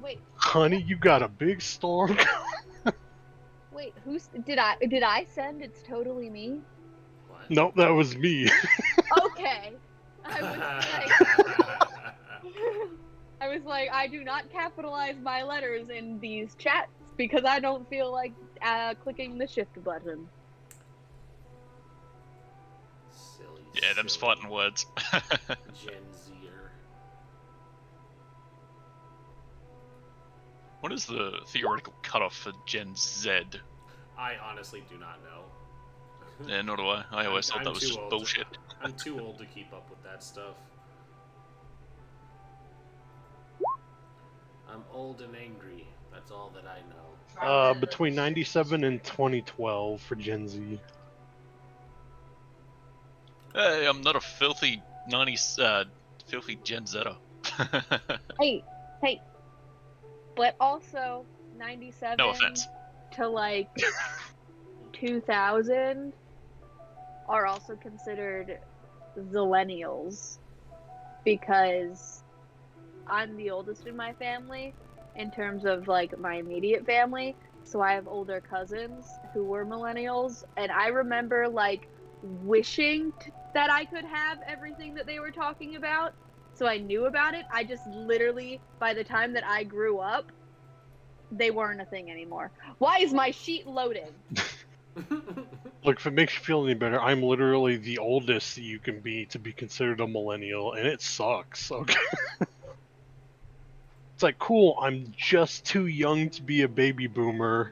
Wait. Honey, you got a big storm. Wait, did I send It's Totally Me? What? Nope, that was me. Okay. I was like, I do not capitalize my letters in these chats because I don't feel like clicking the shift button. Silly. Yeah, them's fighting words. Gen Zer. What is the theoretical cutoff for Gen Z? I honestly do not know. Yeah, nor do I. I always thought I'm that was too just old bullshit. I'm too old to keep up with that stuff. I'm old and angry. That's all that I know. Between 97 and 2012 for Gen Z. Hey, I'm not a filthy 90s, filthy Gen Zer. Hey, but also 97 No offense. to like 2000 are also considered zillennials because I'm the oldest in my family in terms of like my immediate family, so I have older cousins who were millennials, and I remember like wishing that I could have everything that they were talking about, so I knew about it. I just literally, by the time that I grew up, they weren't a thing anymore. Why is my sheet loading? Look, if it makes you feel any better, I'm literally the oldest that you can be to be considered a millennial, and it sucks. Okay. It's like, cool, I'm just too young to be a baby boomer,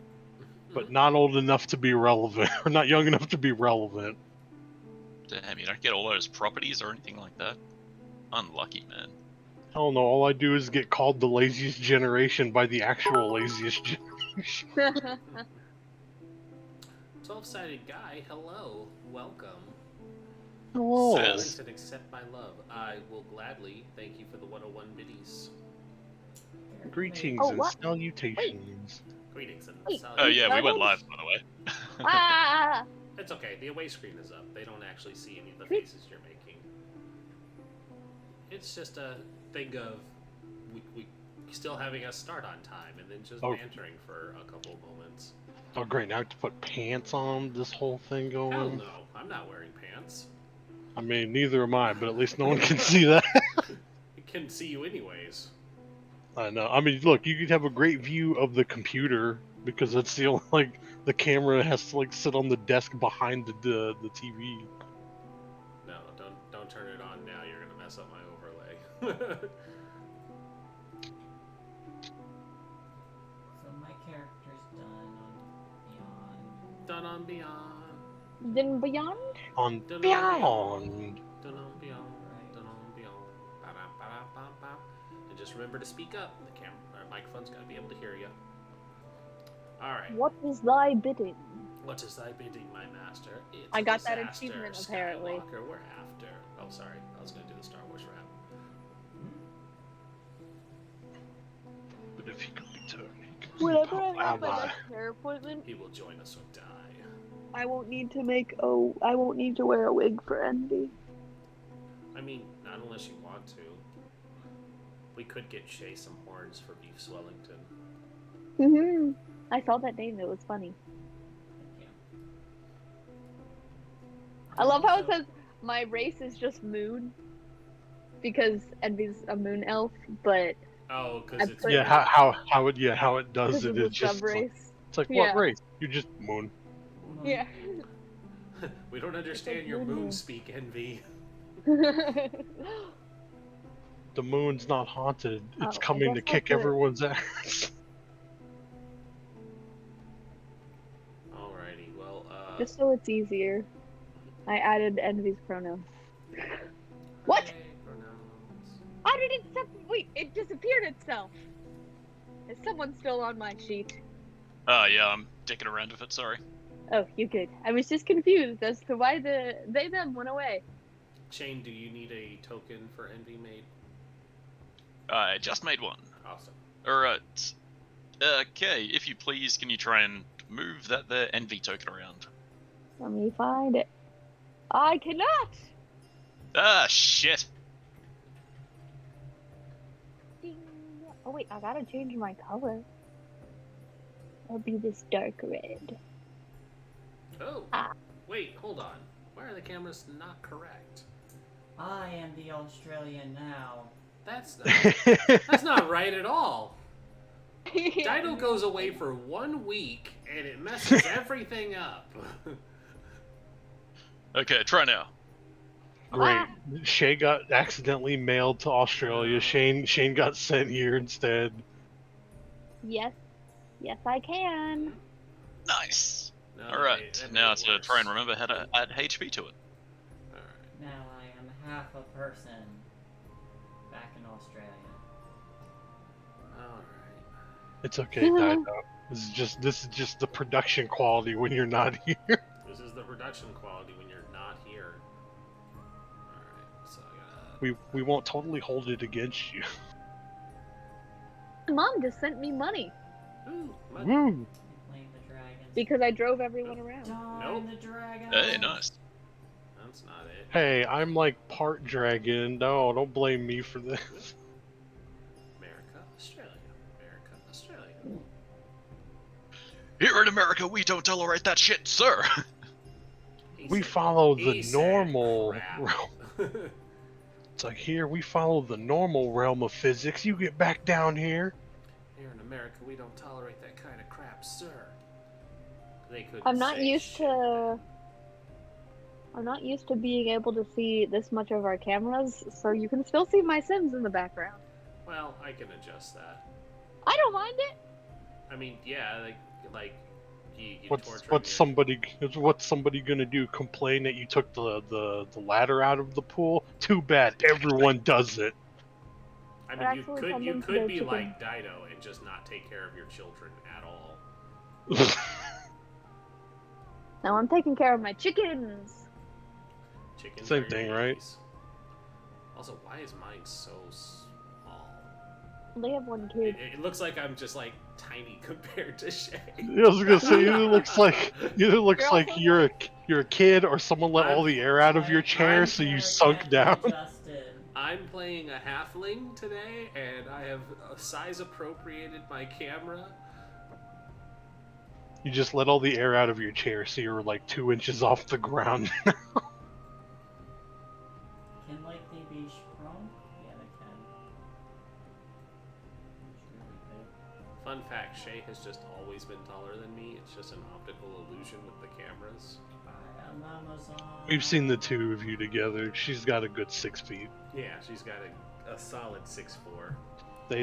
but not old enough to be relevant, or not young enough to be relevant. Damn, you don't get all those properties or anything like that? Unlucky, man. Hell no, all I do is get called the laziest generation by the actual laziest generation. 12-sided guy, hello, welcome. Hello. Silence and accept my love. I will gladly thank you for the 101 biddies. Greetings Oh, and what? salutations. Greetings and Wait. salutations. Oh yeah, we went Started? live, by the way. Ah! It's okay, the away screen is up. They don't actually see any of the faces you're making. It's just a thing of we still having us start on time and then just bantering for a couple of moments. Oh great, now I have to put pants on this whole thing going? Hell no, I'm not wearing pants. I mean, neither am I, but at least no one can see that. It can see you anyways. I know. I mean, look, you could have a great view of the computer because that's the only, like, the camera has to like sit on the desk behind the TV. No, don't turn it on now. You're gonna mess up my overlay. So my character's done on Beyond. Done on Beyond. Then Beyond? On Done on Beyond. Done on Beyond. Done on Beyond. Ba-da-ba-da-ba-ba. And just remember to speak up. The camera, microphone's gotta be able to hear you. Alright. What is thy bidding? What is thy bidding, my master? It's I got that disaster, achievement, apparently. Skywalker, we're after. Oh, sorry. I was gonna do the Star Wars rap. But if you go to Whenever I have my next hair appointment, He will join us or die. I won't need to wear a wig for Envy. I mean, not unless you want to. We could get Shay some horns for Beef Swellington. I saw that name, it was funny. Thank you. I love how it says my race is just moon because Envy's a moon elf, but Oh, because it's Yeah, how it does because it. of the It's just sub race. it's like Yeah. what race? You're just moon. Yeah. we don't understand your moon speak, Envy. The moon's not haunted. It's Oh, I coming to guess kick I'll put- everyone's ass. Alrighty, well, Just so it's easier, I added Envy's pronoun. What? Yay, pronouns. How did it wait, it disappeared itself. Is someone still on my sheet? Yeah, I'm dicking around with it, sorry. Oh, you good. I was just confused as to why the they them went away. Shane, do you need a token for Envy made? I just made one. Awesome. Alright. Okay, if you please, can you try and move that there envy token around? Let me find it. I cannot! Ah, shit! Ding. Oh wait, I gotta change my color. It'll be this dark red. Oh, Ah. wait, hold on. Why are the cameras not correct? I am the Australian now. That's not right at all. Dido goes away for 1 week and it messes everything up. Okay, try now. Great. Shay got accidentally mailed to Australia. Oh. Shane got sent here instead. Yes. Yes, I can. Nice. No, Alright, that now made it to try and worse. remember how to add HP to it. Alright. Now I am half a person. Back in Australia. Alright. It's okay, Dido. This is just the production quality when you're not here. This is the production quality when you're not here. Alright, so I gotta... We won't totally hold it against you. Mom just sent me money Ooh, money. Woo! You blame the dragons. because I drove everyone around. Darn Nope. the dragons. Hey, nice. That's not it. Hey, I'm like part dragon. No, don't blame me for this. America, Australia. America, Australia. Here in America, we don't tolerate that shit, sir. He We said- follow he the said normal crap. realm. It's like here we follow the normal realm of physics. You get back down here. Here in America, we don't tolerate that kind of crap, sir. They could. I'm not used to being able to see this much of our cameras, so you can still see my Sims in the background. Well, I can adjust that. I don't mind it. I mean, yeah, like you What's torturing what's somebody gonna do? Complain that you took the ladder out of the pool? Too bad. Everyone does it. I We're mean, actually you tending to could their be chicken. like Dido and just not take care of your children at all. Now I'm taking care of my chickens. Chickens Same are your thing, right? babies. Also, why is mine so small? They have one It, kid. it looks like I'm just like tiny compared to Shay. I was gonna say either looks like You're also you're a kid or someone let all the air out of your chair I'm- so you Hair sunk can't be down. adjusted. I'm playing a halfling today, and I have size appropriated my camera. You just let all the air out of your chair so you're like 2 inches off the ground. Can like they be sprung? Yeah, they can. It's really big. Fun fact: Shay has just always been taller than me. It's just an optical illusion with the cameras. I am Amazon. We've seen the two of you together. She's got a good 6 feet. Yeah, she's got a solid 6'4".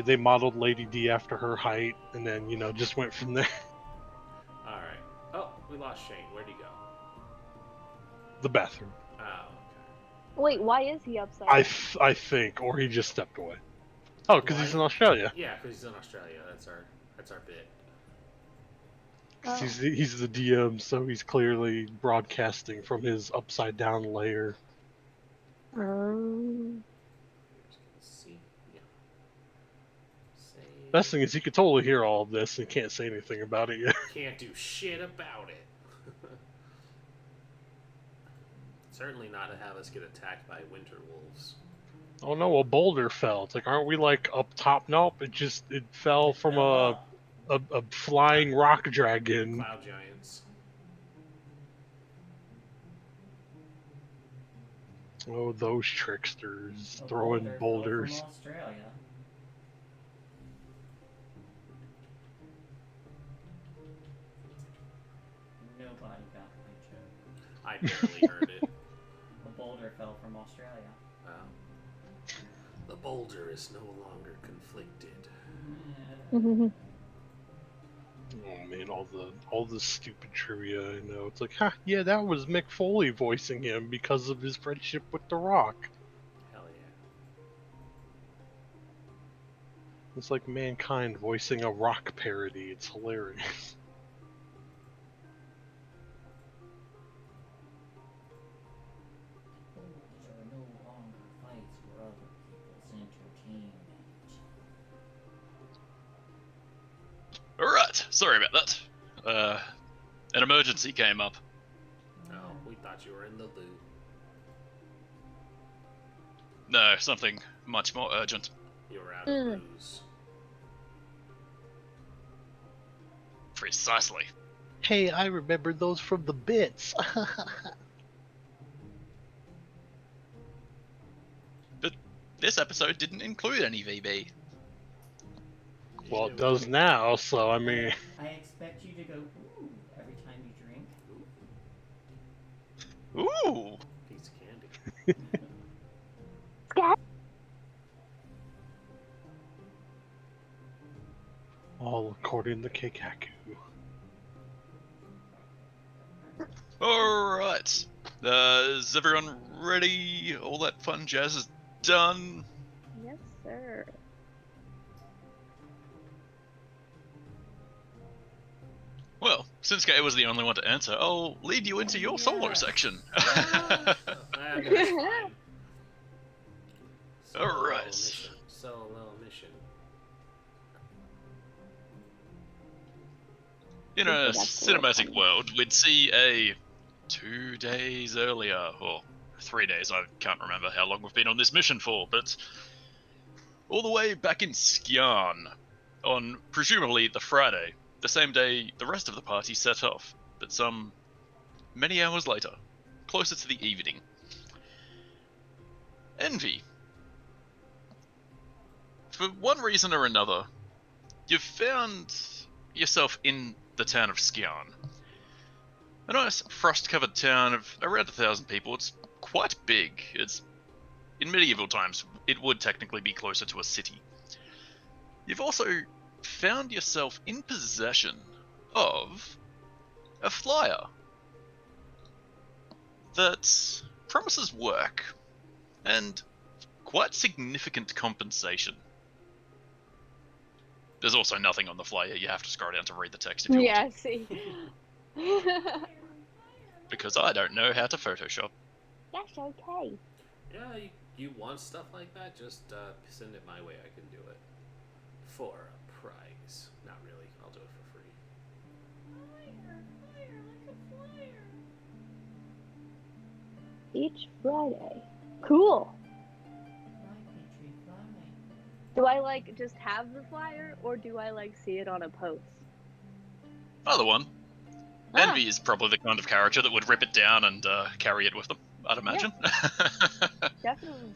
They modeled Lady D after her height, and then just went from there. All right. Oh, we lost Shane. Where'd he go? The bathroom. Oh, okay. Wait, why is he upside? I think, or he just stepped away. Oh, because he's in Why? Australia. Yeah, because he's in Australia. That's our bit. 'Cause Oh. he's the DM, so he's clearly broadcasting from his upside down layer. See, yeah. Save. Best thing is he could totally hear all of this and can't say anything about it yet. Can't do shit about it. Certainly not to have us get attacked by winter wolves. Oh no, a boulder fell. It's like, aren't we like up top? Nope, it fell from a flying rock dragon. Cloud giants. Oh, those tricksters A throwing boulder fell boulders. From Australia. Nobody got my joke. I barely heard it. A boulder fell from Australia. The boulder is no longer conflicted. Oh man, all the stupid trivia I know. It's like, yeah, that was Mick Foley voicing him because of his friendship with The Rock. Hell yeah. It's like Mankind voicing a Rock parody. It's hilarious. Those are no longer fights for other people's entertainment. Alright, sorry about that. An emergency came up. Oh, we thought you were in the loo. No, something much more urgent. You were out of booze. Precisely. Hey, I remember those from the bits. But this episode didn't include any VB. Well, it does now, so I mean... I expect you to go, ooh, every time you drink. Ooh! Piece of candy. Scat. All according to Keikaku. Alright. Is everyone ready? All that fun jazz is done. Yes, sir. Well, since Kay was the only one to answer, I'll lead you into your solo Yes. section. That's fine. Alright. Solo mission. In I a think that's a little cinematic funny. world, we'd see a 2 days earlier, or 3 days, I can't remember how long we've been on this mission for, but all the way back in Skjarn, on presumably the Friday, the same day the rest of the party set off, but some many hours later, closer to the evening. Envy. For one reason or another, you've found yourself in the town of Skjarn. A nice frost-covered town of around 1,000 people. It's quite big. It's in medieval times, it would technically be closer to a city. You've also found yourself in possession of a flyer that promises work and quite significant compensation. There's also nothing on the flyer. You have to scroll down to read the text if you Yeah, want see. to, because I don't know how to Photoshop. That's okay. Yeah, you want stuff like that? Just send it my way. I can do it for a price. Not really. I'll do it for free. Each Friday. Cool. Fly, Petrie, fly. Do I like just have the flyer or do I like see it on a post? Either one. Ah. Envy is probably the kind of character that would rip it down and carry it with them, I'd imagine. Definitely.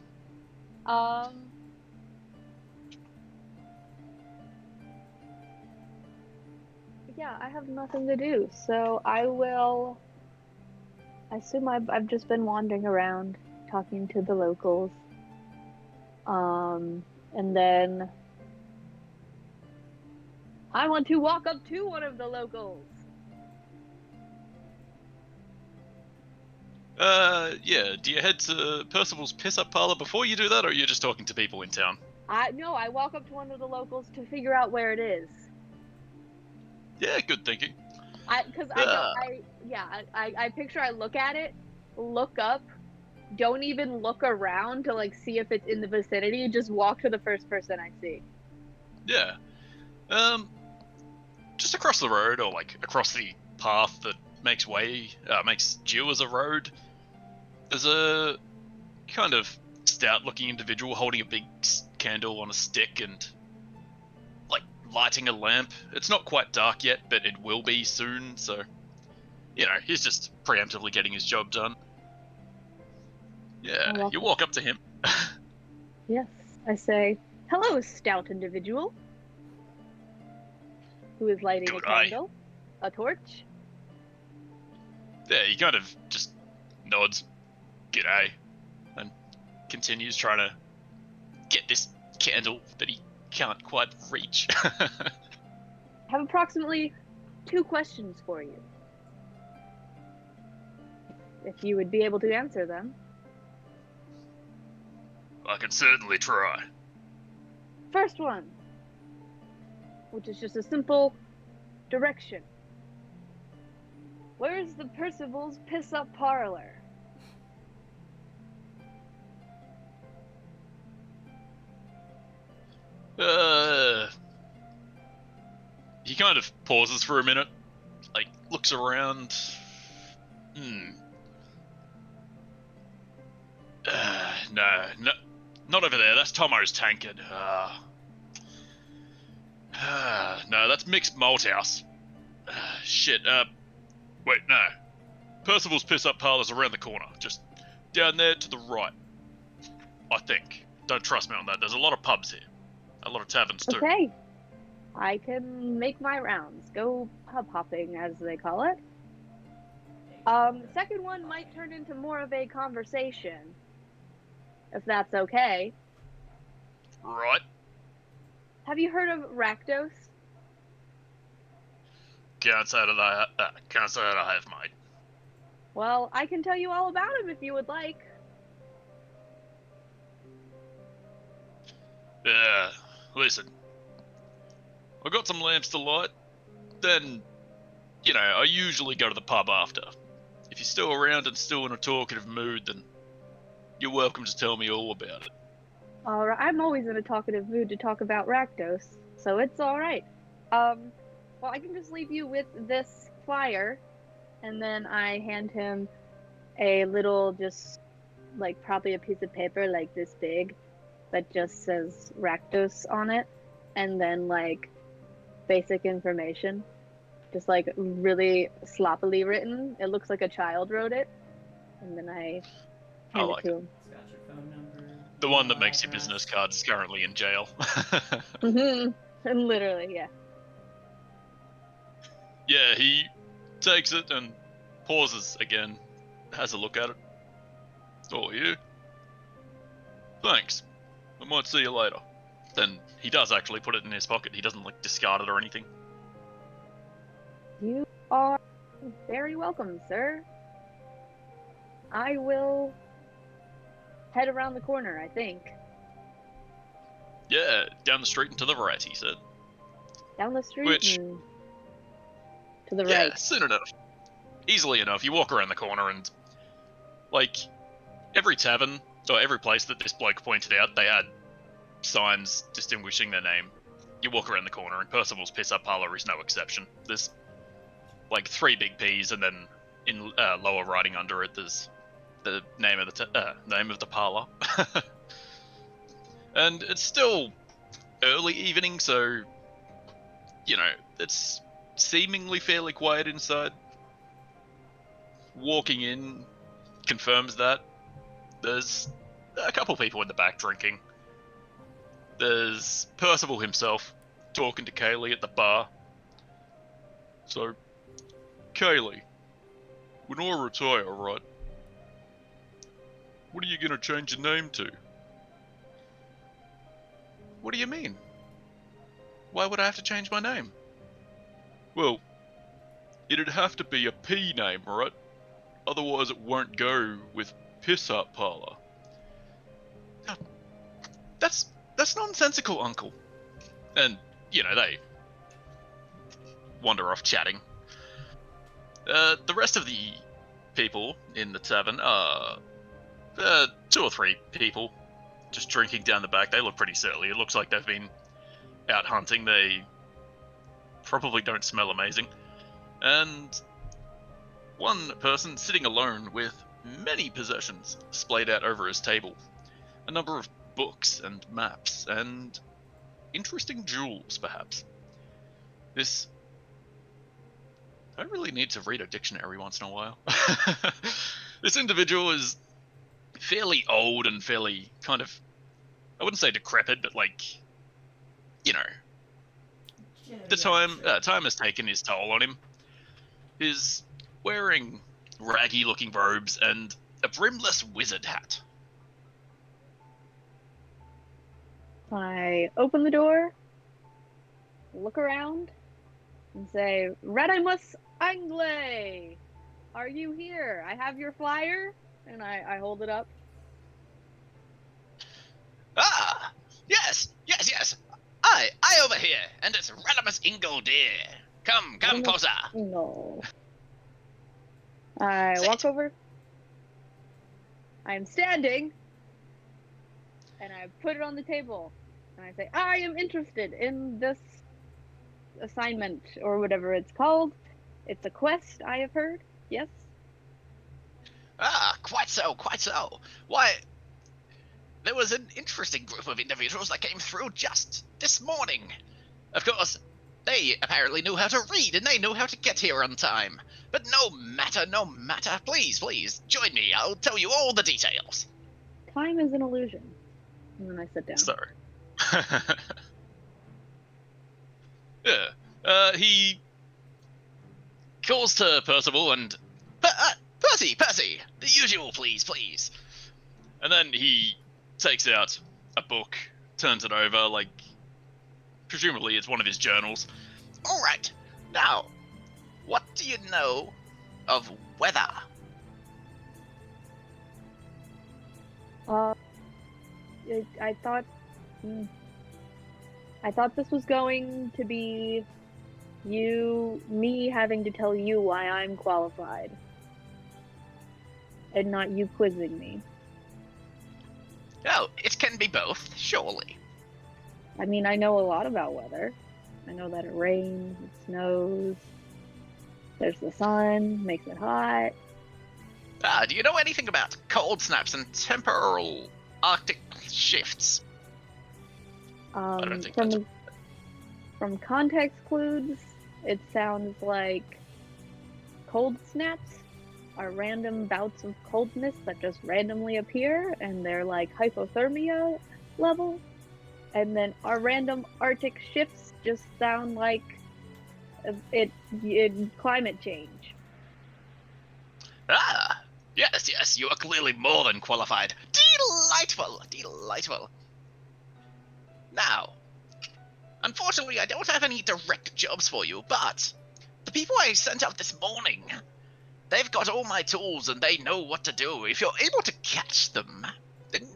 Yeah, I have nothing to do, so I assume I've just been wandering around, talking to the locals. And then I want to walk up to one of the locals. Yeah, do you head to Percival's piss-up parlor before you do that, or are you just talking to people in town? No, I walk up to one of the locals to figure out where it is. Yeah, good thinking. Because I picture I look at it, look up, don't even look around to like see if it's in the vicinity, just walk to the first person I see. Yeah. Just across the road, or like across the path that makes due as a road, there's a kind of stout-looking individual holding a big candle on a stick and like lighting a lamp. It's not quite dark yet, but it will be soon, so he's just preemptively getting his job done. Yeah, you walk up to him. Yes, I say, "Hello, stout individual." Who is lighting Good a eye. candle? A torch? Yeah, he kind of just nods, "G'day," and continues trying to get this candle that he can't quite reach. I have approximately 2 questions for you. If you would be able to answer them. I can certainly try. First one, which is just a simple direction. Where's the Percival's piss-up parlor? He kind of pauses for a minute, like looks around. No, not over there. That's Tomo's tankard. No, that's Mixed Malt House. shit, wait, no. Percival's piss-up parlor's around the corner, just down there to the right. I think. Don't trust me on that, there's a lot of pubs here. A lot of taverns, too. Okay. I can make my rounds. Go pub hopping, as they call it. Second one might turn into more of a conversation. If that's okay. Right. Have you heard of Rakdos? Can't say that I have, mate. Well, I can tell you all about him if you would like. Yeah, listen. I got some lamps to light, then, you know, I usually go to the pub after. If you're still around and still in a talkative mood, then you're welcome to tell me all about it. Alright, I'm always in a talkative mood to talk about Rakdos, so it's alright. Well, I can just leave you with this flyer, and then I hand him a little, just, like, probably a piece of paper, like, this big, that just says Rakdos on it, and then, like, basic information. Just, like, really sloppily written. It looks like a child wrote it, and then I hand it to him. It's got your phone number. The one that email makes your address. business cards is currently in jail. Literally, yeah. Yeah, he takes it and pauses again, has a look at it. Oh, you? Thanks. I might see you later. Then he does actually put it in his pocket. He doesn't, like, discard it or anything. You are very welcome, sir. I will head around the corner, I think. Yeah, down the street and to the right, he said. Down the street Which- and to the Yeah, right. soon enough. Easily enough, you walk around the corner and, like, every tavern, or every place that this bloke pointed out, they had signs distinguishing their name. You walk around the corner, and Percival's Piss-Up Parlor is no exception. There's, like, 3 big P's, and then in lower writing under it, there's the name of the parlor. And it's still early evening, so, you know, it's seemingly fairly quiet inside. Walking in confirms that. There's a couple people in the back drinking. There's Percival himself talking to Kaylee at the bar. So, Kaylee, when I retire, right, what are you gonna change your name to? What do you mean? Why would I have to change my name? Well, it'd have to be a P name, right? Otherwise it won't go with Piss-Up Parlor. That's nonsensical, Uncle. And, you know, they wander off chatting. The rest of the people in the tavern are 2 or 3 people just drinking down the back. They look pretty surly. It looks like they've been out hunting. They probably don't smell amazing. And one person sitting alone with many possessions splayed out over his table. A number of books and maps and interesting jewels, perhaps. I really need to read a dictionary once in a while. This individual is fairly old and fairly kind of, I wouldn't say decrepit, but like, you know, the time has taken his toll on him. He's wearing raggy-looking robes and a brimless wizard hat. I open the door, look around, and say, Redimus Angle! Are you here? I have your flyer, and I hold it up. Ah, yes. I over here, and it's Radimus Ingle, dear. Come closer. No. I Sit. walk over. I'm standing, and I put it on the table, and I say, I am interested in this assignment, or whatever it's called. It's a quest, I have heard. Yes? Ah, quite so. Why, there was an interesting group of individuals that came through just this morning. Of course, They apparently knew how to read, and they know how to get here on time. But no matter, no matter. Please, please, join me. I'll tell you all the details. Time is an illusion. And then I sit down. Sorry. Yeah. He calls to Percival and Percy, the usual, please, please. and then he takes out a book, turns it over, like presumably it's one of his journals. All right. Now, what do you know of weather? I thought. I thought this was going to be me having to tell you why I'm qualified, and not you quizzing me. Oh, it can be both, surely. I mean, I know a lot about weather. I know that it rains, it snows, there's the sun, makes it hot. Do you know anything about cold snaps and temporal Arctic shifts? I don't think From context clues, it sounds like cold snaps are random bouts of coldness that just randomly appear, and they're like hypothermia level. And then our random Arctic shifts just sound like it climate change. Ah, yes, you are clearly more than qualified. Delightful. Now, unfortunately, I don't have any direct jobs for you, but the people I sent out this morning, they've got all my tools and they know what to do. If you're able to catch them, then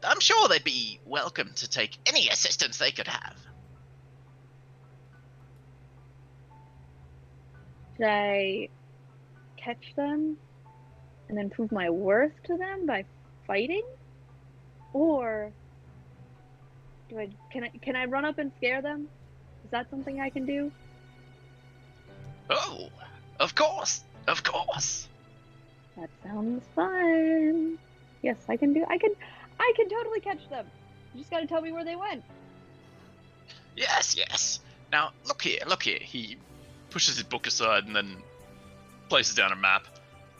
I'm sure they'd be welcome to take any assistance they could have. Should I catch them and then prove my worth to them by fighting? Or can I run up and scare them? Is that something I can do? Oh, of course. That sounds fun. Yes, I can totally catch them. You just gotta tell me where they went. Yes. Now, look here. he pushes his book aside and then places down a map.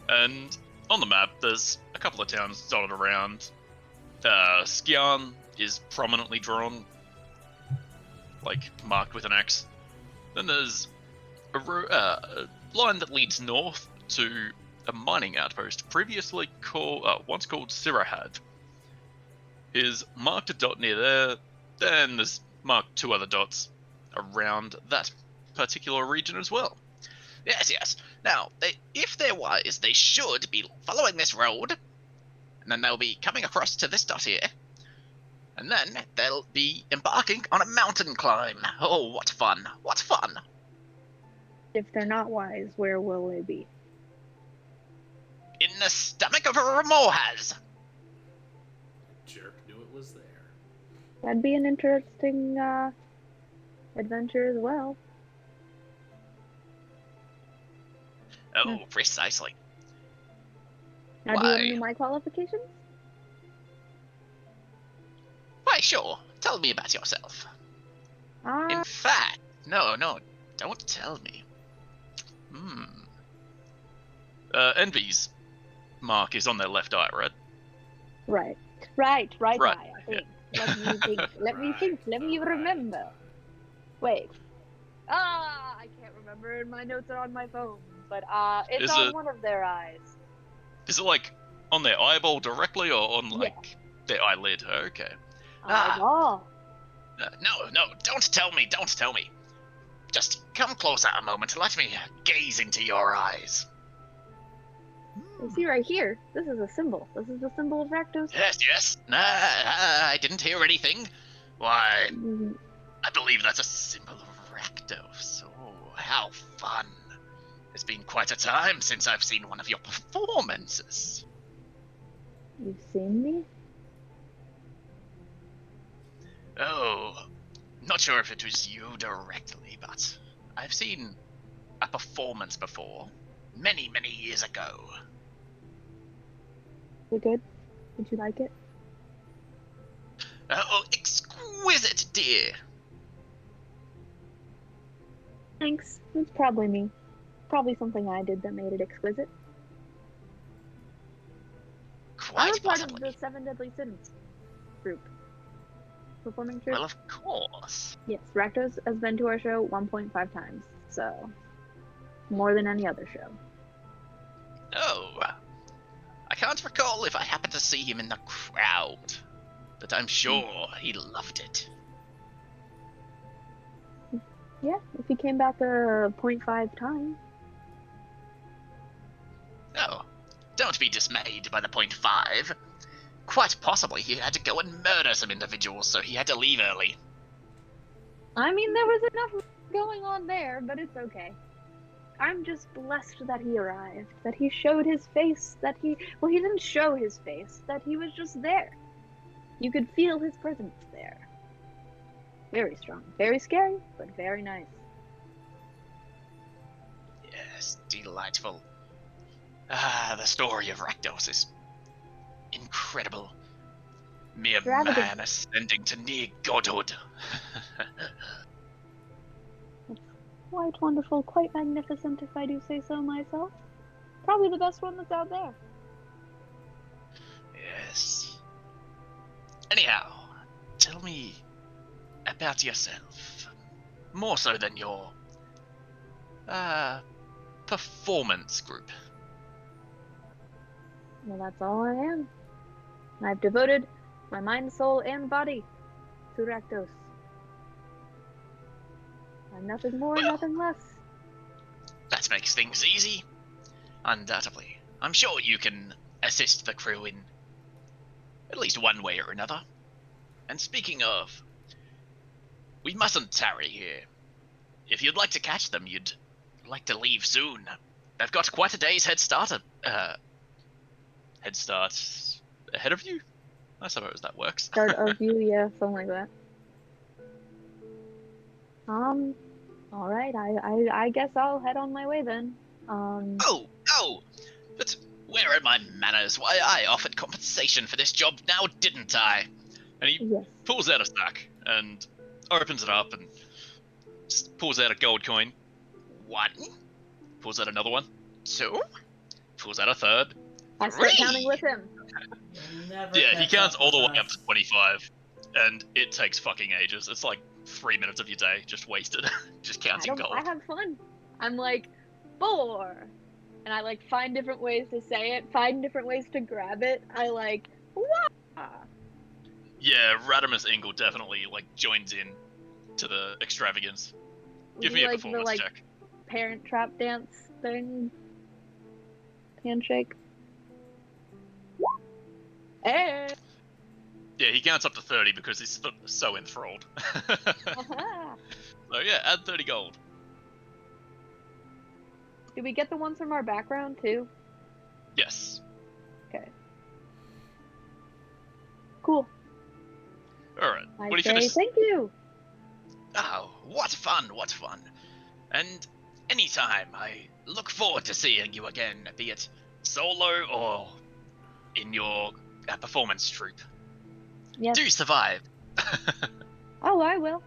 And on the map, there's a couple of towns dotted around. Skian is prominently drawn, like marked with an X. Then there's a line that leads north to a mining outpost, previously once called Sirahad. Is marked a dot near there. Then there's marked 2 other dots around that particular region as well. Yes. Now, if they're wise, they should be following this road, and then they'll be coming across to this dot here, and then they'll be embarking on a mountain climb. Oh, what fun! If they're not wise, where will they be? In the stomach of a Ramohaz. Jerk knew it was there. That'd be an interesting adventure as well. Oh, precisely. Now, do you want to Why? know my qualifications? Why, sure. Tell me about yourself. In fact, no, don't tell me. Envy's mark is on their left eye, right? Right Right, eye, I think. Let me think, let me remember. Wait. I can't remember, and my notes are on my phone. But it's on one of their eyes. Is it like on their eyeball directly or on like their eyelid? Okay. Eyeball. No, don't tell me. Just come closer a moment and let me gaze into your eyes. You see right here, this is a symbol. This is the symbol of Rakdos. Yes. I didn't hear anything. Why, Mhm. I believe that's a symbol of Rakdos. Oh, how fun. It's been quite a time since I've seen one of your performances. You've seen me? Oh, not sure if it was you directly, but I've seen a performance before, many years ago. Was it good? Did you like it? Oh, exquisite, dear. Thanks. It's probably me. Probably something I did that made it exquisite. I'm Quite a part possibly. of the 7 Deadly Sins group. Performing troupe. Well, of course. Yes, Rakdos has been to our show 1.5 times, so more than any other show. Oh, I can't recall if I happened to see him in the crowd, but I'm sure he loved it. Yeah, if he came back a 0.5 times. Oh, don't be dismayed by the 0.5. Quite possibly he had to go and murder some individuals, so he had to leave early. I mean, there was enough going on there, but it's okay. I'm just blessed that he arrived, that he showed his face, he didn't show his face, that he was just there. You could feel his presence there. Very strong. Very scary, but very nice. Yes, delightful. Ah, the story of Rakdos is incredible. Mere Extravagant. man ascending to near godhood. Quite wonderful, quite magnificent, if I do say so myself. Probably the best one that's out there. Yes. Anyhow, tell me about yourself. More so than your performance group. Well, that's all I am. I've devoted my mind, soul, and body to Rakdos. I'm nothing more, Well. nothing less. That makes things easy. Undoubtedly. I'm sure you can assist the crew in at least one way or another. And speaking of, we mustn't tarry here. If you'd like to catch them, you'd like to leave soon. They've got quite a day's head start ahead of you? I suppose that works. Start of you, yeah, something like that. Alright, I guess I'll head on my way then. Oh, but where are my manners? Why, I offered compensation for this job now, didn't I? And he yes. pulls out a sack and opens it up and pulls out a gold coin. One, Pulls out another one. two, Pulls out a third. I start Three. counting with him. You'll never Yeah, he catch counts up all the with way up us. to 25. And it takes fucking ages. It's like 3 minutes of your day just wasted. just counting gold. I have fun. I'm like, 4. And I like find different ways to say it, find different ways to grab it. I like, wah! Yeah, Radimus Ingle definitely like joins in to the extravagance. We Give do, me a like, the performance like check. Parent Trap dance thing. Handshake. Hey! Yeah, he counts up to 30 because he's so enthralled. So yeah, add 30 gold. Do we get the ones from our background too? Yes. Okay. Cool. Alright. I When he say finishes, thank you. Oh, what fun, what fun. And anytime, I look forward to seeing you again, be it solo or in your performance troupe. Yes. Do survive. Oh, I will.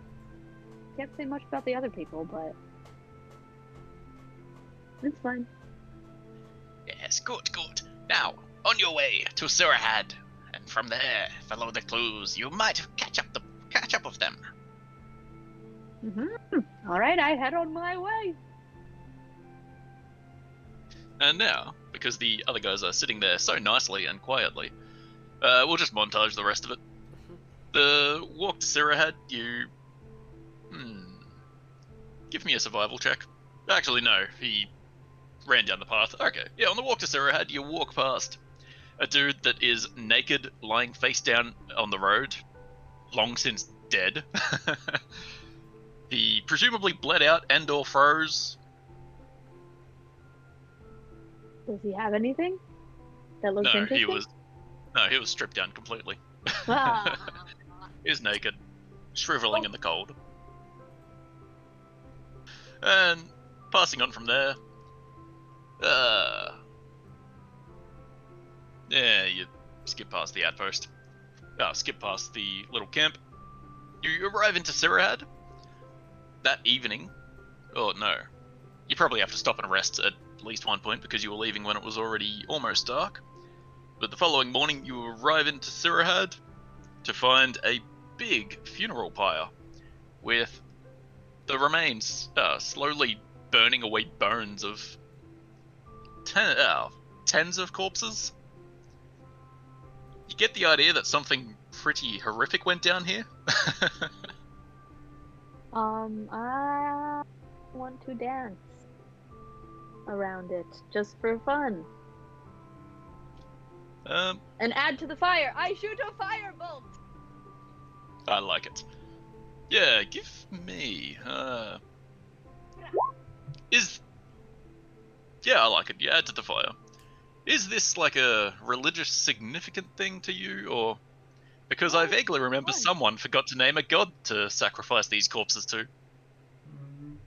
Can't say much about the other people, but it's fine. Yes, good, good. Now, on your way to Surahad, and from there, follow the clues. You might catch up with them. All right, I head on my way. and now, because the other guys are sitting there so nicely and quietly, we'll just montage the rest of it. The walk to Sirahad, you... Give me a survival check. Actually, no, he ran down the path. Okay, yeah, on the walk to Sirahad, you walk past a dude that is naked, lying face down on the road, long since dead. He presumably bled out and or froze. Does he have anything that looks No, interesting? he was stripped down completely. Ah. He's naked, shriveling in the cold. And passing on from there, yeah, you skip past the outpost. Skip past the little camp. You arrive into Sirahad. That evening, Oh no. You probably have to stop and rest at least one point because you were leaving when it was already almost dark. But the following morning, you arrive into Sirahad to find a big funeral pyre with the remains slowly burning away bones of tens of corpses. You get the idea that something pretty horrific went down here. I want to dance around it just for fun. And add to the fire. I shoot a firebolt. I like it. Yeah, give me. Yeah, I like it. Yeah, add to the fire. Is this like a religious significant thing to you, or because I vaguely remember someone forgot to name a god to sacrifice these corpses to?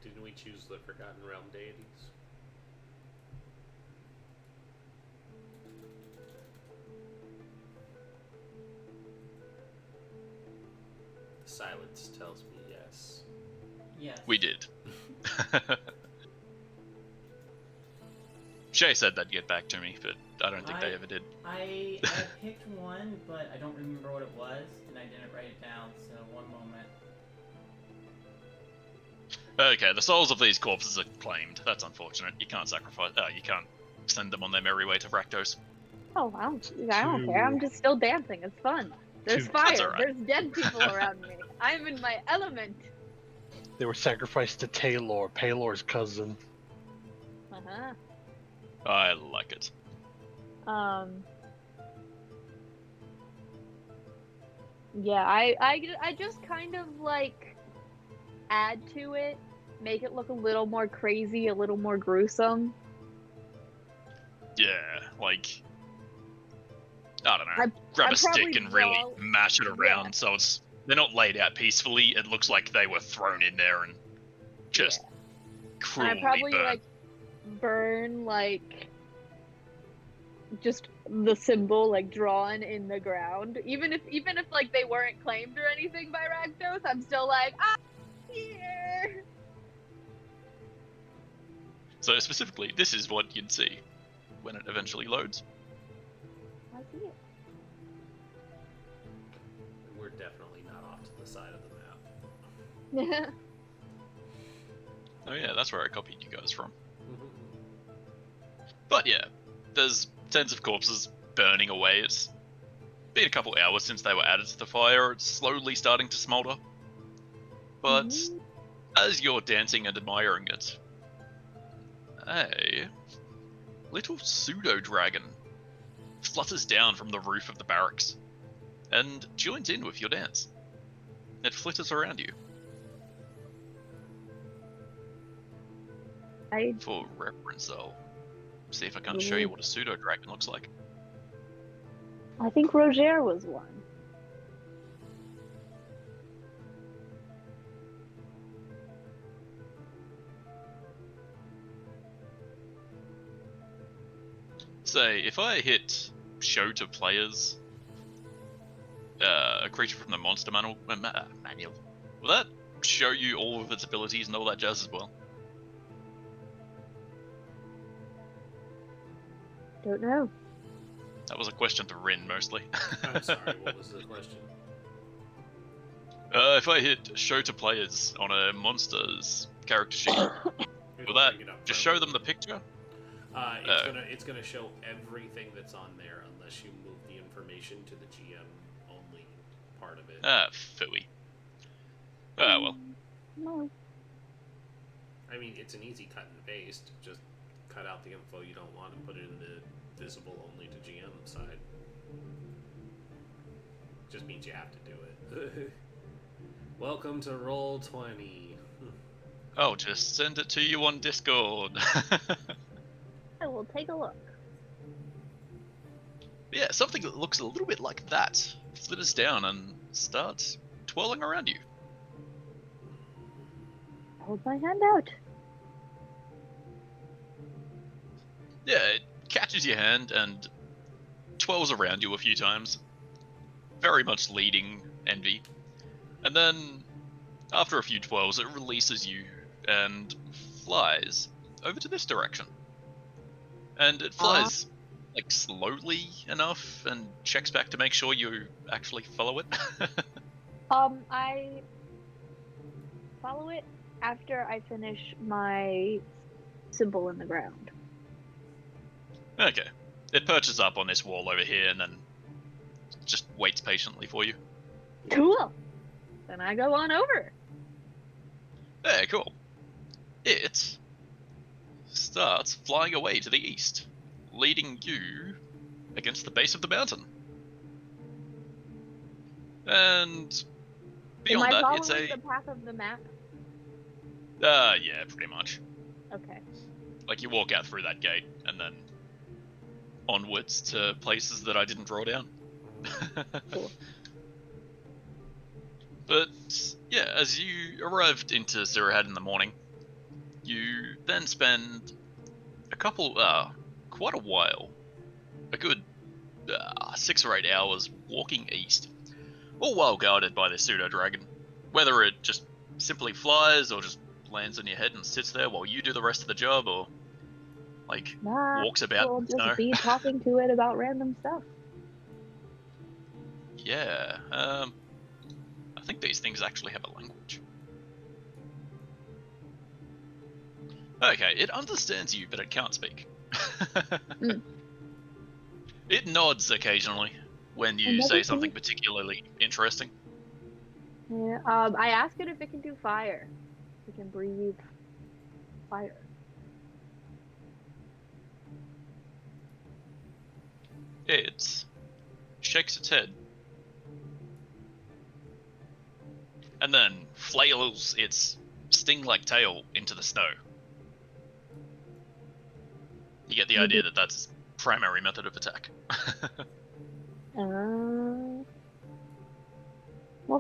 Didn't we choose the Forgotten Realm deities? Silence tells me yes. Yes. We did. Shay said they'd get back to me, but I don't think they ever did. I picked one, but I don't remember what it was, and I didn't write it down, so one moment. Okay, the souls of these corpses are claimed. That's unfortunate. You can't sacrifice. You can't send them on their merry way to Rakdos. Oh, I don't care. I'm just still dancing. It's fun. There's That's fire. alright. There's dead people around me. I'm in my element. They were sacrificed to Taylor, Palor's cousin. Uh-huh. I like it. Yeah, I just kind of like add to it, make it look a little more crazy, a little more gruesome. Yeah, like I don't know. Grab I a stick probably and really draw- mash it around Yeah. so they're not laid out peacefully. It looks like they were thrown in there and just And cruelly I probably burned. like burn like just the symbol like drawn in the ground. Even if like they weren't claimed or anything by Rakdos, I'm still like, here. So specifically, this is what you'd see when it eventually loads. I see it. We're definitely not off to the side of the map. Oh yeah, that's where I copied you guys from. But yeah, there's tens of corpses burning away. It's been a couple hours since they were added to the fire. It's slowly starting to smolder. But as you're dancing and admiring it, a little pseudo-dragon flutters down from the roof of the barracks and joins in with your dance. It flitters around you. For reference, I'll see if I can't show you what a pseudo-dragon looks like. I think Roger was one. Say, if I hit show to players a creature from the monster manual, will that show you all of its abilities and all that jazz as well? Don't know. That was a question to Rin, mostly. I'm sorry, what was the question? If I hit show to players on a monster's character sheet, will that just show them the picture? It's gonna show everything that's on there unless you move the information to the GM only part of it. Phooey. Well. No. I mean, it's an easy cut and paste. Just cut out the info you don't want and put it in the visible only to GM side. Just means you have to do it. Welcome to Roll20. Oh, just send it to you on Discord. I will take a look. Yeah, something that looks a little bit like that flitters down and starts twirling around you. Hold my hand out. Yeah, it catches your hand and twirls around you a few times, very much leading Envy. And then, after a few twirls, it releases you and flies over to this direction. And it flies like slowly enough and checks back to make sure you actually follow it. I follow it after I finish my symbol in the ground. Okay. It perches up on this wall over here and then just waits patiently for you. Cool. Then I go on over. Yeah, cool. It starts flying away to the east, leading you against the base of the mountain. And beyond Am I that, it's following a... the path of the map? yeah, pretty much. Okay. Like, you walk out through that gate, and then onwards to places that I didn't draw down. Cool. But, yeah, as you arrived into Zirahad in the morning, you then spend quite a while, a good 6 or 8 hours walking east, all while guarded by this pseudo-dragon. Whether it just simply flies or just lands on your head and sits there while you do the rest of the job, or like walks about. We'll just No. be talking to it about random stuff. Yeah. I think these things actually have a language. Okay, it understands you, but it can't speak. It nods occasionally when you say something particularly interesting. Yeah. I ask it if it can do fire. If it can breathe fire. It shakes its head and then flails its sting-like tail into the snow. You get the idea that that's its primary method of attack. Well,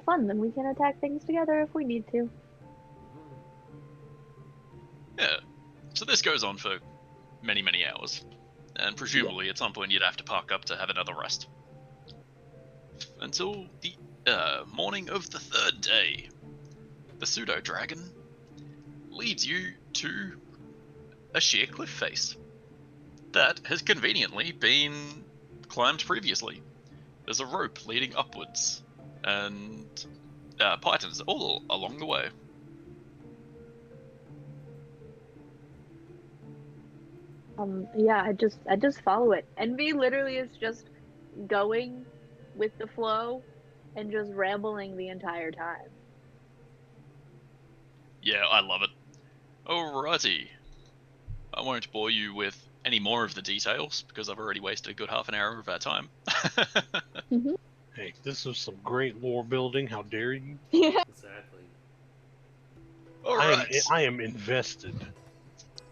fun. Then we can attack things together if we need to. Yeah. So this goes on for many, many hours. And presumably at some point you'd have to park up to have another rest. Until the morning of the 3rd day. The pseudo-dragon leads you to a sheer cliff face that has conveniently been climbed previously. There's a rope leading upwards, and pythons all along the way. Yeah, I just follow it. Envy literally is just going with the flow and just rambling the entire time. Yeah, I love it. Alrighty. I won't bore you with any more of the details, because I've already wasted a good half an hour of our time. Hey, this is some great lore building. How dare you? Yeah. Exactly. Alright. I am invested.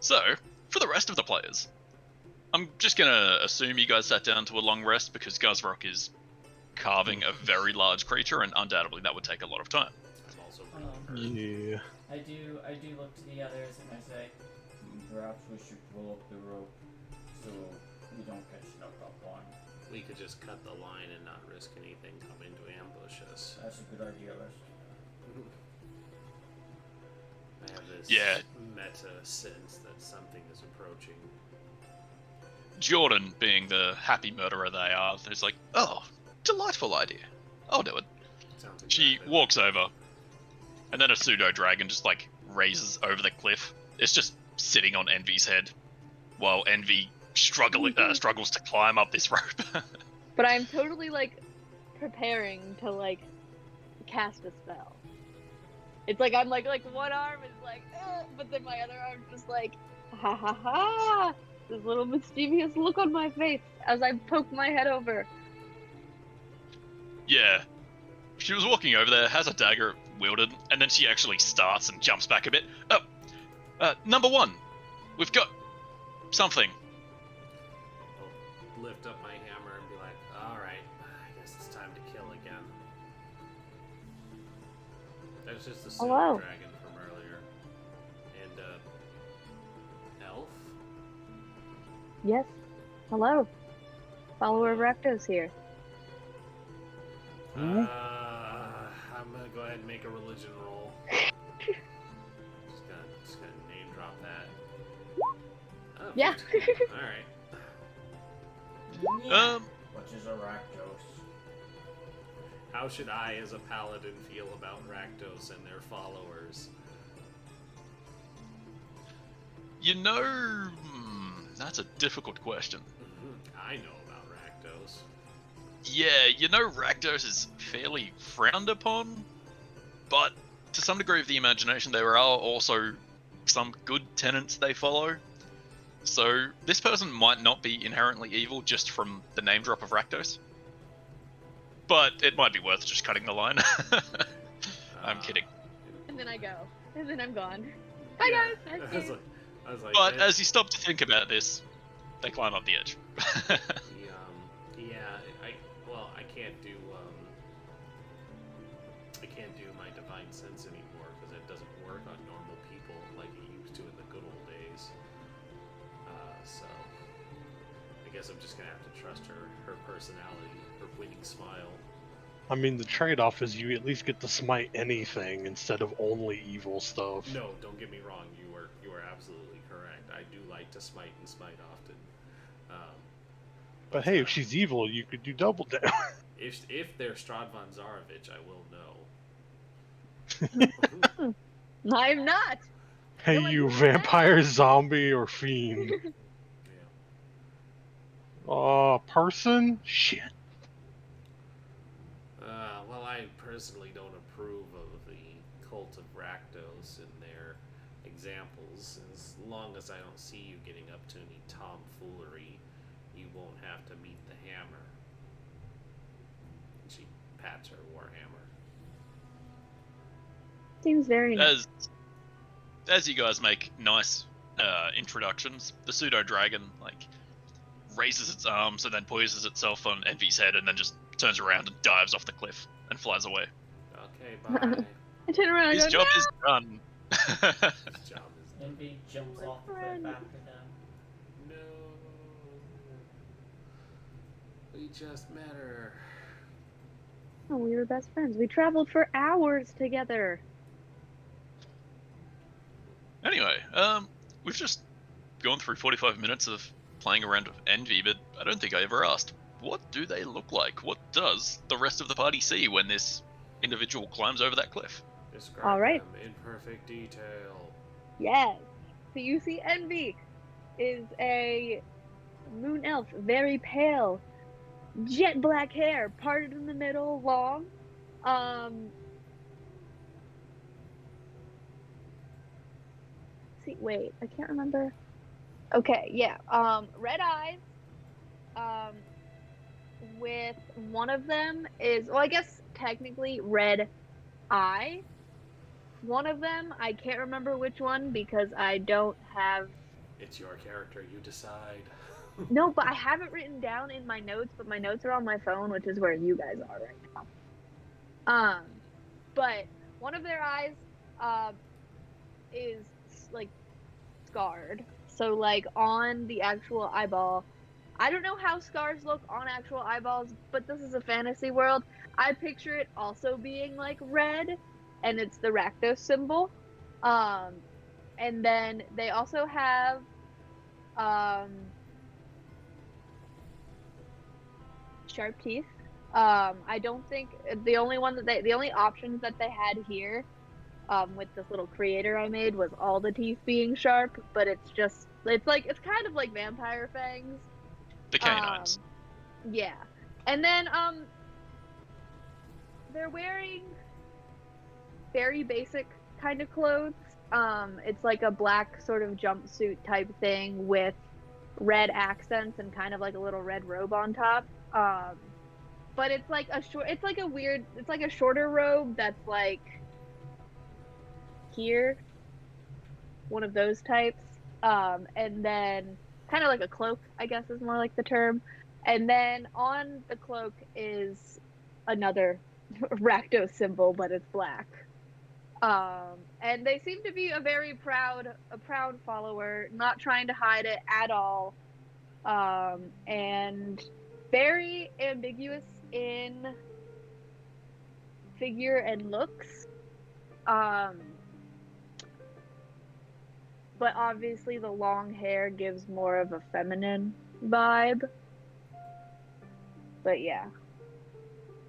So, for the rest of the players, I'm just gonna assume you guys sat down to a long rest because Guzrock is carving a very large creature, and undoubtedly that would take a lot of time. I'm also Yeah. I do look to the others and I say, perhaps we should pull up the rope so we don't get snuck up on. We could just cut the line and not risk anything coming to ambush us. That's a good idea, Les. I have this meta sense that something is approaching. Jordan, being the happy murderer they are, is like, oh, delightful idea. I'll do it. Sounds She exactly walks over, and then a pseudo-dragon just, like, raises over the cliff. It's just sitting on Envy's head, while Envy struggles to climb up this rope. But I'm totally, like, preparing to, like, cast a spell. It's like I'm like one arm is like, but then my other arm's just like, ha ha ha! This little mischievous look on my face as I poke my head over. Yeah. She was walking over there, has a dagger wielded, and then she actually starts and jumps back a bit. Number 1, we've got something. I'll lift up my hammer and be like, alright, I guess it's time to kill again. That's just the Hello. dragon from earlier. And, elf? Yes. Hello. Follower of Rectos here. I'm gonna go ahead and make a religion roll. Just gonna Yeah. 15. All right. Yeah. Which is a Rakdos. How should I, as a paladin, feel about Rakdos and their followers? You know, that's a difficult question. I know about Rakdos. Yeah, you know Rakdos is fairly frowned upon, but to some degree of the imagination, there are also some good tenets they follow. So this person might not be inherently evil just from the name drop of Rakdos, but it might be worth just cutting the line. I'm kidding. And then I go. And then I'm gone. Bye Yeah. guys. Nice I was game. like, I was like, But that- as you stop to think about this, they climb up the edge. well, I can't do my divine sense anymore because it doesn't work on normal people like it used to in the good old days. So I guess I'm just gonna have to trust her personality, her winning smile. I mean, the trade-off is you at least get to smite anything instead of only evil stuff. No, don't get me wrong. You are absolutely correct. I do like to smite and smite often. But hey, if she's evil, you could do double down. if they're Stradvan Zarovich, I will know. I'm not. Hey, No, I you don't vampire, zombie, or fiend? Yeah. Person? Shit. Well, I personally don't approve of the cult of Rakdos and their examples. As long as I don't see you getting up to any tomfoolery, you won't have to meet the hammer. And she pats her warhammer. Seems very nice. As you guys make nice introductions, the pseudo dragon raises its arms and then poises itself on Envy's head and then just turns around and dives off the cliff and flies away. Okay, bye. I turn around and His go, job no! is done. His job is done. Envy jumps off the cliff after them. No. We just met her. Oh, we were best friends. We traveled for hours together. Anyway, we've just gone through 45 minutes of playing around with Envy, but I don't think I ever asked, what do they look like? What does the rest of the party see when this individual climbs over that cliff? Describe All right. them in perfect detail. Yes. So you see Envy is a moon elf, very pale, jet black hair, parted in the middle, long. Wait, I can't remember. Okay, yeah. Red eyes. With one of them is, well, I guess technically red eye. One of them, I can't remember which one because I don't have. It's your character, you decide. No, but I have it written down in my notes, but my notes are on my phone, which is where you guys are right now. But one of their eyes, is scarred. So on the actual eyeball. I don't know how scars look on actual eyeballs, but this is a fantasy world. I picture it also being red, and it's the Rakdos symbol. And then they also have sharp teeth. I don't think the only options that they had here, with this little creator I made, was all the teeth being sharp, but it's kind of like vampire fangs. The canines. Yeah. And then they're wearing very basic kind of clothes. It's like a black sort of jumpsuit type thing with red accents and kind of like a little red robe on top. But it's like a shorter robe that's here, one of those types. And then kind of like a cloak, I guess is more like the term. And then on the cloak is another Rakdos symbol, but it's black. And they seem to be a proud follower, not trying to hide it at all. And very ambiguous in figure and looks. but obviously the long hair gives more of a feminine vibe. But yeah,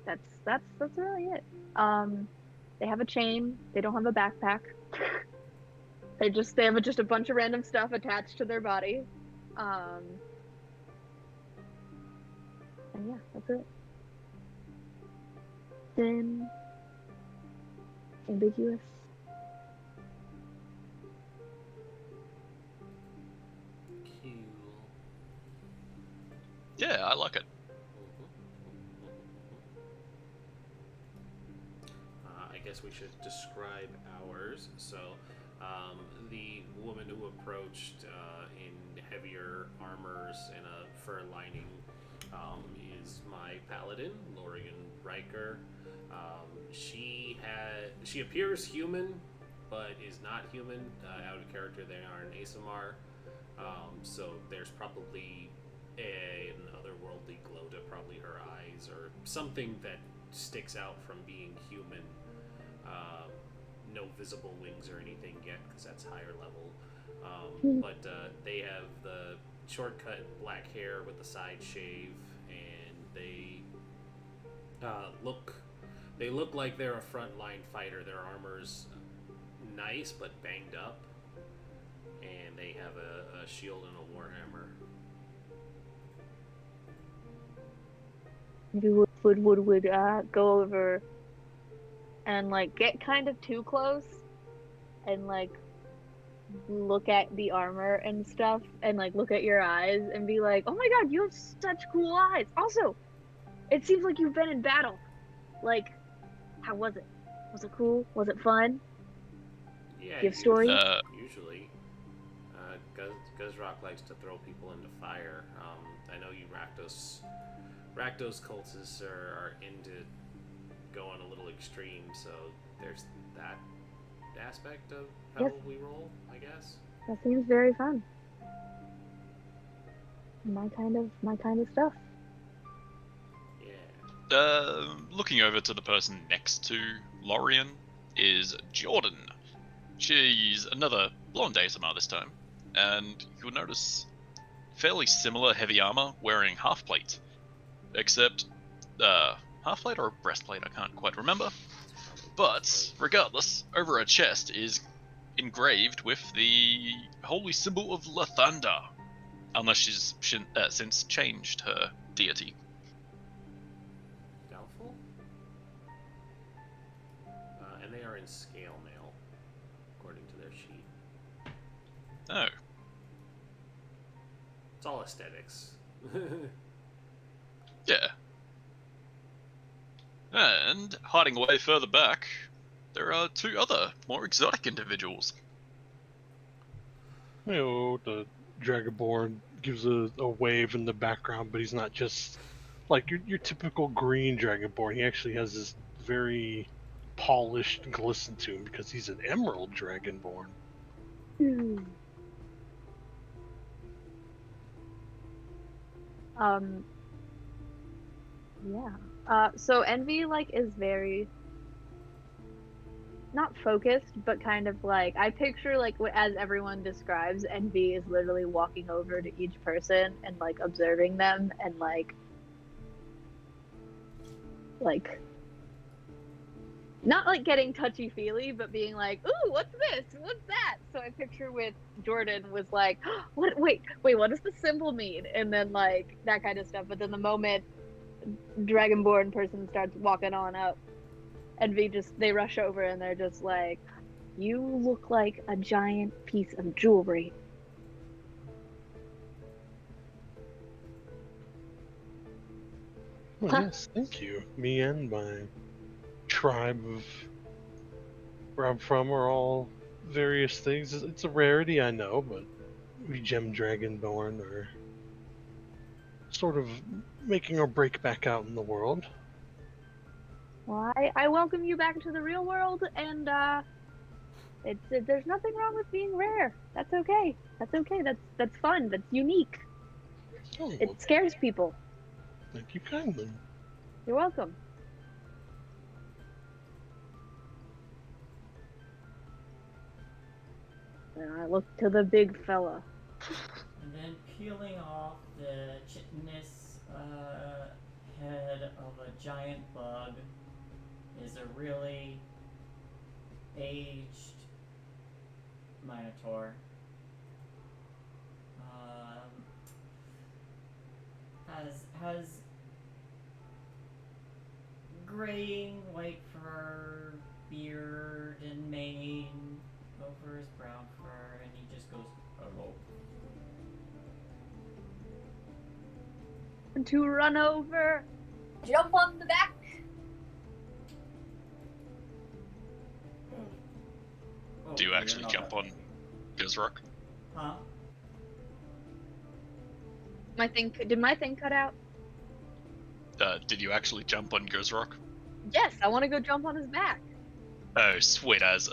that's really it. They have a chain. They don't have a backpack. They have just a bunch of random stuff attached to their body. And yeah, that's it. Thin, ambiguous. Cool. Yeah, I like it. I guess we should describe ours. So, the woman who approached in heavier armors and a fur lining is my paladin, Lorian Riker. She appears human, but is not human. Out of character, they are an ASMR. So there's probably an otherworldly glow to probably her eyes or something that sticks out from being human. No visible wings or anything yet because that's higher level. But they have the shortcut black hair with the side shave, and they look like they're a frontline fighter. Their armor's nice but banged up, and they have a shield and a warhammer. Maybe would go over and like get kind of too close and like look at the armor and stuff and like look at your eyes and be like, oh my god, you have such cool eyes. Also, it seems like you've been in battle. Like, how was it? Was it cool? Was it fun? Yeah, Do you have stories? Usually, Guzrock likes to throw people into fire. I know you Rakdos cultists are into going a little extreme, so there's that aspect of how we roll, I guess. That seems very fun. My kind of stuff. Yeah. Looking over to the person next to Lorian is Jordan. She's another blonde ASMR this time, and you'll notice fairly similar heavy armor wearing half plate, except half plate or breastplate, I can't quite remember. But regardless, over her chest is engraved with the holy symbol of Lathander, unless she's since changed her deity. Doubtful? And they are in scale mail, according to their sheet. Oh. It's all aesthetics. Yeah. And hiding away further back, there are two other, more exotic individuals. You know, the Dragonborn gives a wave in the background, but he's not just like your typical green Dragonborn. He actually has this very polished glisten to him because he's an Emerald Dragonborn. Yeah. So Envy like is very not focused, but kind of like I picture like as everyone describes, Envy is literally walking over to each person and like observing them and like not like getting touchy-feely, but being like, ooh, what's this? What's that? So I picture with Jordan was like, what? Wait, what does the symbol mean? And then like that kind of stuff. But then the moment Dragonborn person starts walking on up, Envy they rush over and they're just like, you look like a giant piece of jewelry. Well, yes, thank you. Me and my tribe of where I'm from are all various things. It's a rarity, I know, but we Gem Dragonborn are sort of making our break back out in the world. Well, I welcome you back to the real world, and there's nothing wrong with being rare. That's okay. That's okay. That's fun. That's unique. Oh, It scares people. thank you kindly. You're welcome. And I look to the big fella. And then peeling off the chitinous head of a giant bug is a really aged Minotaur. Has graying white fur, beard, and mane over his brown fur, and he just goes, hello. To run over. Jump on the back. Oh, Do you you're actually not jump a on baby. Guzrock? Huh? Did my thing cut out? Did you actually jump on Guzrock? Yes, I want to go jump on his back. Oh, sweet as.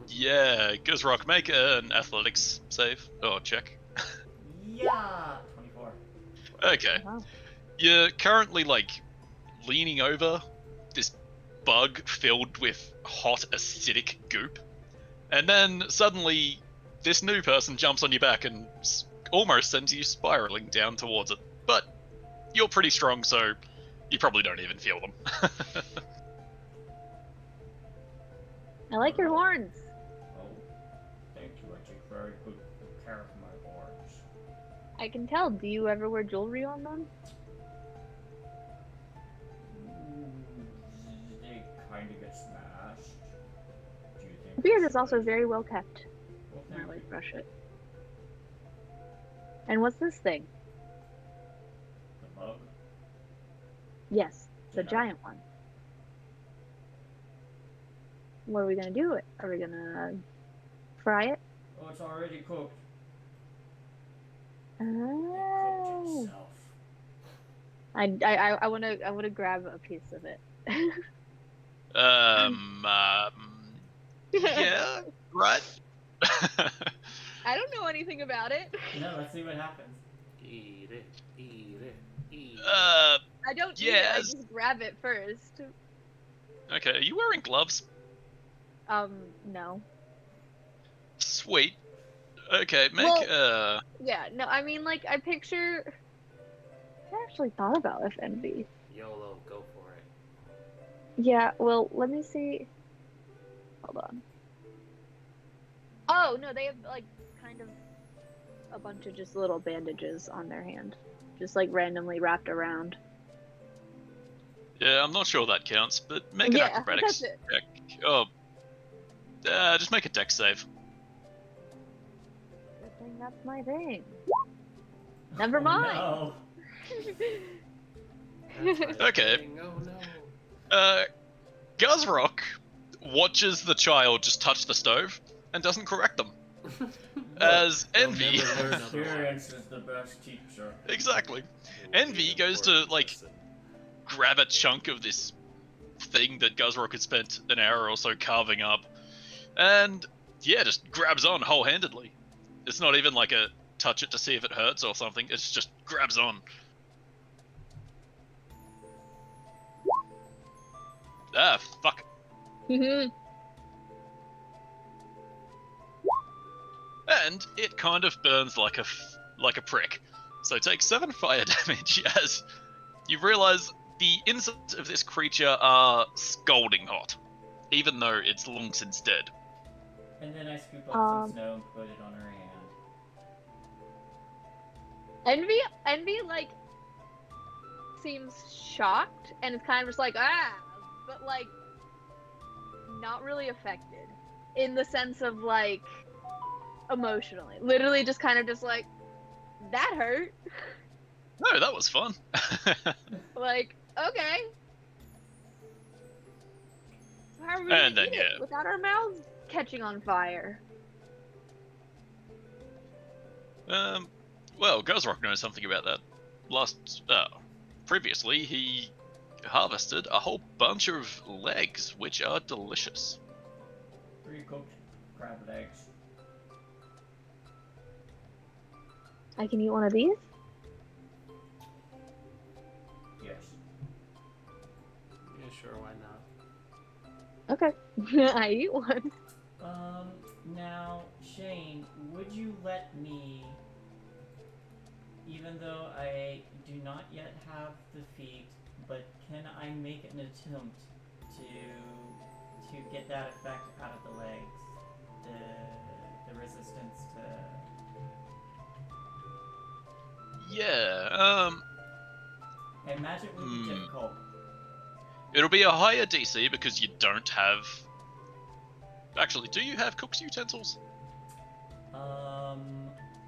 Yeah, Guzrock, make an athletics save. Oh, check. Yeah! 24. Okay. Wow. You're currently, like, leaning over this bug filled with hot, acidic goop. And then, suddenly, this new person jumps on your back and almost sends you spiraling down towards it. But you're pretty strong, so you probably don't even feel them. I like your horns. Oh, thank you. I take very good care of my horns. I can tell. Do you ever wear jewelry on them? They kind of get smashed. Do you think? The beard I is also should- very well kept. Well, I thank like you. brush it. And what's this thing? The bug? Yes, the Dinner. giant one. What are we gonna do with it? Are we gonna fry it? Oh, it's already cooked. It Oh. cooked itself. I wanna grab a piece of it. Yeah, right? I don't know anything about it. No, let's see what happens. Eat it, eat it, eat it. I don't eat it, I Yes. just grab it first. Okay, are you wearing gloves? No. Sweet. Okay, make, Yeah, no, I mean, like, I picture... I actually thought about if envy. YOLO, go for it. Yeah, well, let me see. Hold on. Oh, no, they have, like, kind of a bunch of just little bandages on their hand. Just, like, randomly wrapped around. yeah, I'm not sure that counts, but make an Yeah, acrobatics that's it. check. Oh, just make a dex save. Good thing that's my thing. Never Oh, mind. no. That's my Okay. thing. Oh no. Guzrock watches the child just touch the stove and doesn't correct them. As They'll Envy, never learn Experience is the best teacher. exactly, Will be Envy an goes to, important like, lesson. grab a chunk of this thing that Guzrock had spent an hour or so carving up, and yeah, just grabs on whole-handedly. It's not even like a touch it to see if it hurts or something, it's just grabs on. Ah, fuck. And it kind of burns like a prick. So take 7 fire damage as you realize the insides of this creature are scalding hot, even though it's long since dead. And then I scoop up some snow and put it on her hand. Envy, like, seems shocked, and it's kind of just like, but, like, not really affected. In the sense of, like, emotionally. Literally just kind of just like, that hurt. No, that was fun. Like, okay. How are we And gonna then, eat it yeah. without our mouths catching on fire? Well, Guzrock knows something about that. Previously, he harvested a whole bunch of legs, which are delicious. Pre-cooked crab legs. I can eat one of these? Yes. Yeah, sure, why not? Okay. I eat one. Now Now, Shane, would you let me, even though I do not yet have the feat, but can I make an attempt to get that effect out of the legs? The resistance to... Yeah, I imagine it would be difficult. it'll be a higher DC because you don't have... Actually, do you have cook's utensils?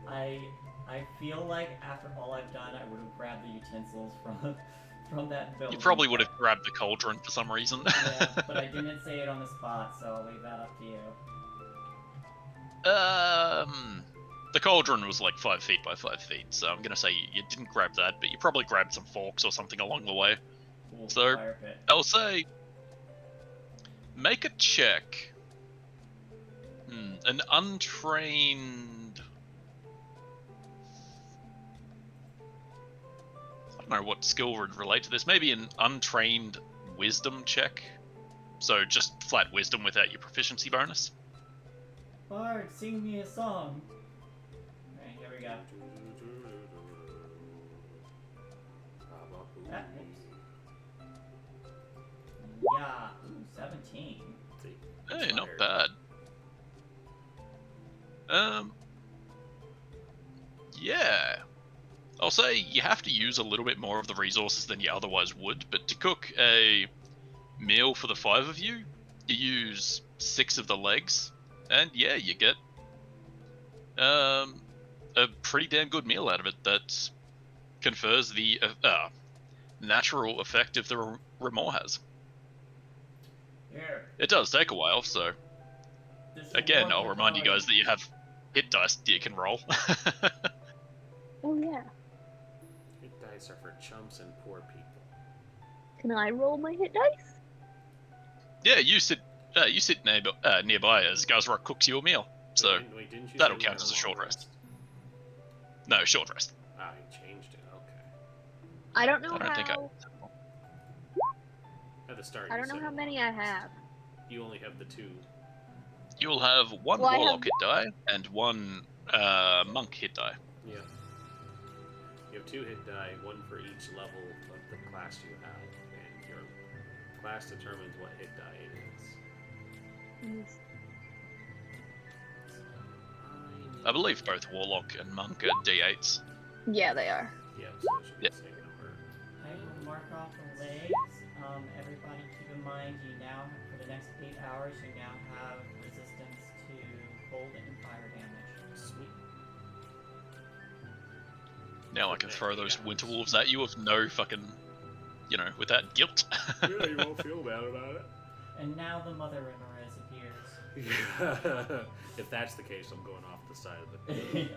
I feel like after all I've done, I would have grabbed the utensils from that building. You probably would have grabbed the cauldron for some reason. Yeah, but I didn't say it on the spot, so I'll leave that up to you. The cauldron was like 5 feet by 5 feet, so I'm gonna say you didn't grab that, but you probably grabbed some forks or something along the way. Cool, So, fire pit. I'll say, make a check. An untrained... I don't know what skill would relate to this. Maybe an untrained wisdom check. So just flat wisdom without your proficiency bonus. Bard, sing me a song. Alright, here we go. Ah, oops. Yeah, ooh, 17. Hey, not bad. Yeah. I'll say you have to use a little bit more of the resources than you otherwise would, but to cook a meal for the 5 of you, you use 6 of the legs, and yeah, you get a pretty damn good meal out of it that confers the natural effect of the remore has. Here. It does take a while, so again, I'll remind you guys that you have hit dice that you can roll. Oh yeah. Hit dice are for chumps and poor people. Can I roll my hit dice? Yeah, you sit nearby as Gazrock cooks you a meal, so Wait, didn't you that'll say we count had as a long short rest. No, short rest. Ah, you changed it. Okay. I don't know I don't think At the start. I you don't know said how a many long I rest. have. You only have the 2. You'll have one Well, I warlock have- hit die and one monk hit die. Yeah. You have 2 hit die, 1 for each level of the class you have, and your class determines what hit die it is. I believe both warlock and monk are d8s. Yeah, they are. Yeah, so it should be Yeah. the same number. I will mark off the legs. Everybody keep in mind you now, for the next 8 hours, you now have resistance to cold and fire damage. Sweet. Now I can throw those winter wolves at you with no fucking, without guilt. Yeah, you won't feel bad about it. And now the mother Ramirez appears. If that's the case, I'm going off the side of the field.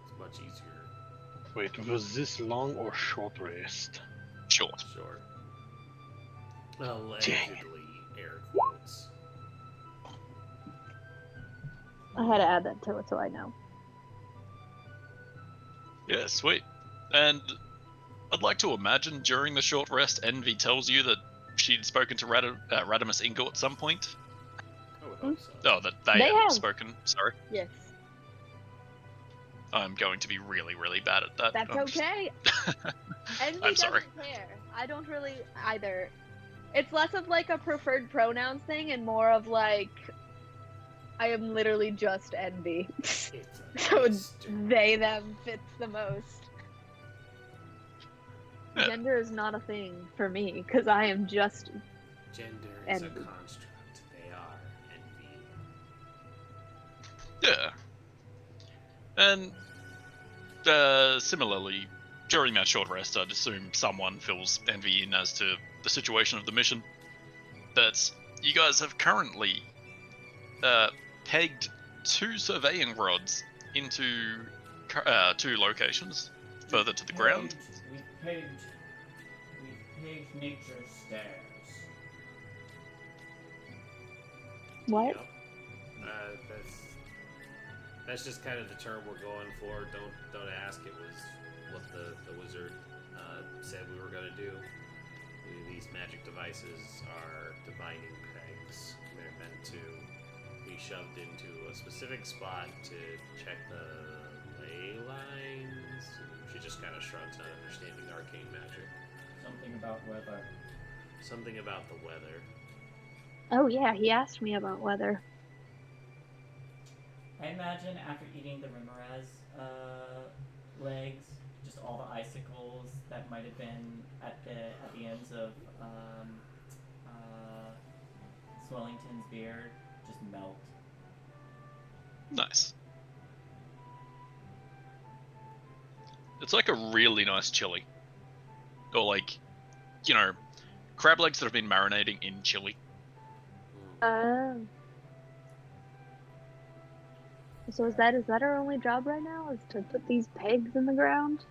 It's much easier. Wait, was this long or short rest? Short. Short. Allegedly, air quotes. I had to add that to it so I know. Yeah, sweet. And I'd like to imagine during the short rest, Envy tells you that she'd spoken to Radimus Ingo at some point. I would hope so. Oh, that they They hadn't have. spoken. Sorry. Yes. I'm going to be really, really bad at that. That's I'm just- okay. Envy I'm doesn't sorry. care. I don't really either. It's less of like a preferred pronouns thing and more of like I am literally just Envy. It's a So mystery. they them fits the most. Yeah. Gender is not a thing for me because I am just Gender is a Envy. construct. They are envy. Yeah. And similarly, during that short rest, I'd assume someone fills Envy in as to the situation of the mission. That you guys have currently pegged 2 surveying rods into 2 locations further to the ground. We've pegged nature's stairs. what? Yep. That's just kind of the term we're going for. Don't ask. It was what the wizard said we were going to do. These magic devices are divining pegs. They're meant to be be shoved into a specific spot to check the ley lines? She just kind of shrugs, not understanding arcane magic. Something about weather. Something about the weather. Oh yeah, he asked me about weather. I imagine after eating the Rimmerez legs, just all the icicles that might have been at the ends of Swellington's beard just melt. Nice. It's like a really nice chili. Or like, crab legs that have been marinating in chili. So is that our only job right now? Is to put these pegs in the ground?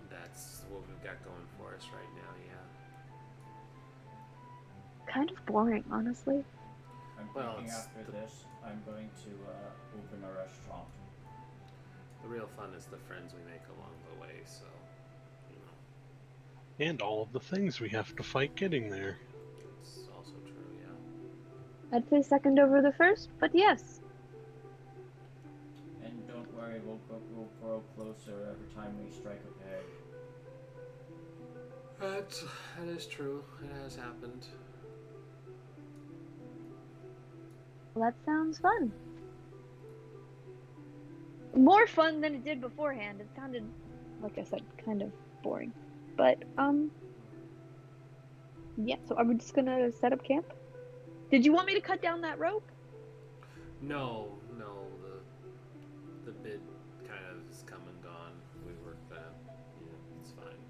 That's what we've got going for us right now, yeah. Kind of boring, honestly. I'm Well, thinking it's after this, I'm going to open a restaurant. The real fun is the friends we make along the way, so, And all of the things we have to fight getting there. it's also true, yeah. I'd say second over the first, but yes. And don't worry, we'll grow closer every time we strike a peg. That is true. It has happened. Well, that sounds fun. More fun than it did beforehand. It sounded, like I said, kind of boring. But, yeah, so are we just gonna set up camp? Did you want me to cut down that rope? No, the bid kind of is come and gone. We worked that. Yeah, it's fine.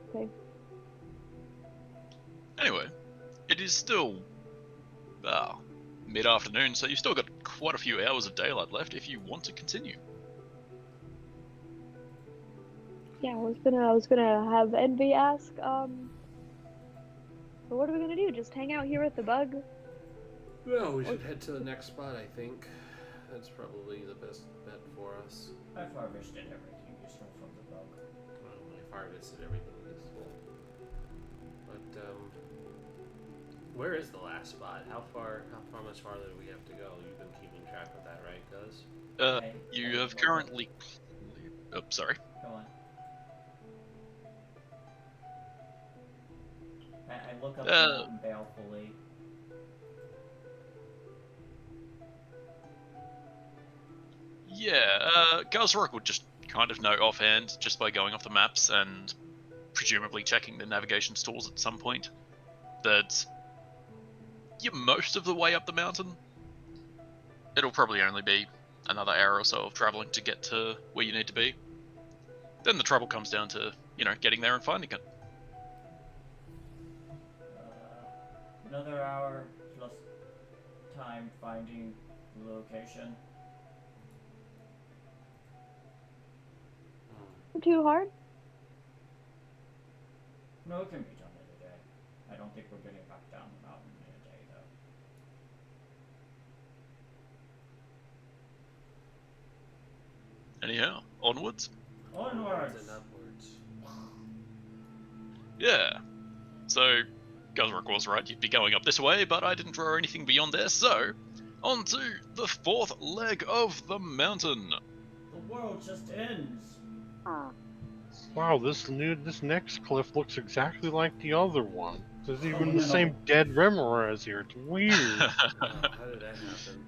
Okay. Anyway, it is still mid-afternoon, so you've still got quite a few hours of daylight left if you want to continue. Yeah, I was gonna have Envy ask, so what are we gonna do? Just hang out here at the bug? Well, we should head to the next spot, I think. That's probably the best bet for us. I've harvested everything useful from the bug. Well, I've harvested everything useful. But, where is the last spot? How much farther do we have to go? You've been keeping track of that, right, Gus? You have currently... Oh, sorry. Go on. I look up the mountain balefully. Yeah, Gazrock would just kind of know offhand, just by going off the maps and presumably checking the navigation tools at some point, that you're most of the way up the mountain. It'll probably only be another hour or so of traveling to get to where you need to be. Then the trouble comes down to, getting there and finding it. Another hour plus time finding the location. Too hard? No, it can be done in a day. I don't think we're getting back down the mountain in a day, though. Anyhow, onwards? Onwards! And upwards. Yeah. So, Gazrock was right, you'd be going up this way, but I didn't draw anything beyond there, so on to the fourth leg of the mountain. The world just ends. Wow, this next cliff looks exactly like the other one. There's even the same dead rimmer as here. It's weird. Wow, how did that happen?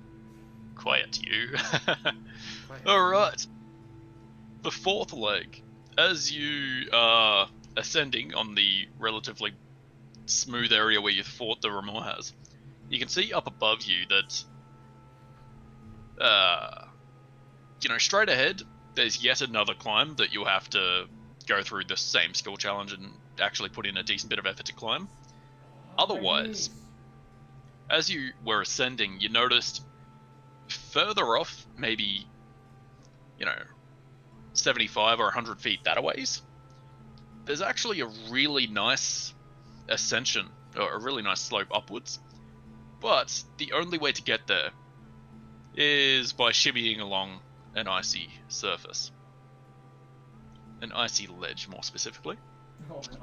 Quiet, you. Quiet. Alright. The fourth leg. As you are ascending on the relatively smooth area where you thought the Remor has, you can see up above you that, straight ahead, there's yet another climb that you'll have to go through the same skill challenge and actually put in a decent bit of effort to climb. Otherwise, as you were ascending, you noticed further off, maybe, 75 or 100 feet that a ways, there's actually a really nice ascension, or a really nice slope upwards. But the only way to get there is by shimmying along an icy surface. An icy ledge, more specifically. Oh no.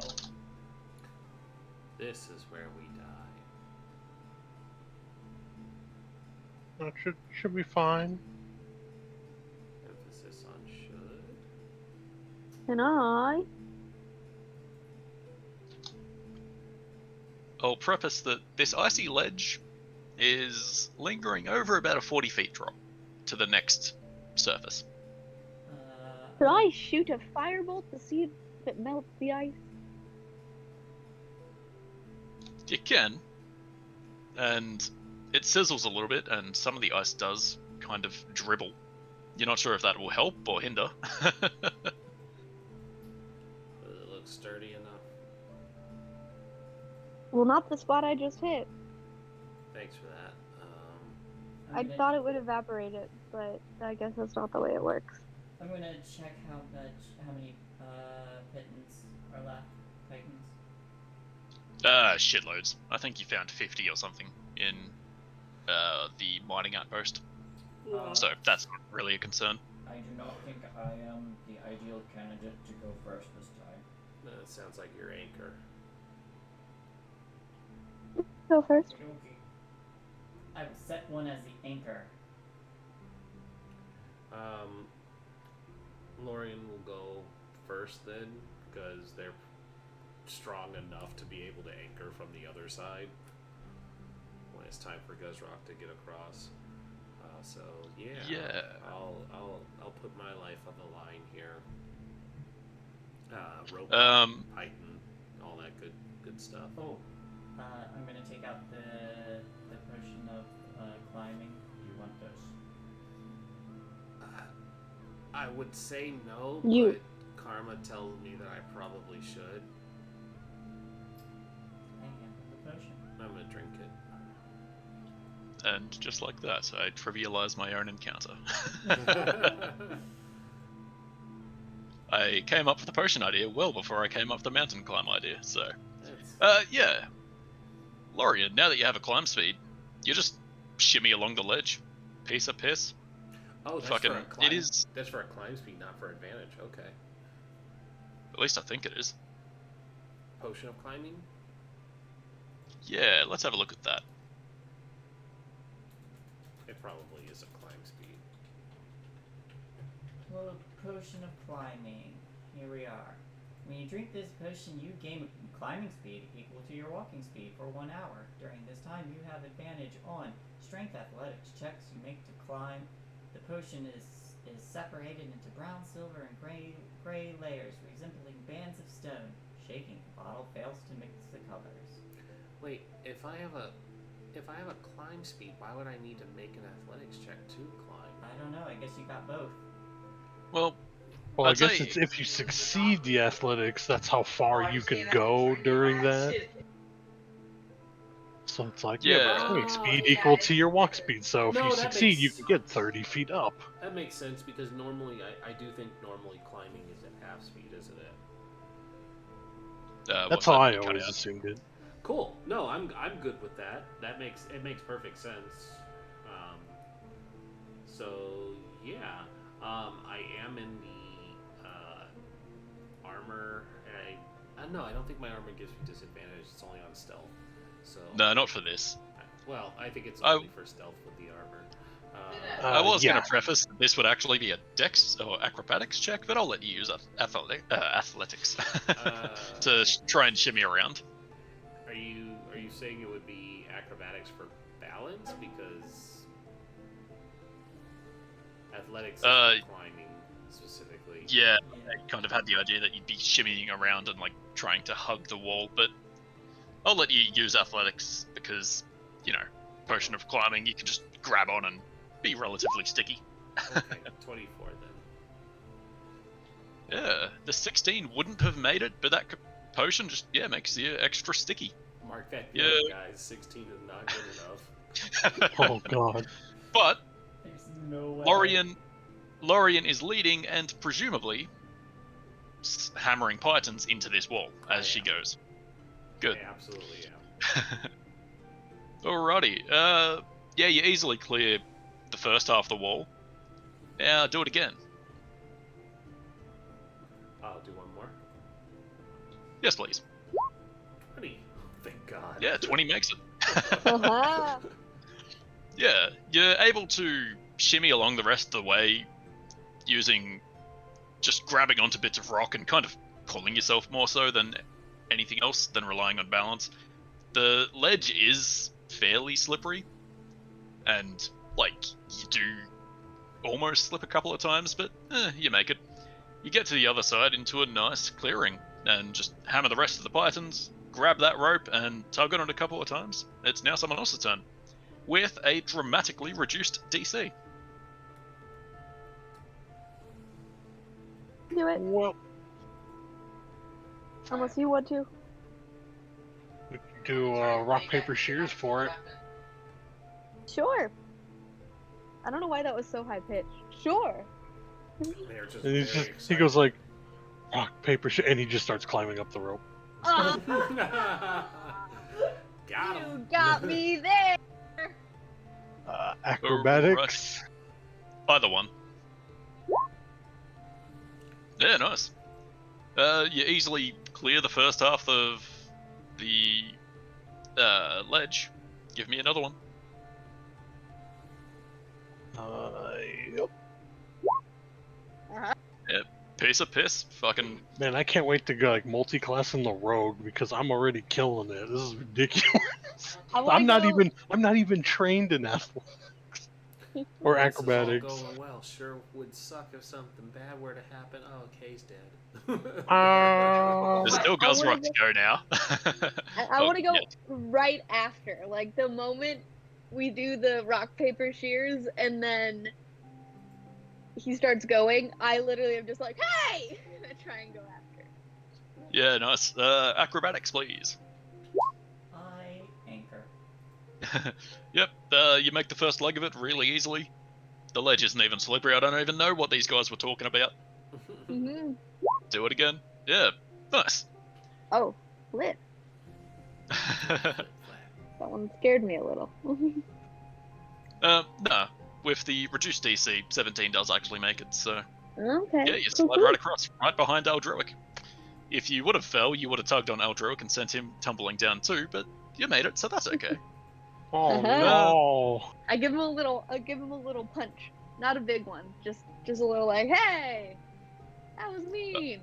This is where we die. That should be fine. Emphasis on should. Can I? I'll preface that this icy ledge is lingering over about a 40 feet drop to the next surface. Could I shoot a firebolt to see if it melts the ice? You can, and it sizzles a little bit, and some of the ice does kind of dribble. You're not sure if that will help or hinder. Does it look sturdy enough? Well, not the spot I just hit. Thanks for that. I thought it would evaporate it, but I guess that's not the way it works. I'm gonna check how many pitons are left. Pitons. Shitloads. I think you found 50 or something in the mining outpost. So that's not really a concern. I do not think I am the ideal candidate to go first this time. It sounds like your anchor. Go first. Okay. I will set one as the anchor. Lorian will go first then, because they're strong enough to be able to anchor from the other side when it's time for Guzrock to get across. So yeah, I'll put my life on the line here. Rope, Python, all that good stuff. Oh, I'm gonna take out the potion of climbing. Do you want those? I would say no, You. but Karma tells me that I probably should. I have the potion. I'm gonna drink it. And just like that, I trivialize my own encounter. I came up with the potion idea well before I came up with the mountain climb idea, so... yeah. Lorian, now that you have a climb speed, you just shimmy along the ledge. Piece of piss. Oh, that's Fucking, for a climb. it is... That's for a climb speed, not for advantage. Okay. At least I think it is. Potion of climbing? Yeah, let's have a look at that. It probably is a climb speed. Well, potion of climbing. Here we are. When you drink this potion, you gain climbing speed equal to your walking speed for 1 hour. During this time, you have advantage on strength athletics checks you make to climb. The potion is separated into brown, silver, and gray layers, resembling bands of stone. Shaking the bottle fails to mix the colors. Wait, if I have a climb speed, why would I need to make an athletics check to climb? I don't know. I guess you got both. Well, Well, I I'd guess say- it's if you succeed the athletics, that's how far you can go during that. So it's like, Yeah. climbing speed equal to your walk speed. So if No, you that succeed, you makes- can get 30 feet up. That makes sense because normally I do think normally climbing is at half speed, isn't it? That's what's how that I cut always out? assumed it. Cool. No, I'm good with that. It makes perfect sense. So yeah, I am in the armor. No, I don't think my armor gives me disadvantage. It's only on stealth. So No, not for this. well, I think it's I- only for stealth with the armor. I was yeah. going to preface that this would actually be a dex or acrobatics check, but I'll let you use athletics to try and shimmy around. Are you saying it would be acrobatics for balance because athletics is for climbing specifically? Yeah, I kind of had the idea that you'd be shimmying around and like trying to hug the wall, but I'll let you use athletics because, you know, potion of climbing, you can just grab on and be relatively sticky. Okay, 24 then. Yeah, the 16 wouldn't have made it, but that potion just, makes you extra sticky. Mark that Yeah. down, guys. 16 is not good enough. Oh god. But There's no way. Lorian is leading and presumably hammering pythons into this wall as she goes. Good. I absolutely am. Alrighty. Yeah, you easily clear the first half of the wall. Now do it again. I'll do one more. Yes, please. 20. Thank God. Yeah, 20 makes it. Haha. Yeah, you're able to shimmy along the rest of the way using just grabbing onto bits of rock and kind of pulling yourself more so than anything else than relying on balance. The ledge is fairly slippery, and like you do almost slip a couple of times, but you make it. You get to the other side into a nice clearing and just hammer the rest of the pythons, grab that rope and tug on it a couple of times. It's now someone else's turn with a dramatically reduced DC. Do it. Well, Unless you want to. we could do rock, paper, shears for it. Sure. I don't know why that was so high pitched. Sure. They're just And he's very just, he excited. goes like, rock, paper, shears, and he just starts climbing up the rope. Ah, Got him. you got me there. Acrobatics. Either one. Yeah, nice. You easily clear the first half of the ledge. Give me another one. Yep. Piece of piss. Fucking. Man, I can't wait to go like multi-class in the rogue because I'm already killing it. This is ridiculous. I'm not even trained in athletics or This is all acrobatics. going well. Sure would suck if something bad were to happen. Oh, Kay's dead. There's still I wanna Guzrock to go now. I Oh, want to go yeah. right after, like the moment we do the rock paper shears, and then he starts going. I literally am just like, hey, I try and go after. Yeah, nice. Acrobatics, please. I anchor. Yep, you make the first leg of it really easily. The ledge isn't even slippery. I don't even know what these guys were talking about. Mm-hmm. Do it again. Yeah, nice. Oh, lit. That one scared me a little. Nah. With the reduced DC, 17 does actually make it, so... Okay. Yeah, you cool, slide cool. right across, right behind Eldroic. If you would have fell, you would have tugged on Eldroic and sent him tumbling down too, but you made it, so that's okay. Oh Uh-huh. no! I give him a little punch, not a big one, just a little like, hey, that was mean.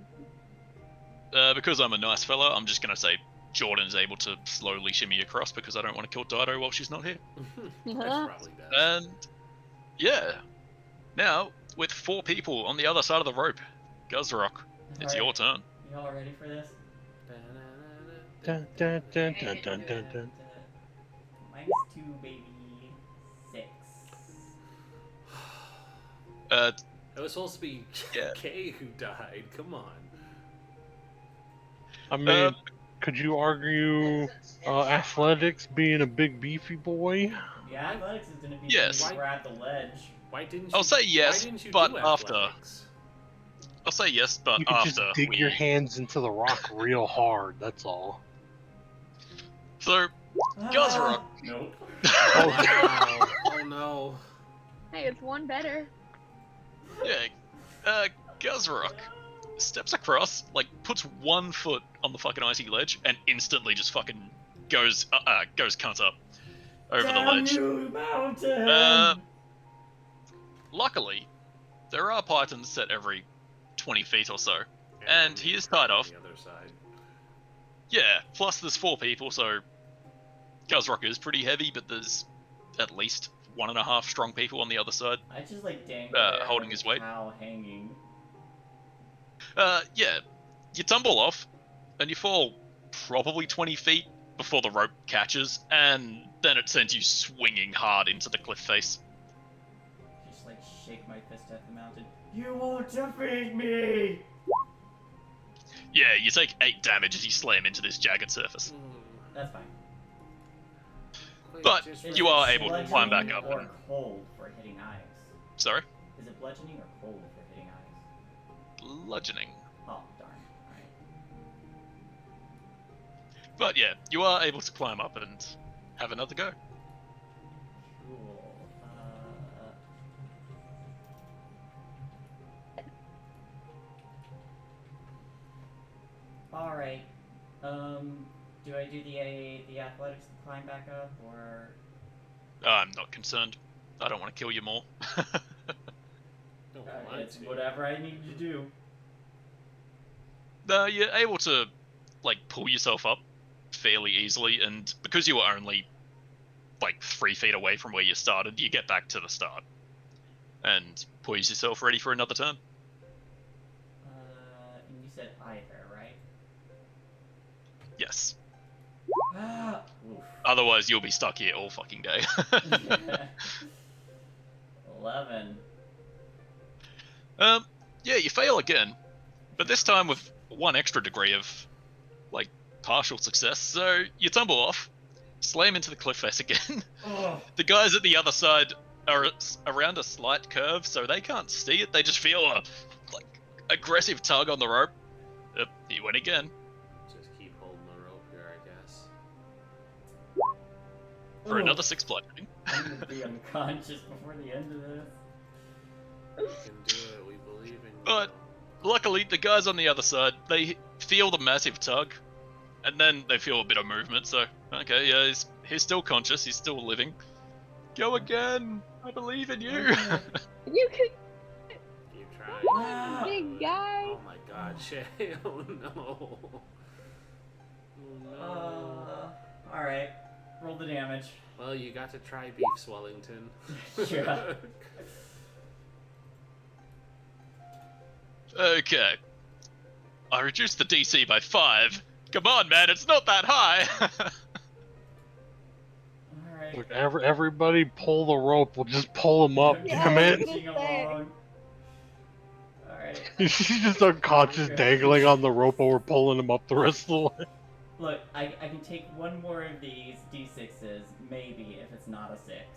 Because I'm a nice fella, I'm just gonna say Jordan's able to slowly shimmy across because I don't want to kill Dido while she's not here. That's probably best. And yeah, now with 4 people on the other side of the rope, Guzrock, it's your turn. Y'all ready for this? Dun, dun, dun, dun, dun, dun, dun. -2, baby. 6. It was supposed to be Yeah. Kay who died. Come on. I mean, could you argue athletics being a big beefy boy? Yeah, athletics is gonna be Yes. when you grab the ledge. Why didn't you? I'll say yes, why didn't you but do after. athletics? I'll say yes, but You can just after dig we... your hands into the rock real hard. That's all. So, Guzrock. Nope. Oh, wow. Oh no. Hey, it's one better. Yeah, Guzrock steps across, like, puts one foot on the fucking icy ledge, and instantly just fucking goes cunt up over the ledge. You, mountain! Luckily, there are pythons set every 20 feet or so. And he is tied off. The other side. Yeah, plus there's 4 people, so Guzrock is pretty heavy, but there's at least 1.5 strong people on the other side. I just like dangle there holding like his a weight. cow hanging. Yeah, you tumble off, and you fall probably 20 feet before the rope catches, and then it sends you swinging hard into the cliff face. Just like shake my fist at the mountain. You won't defeat me! Yeah, you take 8 damage as you slam into this jagged surface. That's fine. But Just you are it able to climb back bludgeoning up. Or cold for hitting eyes. Sorry? Is it bludgeoning or cold for hitting eyes? Bludgeoning. Oh, darn. Alright. But yeah, you are able to climb up and have another go. Cool. Alright. Do I do the athletics to climb back up, or... I'm not concerned. I don't want to kill you more. Don't want It's to. whatever I need to do. No, you're able to, like, pull yourself up fairly easily, and because you were only, like, 3 feet away from where you started, you get back to the start. And poise yourself ready for another turn. And you said either, right? Yes. Oof. Otherwise, you'll be stuck here all fucking day. 11. Yeah, you fail again, but this time with 1 extra degree of, like, partial success. So you tumble off, slam into the cliff face again. Oh. The guys at the other side are around a slight curve, so they can't see it. They just feel a, like, aggressive tug on the rope. He went again. Just keep holding the rope here, I guess. For Oof. another 6 bludgeoning. I'm gonna be unconscious before the end of this. You can do it. We believe in you. But luckily, the guys on the other side, they feel the massive tug, and then they feel a bit of movement. So, okay, yeah, he's still conscious. He's still living. Go again. I believe in you. Okay. You can You try. Ah. big guy. Oh my God, Shay! Oh no! Oh no! Alright. Roll the damage. Well, you got to try beef Swellington. Yeah. Okay. I reduced the DC by 5. Come on, man, it's not that high. Alright. Look, everybody pull the rope. We'll just pull him up. Yeah, Damn I it! was gonna say. Alright. She's just unconscious, dangling on the rope while we're pulling him up the rest of the way. Look, I can take one more of these d6s, maybe, if it's not a 6. Here's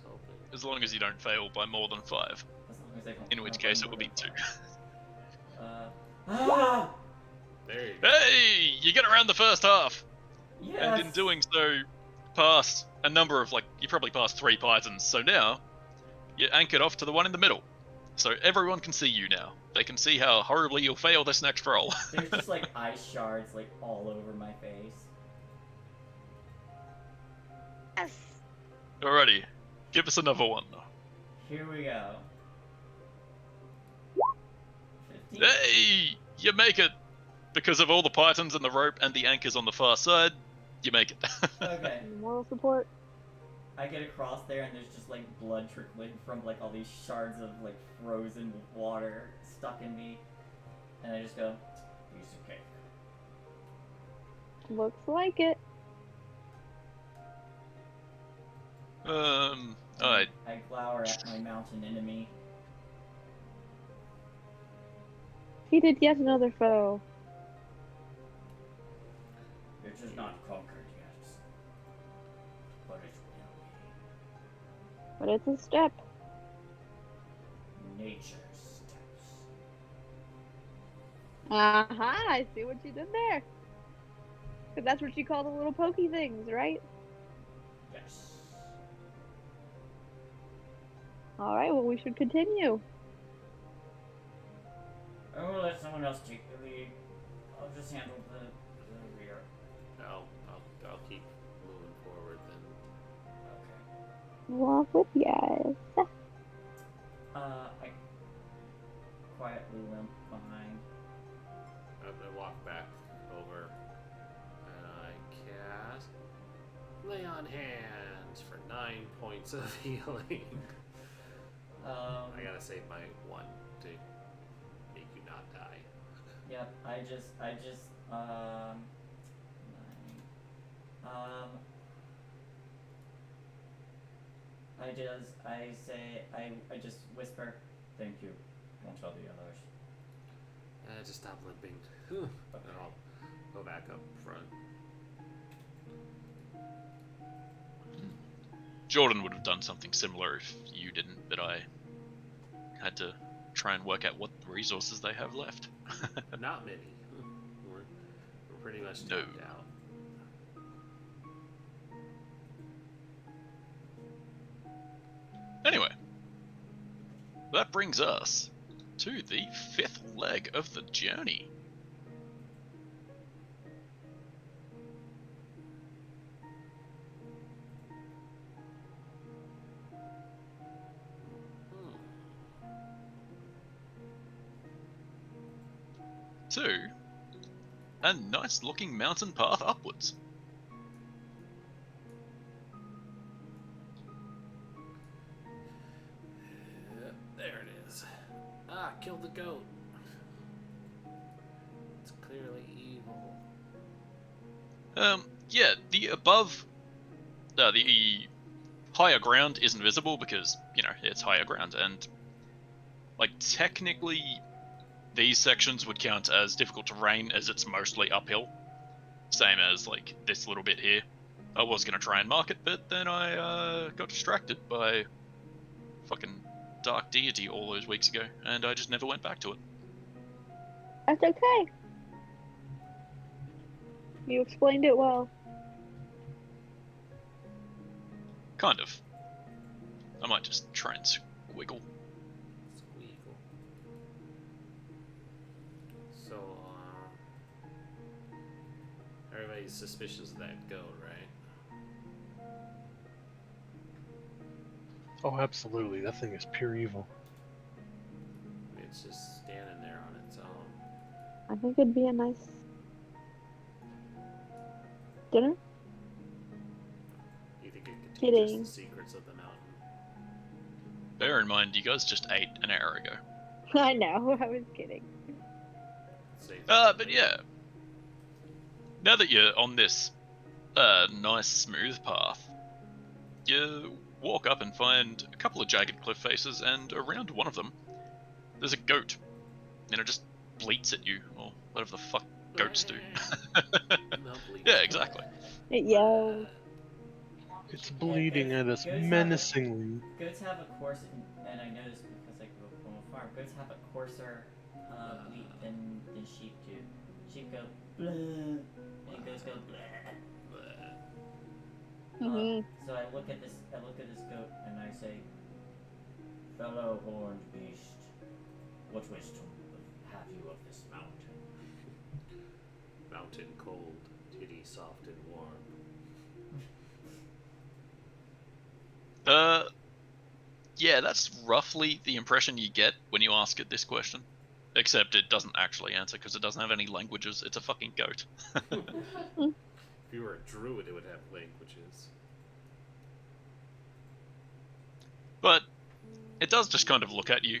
hoping. As long as you don't fail by more than 5. As long as I don't In which roll case it more will be than 2. 5. There you go. Hey! You get around the first half! Yes! And in doing so, pass a number of, like, you probably passed 3 pythons. So now, you're anchored off to the one in the middle. So everyone can see you now. They can see how horribly you'll fail this next roll. There's just like ice shards like all over my face. Yes. Alrighty, give us another one. Here we go. 15. Hey! You make it! Because of all the pythons and the rope and the anchors on the far side, you make it. Okay. Moral support. I get across there and there's just like blood trickling from like all these shards of like frozen water stuck in me. And I just go, piece of cake. Looks like it. Alright. I glower at my mountain enemy. He did yet another foe. It is not conquered yet. But it will But it's a step. be. Nature's steps. I see what you did there. But that's what you call the little pokey things, right? Yes. Alright, well, we should continue. I will let someone else take the lead. I'll just handle the rear. I'll keep moving forward then. Okay. Walk with you guys. I quietly limp behind. I walk back over and I cast Lay on Hands for 9 points of healing. I gotta save my 1 to make you not die. Yep, I just, I just whisper, thank you, won't tell the others. Just stop limping. And I'll go back up front. Jordan would have done something similar if you didn't, but I had to try and work out what resources they have left. Not many. We're pretty much No. tapped out. Anyway, that brings us to the 5th leg of the journey. to a nice looking mountain path upwards. There it is. Ah, killed the goat. It's clearly evil. Yeah, the higher ground isn't visible because, you know, it's higher ground, and, like, technically, these sections would count as difficult terrain as it's mostly uphill. Same as, like, this little bit here. I was gonna try and mark it, but then I, got distracted by fucking Dark Deity all those weeks ago, and I just never went back to it. That's okay. You explained it well. Kind of. I might just try and squiggle. Squeakle. So, everybody's suspicious of that goat, right? Oh, absolutely. That thing is pure evil. It's just standing there on its own. I think it'd be a nice dinner. You think it could teach Kidding. us the secrets of the mountain? Bear in mind, you guys just ate an hour ago. I know, I was kidding. Say But yeah. Now that you're on this nice smooth path, you walk up and find a couple of jagged cliff faces, and around one of them, there's a goat. And it just bleats at you, or whatever the fuck goats do. Yeah, exactly. It yells. It's bleeding at us menacingly. Goats have a coarser, and I know this because I grew up on a farm. Goats have a coarser bleat than sheep do. Sheep go blah, and goats go blah. Mhm. So I look at this goat and I say, "Fellow horned beast, what wisdom have you of this mountain?" Mountain cold, titty soft and warm. Yeah, that's roughly the impression you get when you ask it this question. Except it doesn't actually answer because it doesn't have any languages. It's a fucking goat. If you were a druid, it would have languages. But it does just kind of look at you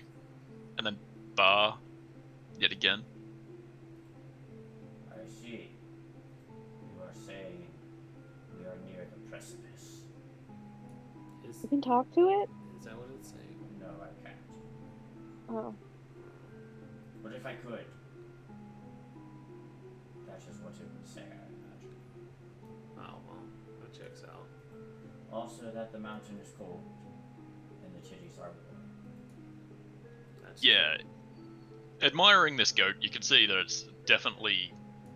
and then bar yet again. I see. You are saying we are near the precipice. You can talk to it? Is that what it's saying? No, I can't. Oh. But if I could, that's just what it would say, I imagine. Oh, well, that checks out. Also, that the mountain is cold, and the titties are warm. That's Yeah. Admiring this goat, you can see that it's definitely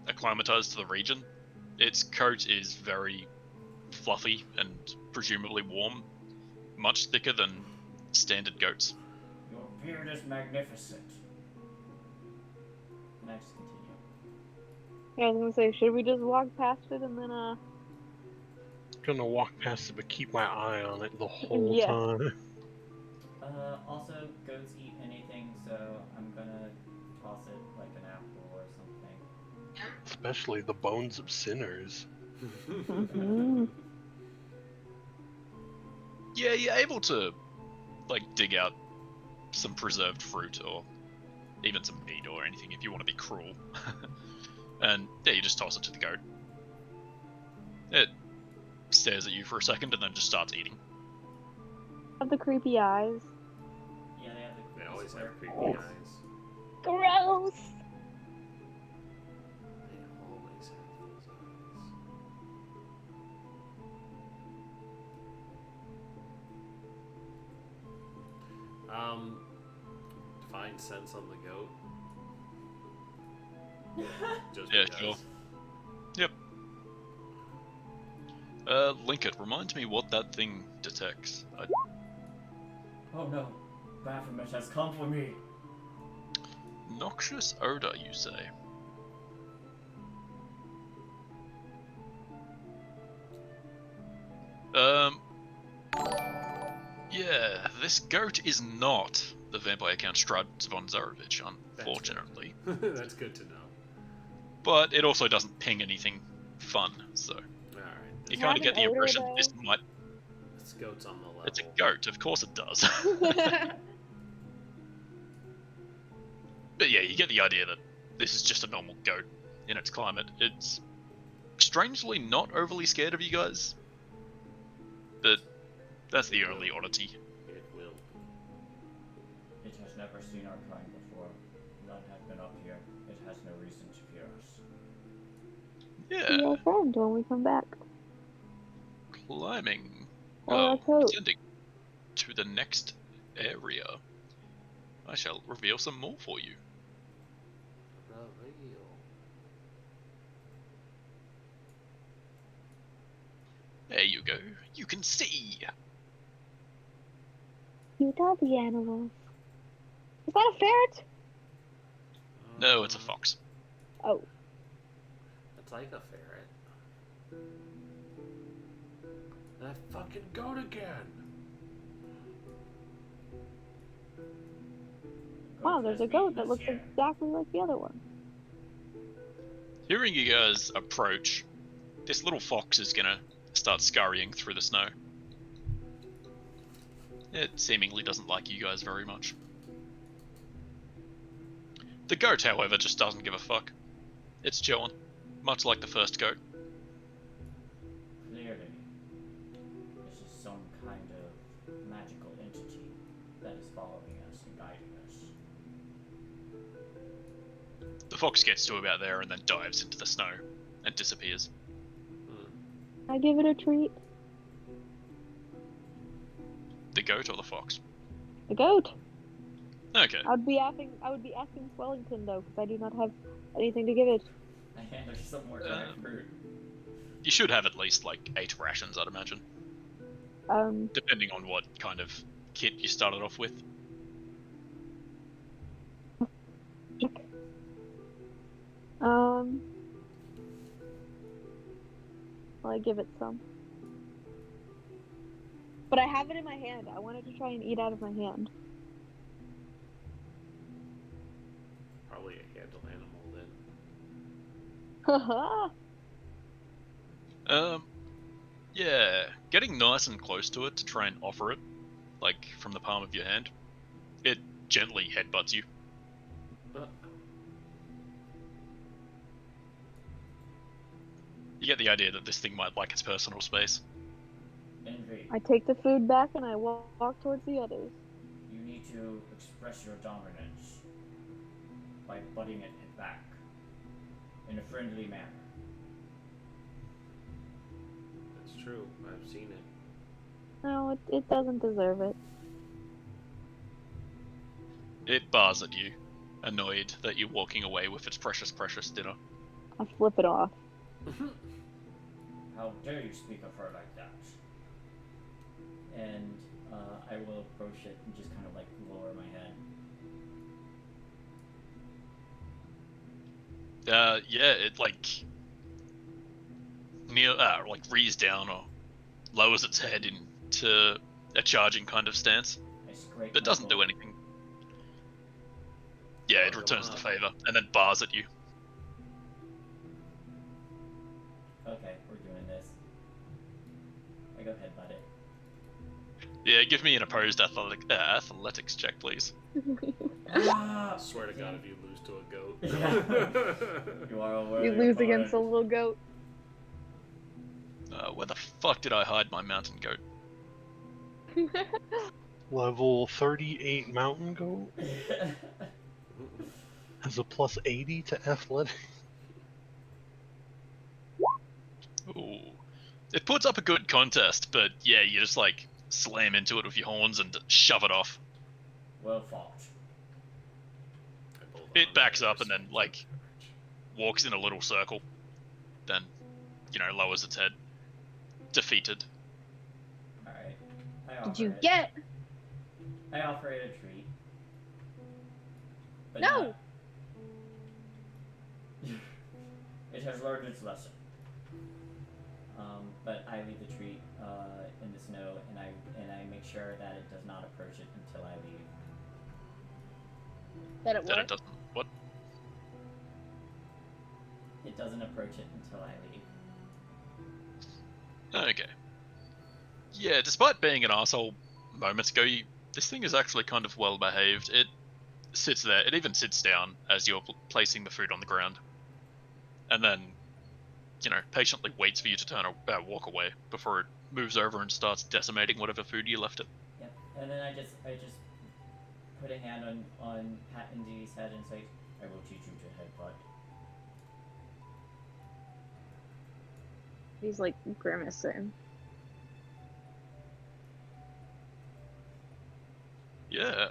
acclimatized to the region. Its coat is very fluffy and presumably warm, much thicker than standard goats. Your beard is magnificent. Can I just continue? Yeah, I was gonna say, should we just walk past it and then Gonna walk past it, but keep my eye on it the whole Yeah. time. Also, goats eat anything, so I'm gonna toss it like an apple or something. Especially the bones of sinners. Mhm. Yeah, you're able to, like, dig out some preserved fruit or even some meat or anything if you want to be cruel. And yeah, you just toss it to the goat. It stares at you for a second and then just starts eating. have the creepy eyes. Yeah, they have the They always square have creepy eyes. Gross! They always have those eyes. Divine sense on the goat. Just Yeah, because. sure. Yep. Linkit, remind me what that thing detects. Oh no, Baphomet has come for me. Noxious odor, you say? Yeah, this goat is not the vampire Count Strahd von Zarovich, unfortunately. That's good to know. but it also doesn't ping anything fun. So Alright. you Does it kind have of get an the odor, impression though? this might. This goat's on the level. It's a goat, of course it does. But yeah, you get the idea that this is just a normal goat in its climate. It's strangely not overly scared of you guys, but that's the only oddity. It will. It has never seen our kind before. None have been up here. It has no reason to fear us. Be Yeah, our friend when we come back. climbing. Or our coat. Ascending to the next area. I shall reveal some more for you. Reveal. There you go. You can see. You tell the animals. Is that a ferret? No, it's a fox. Oh. It's like a ferret. That fucking goat again. Wow, there's a goat that looks exactly like the other one. Hearing you guys approach, this little fox is gonna start scurrying through the snow. It seemingly doesn't like you guys very much. The goat, however, just doesn't give a fuck. It's chilling, much like the first goat. Clearly, this is some kind of magical entity that is following us and guiding us. The fox gets to about there and then dives into the snow and disappears. I give it a treat. The goat or the fox? The goat. Okay. I would be asking Swellington though, because I do not have anything to give it. I hand her some more dried fruit. You should have at least like 8 rations, I'd imagine. Depending on what kind of kit you started off with. Well, I give it some. But I have it in my hand. I wanted to try and eat out of my hand. Probably a handle animal then. Haha. Yeah, getting nice and close to it to try and offer it, like from the palm of your hand, it gently headbutts you. You get the idea that this thing might like its personal space. Envy, I take the food back and I walk towards the others. you need to express your dominance by butting it back in a friendly manner. That's true. I've seen it. No, it doesn't deserve it. It bars at you, annoyed that you're walking away with its precious, precious dinner. I flip it off. How dare you speak of her like that? And I will approach it and just kind of like lower my head. Yeah, it like rears down or lowers its head into a charging kind of stance, I scrape but my doesn't do bowl. anything. Yeah, it Oh, returns come the on. favor and then bars at you. Okay, we're doing this. I go headbutt it. Yeah, give me an opposed athletics check, please. Ah! I swear to God, if you lose to a goat. Yeah. You are a worthy You lose against a opponent. little goat. Where the fuck did I hide my mountain goat? Level 38 mountain goat has a plus 80 to athletic. Ooh. It puts up a good contest, but yeah, you just like slam into it with your horns and shove it off. Well fought. It backs up and then, like, walks in a little circle, then, lowers its head. Defeated. Alright. Did you get? I offer it a treat. But No! not- It has learned its lesson. But I leave the treat in the snow, and I make sure that it does not approach it until I leave. That it That what? it doesn't. What? approach it until I leave. Okay. Yeah, despite being an asshole moments ago, this thing is actually kind of well behaved. It sits there. It even sits down as you're placing the food on the ground, and then, patiently waits for you to walk away before it moves over and starts decimating whatever food you left it. Yep. And then I just put a hand on Pat Indy's head and say, "I will teach you to headbutt." He's like grimacing. Yeah.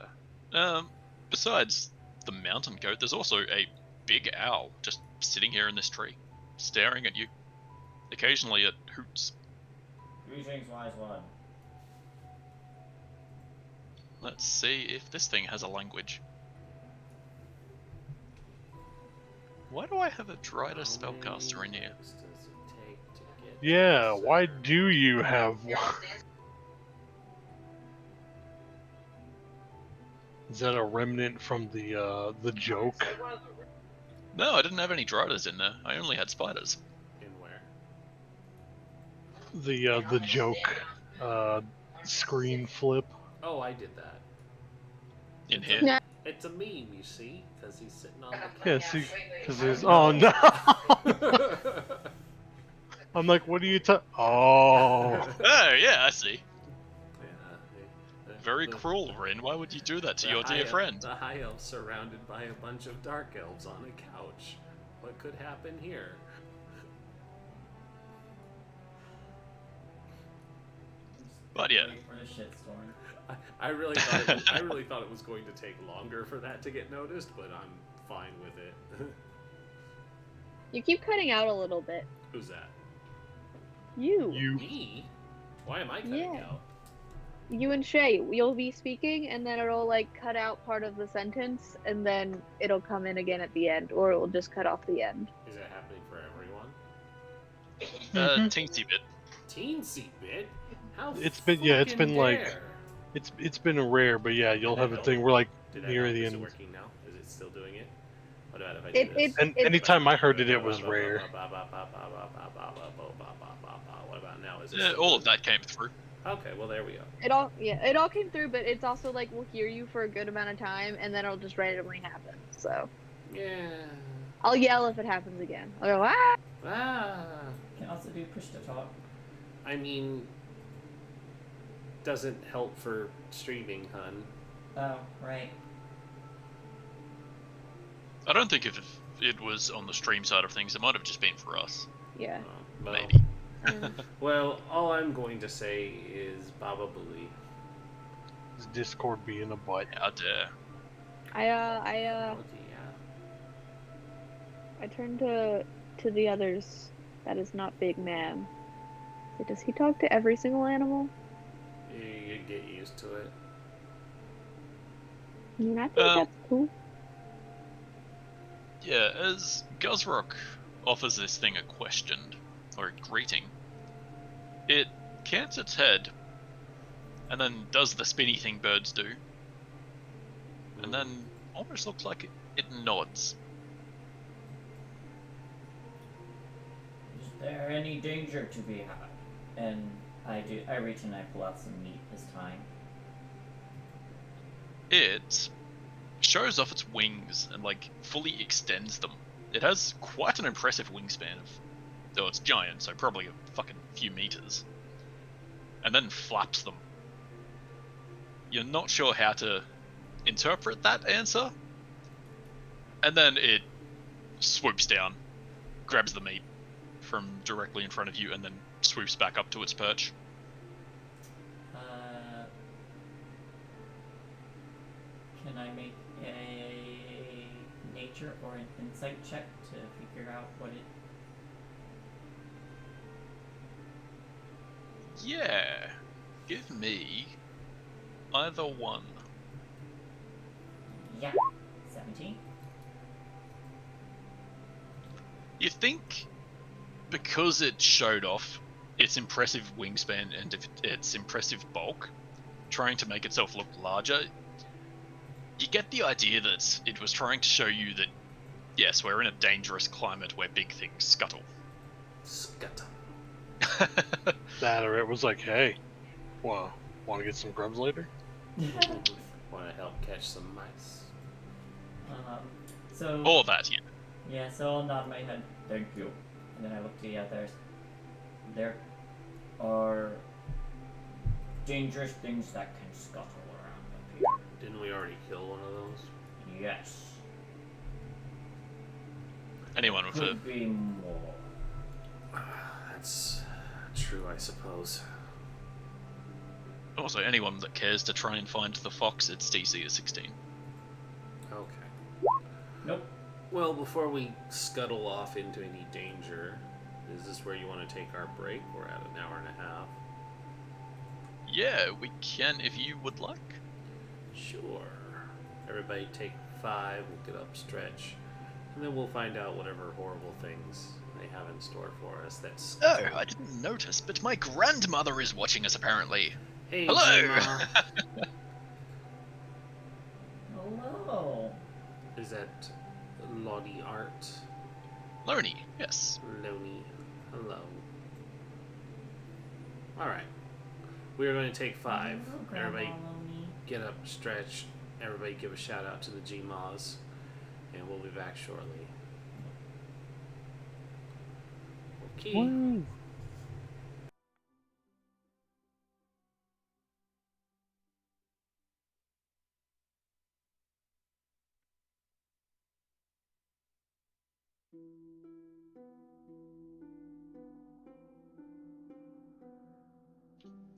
Besides the mountain goat, there's also a big owl just sitting here in this tree, staring at you. Occasionally it hoots. Greetings, wise one. Let's see if this thing has a language. Why do I have a Dryder spellcaster in here? Does it take to get Yeah, to the why center? do you have one? Is that a remnant from the joke? No, I didn't have any Dryders in there. I only had spiders. In where? The joke screen flip. Oh, I did that. In here. Yeah. It's a meme, you see, because he's sitting on the Yeah, couch. see, because there's oh no. I'm like, what are you Oh. Oh, yeah, I see. Yeah, Very the- cruel, Rin. Why would you do that to the your high dear elf- friend? The high elf surrounded by a bunch of dark elves on a couch. What could happen here? But yeah. Wait for the shitstorm. I really thought it was going to take longer for that to get noticed, but I'm fine with it. You keep cutting out a little bit. Who's that? You. Me? Why am I cutting Yeah. out? You and Shay, you'll be speaking, and then it'll like cut out part of the sentence, and then it'll come in again at the end, or it will just cut off the end. Is that happening for Mhm. everyone? Teensy bit. Teensy bit? How It's been like dare? it's been a rare, but yeah, you'll have a thing where like Did near I the Is it end. working now? Is it still doing it? What about if I do It this? And anytime I heard it, it was rare. What about now? Is it Yeah, still all of doing that came through. it? Okay, well there we go. It all came through, but it's also like we'll hear you for a good amount of time, and then it'll just randomly happen. So Yeah. I'll yell if it happens again. I'll go ah. Ah. Can also do push to talk. I mean, doesn't help for streaming, hun. Oh, right. I don't think if it was on the stream side of things, it might have just been for us. Yeah. Well, Maybe. Well, all I'm going to say is Baba Booey. Is Discord being a butt? How dare. Oh, yeah. I turned to the others. That is not Big Man. So does he talk to every single animal? You get used to it. I mean, I think that's cool. Yeah, as Guzrock offers this thing a question, or a greeting, it cants its head, and then does the spinny thing birds do, and then almost looks like it nods. Is there any danger to be had? And I reach and I pull out some meat this time. It shows off its wings and like fully extends them. It has quite an impressive wingspan though it's giant, so probably a fucking few meters. And then flaps them. You're not sure how to interpret that answer. And then it swoops down, grabs the meat from directly in front of you, and then swoops back up to its perch. Can I make a nature or an insight check to figure out what it... Yeah. Give me either one. Yeah. 17? You think because it showed off its impressive wingspan and its impressive bulk, trying to make itself look larger, you get the idea that it was trying to show you that Yes, we're in a dangerous climate where big things scuttle. Scuttle. That or it was like, hey, well, want to get some grubs later? Want to help catch some mice? So All that, yeah. yeah, so I'll nod my head. Thank you. And then I look to the others. There are dangerous things that can scuttle around up here. Didn't we already kill one of those? Yes. Anyone with a Could be more. That's true, I suppose. also anyone that cares to try and find the fox, its DC is 16. Okay. Nope. Well, before we scuttle off into any danger, is this where you want to take our break? We're at an hour and a half. Yeah, we can if you would like. Sure. Everybody take 5, we'll get up, stretch, and then we'll find out whatever horrible things they have in store for us. That's Oh, I didn't notice, but my grandmother is watching us apparently. Hey, Hello! Gemma. Hello. Is that Lottie Art? Loney, yes. Loney. Hello. Alright. We are going to take 5. Hello, Grandma Everybody Loney. get up, stretch. Everybody give a shout out to the Gmas. And we'll be back shortly. Okay. Woo!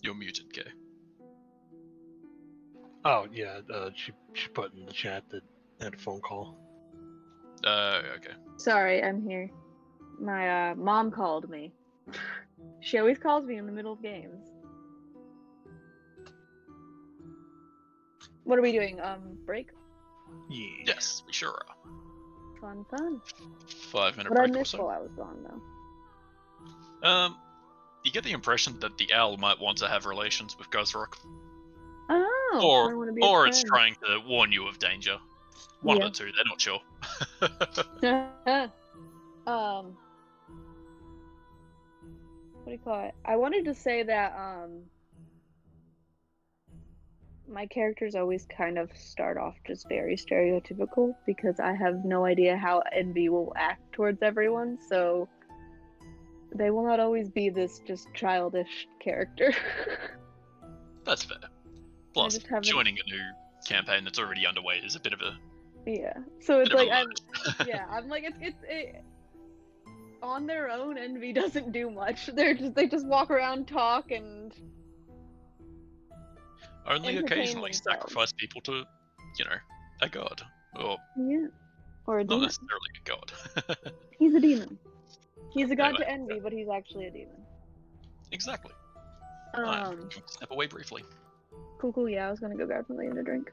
You're muted, Kay. Oh yeah, she put in the chat that had a phone call. Okay. Sorry, I'm here. My mom called me. She always calls me in the middle of games. What are we doing? Break? Yeah. Yes, we sure are. Fun, fun. 5-minute What I break or missed so. while I was gone, though. You get the impression that the owl might want to have relations with Gozrock. Oh, Or I want to be it's a trying to warn you of danger. One Yeah. of the two, they're not sure. friend. What do you call it? I wanted to say that my characters always kind of start off just very stereotypical because I have no idea how envy will act towards everyone, so they will not always be this just childish character. That's fair. Plus, just haven't- joining a new campaign that's already underway is a bit of a... Yeah. So it's Bit of like a I'm yeah, I'm like it on their own envy doesn't do much. They just walk around, talk, and Only entertain occasionally themselves. sacrifice people to, a god. Or Yeah. Or a not demon. necessarily a god. He's a demon. He's a god Anyway, to envy, but he's actually a demon. exactly. Right, step away briefly. Cool, yeah, I was gonna go grab something to drink.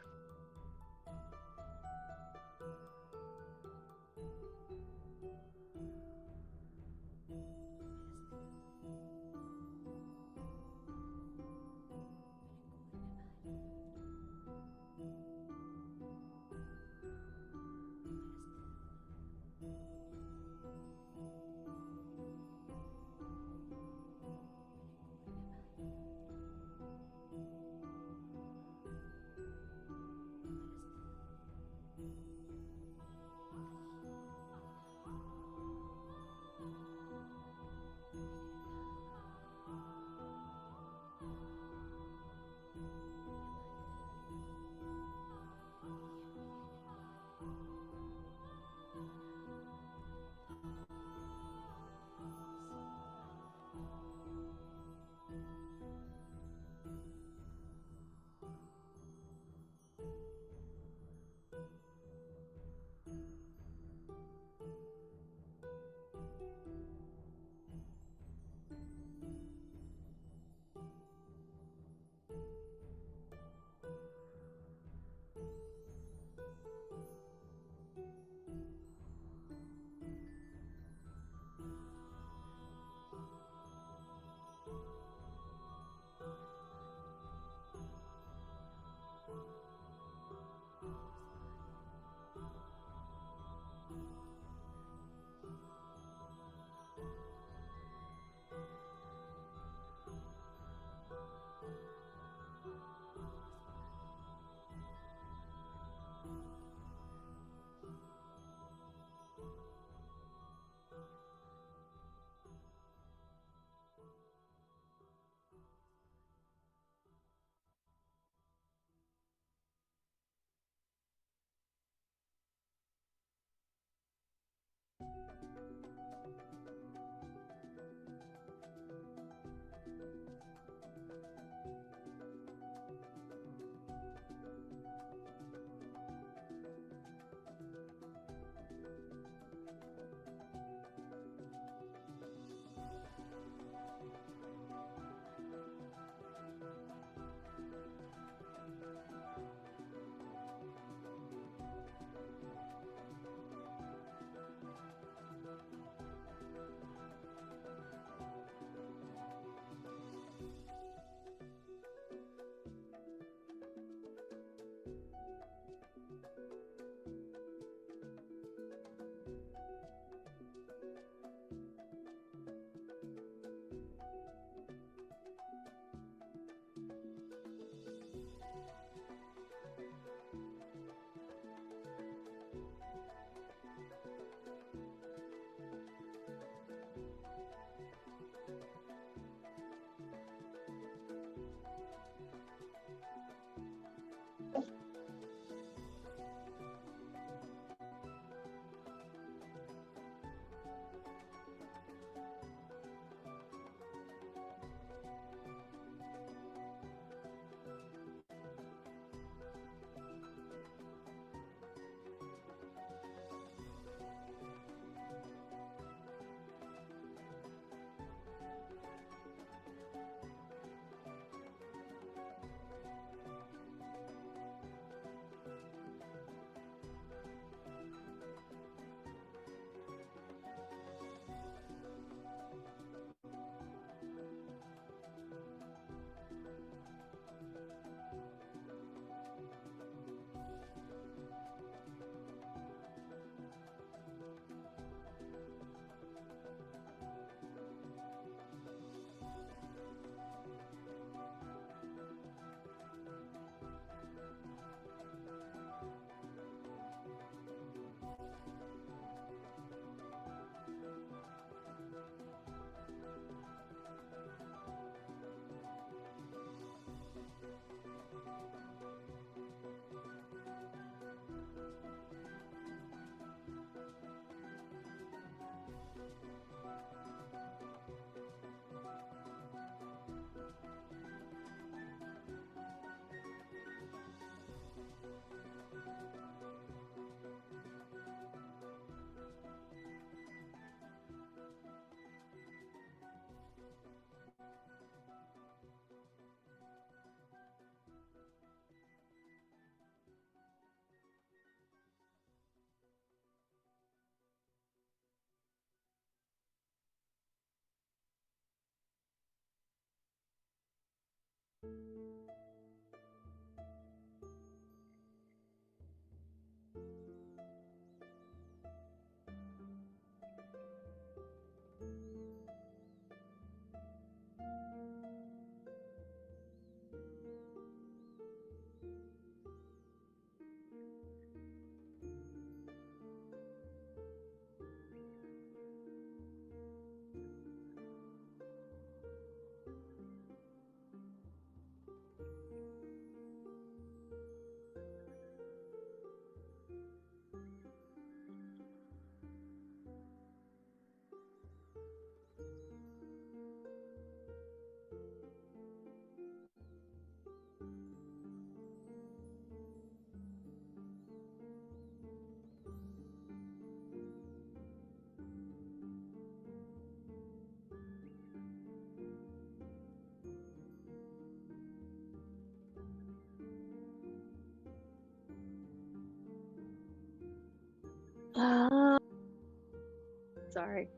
Sorry.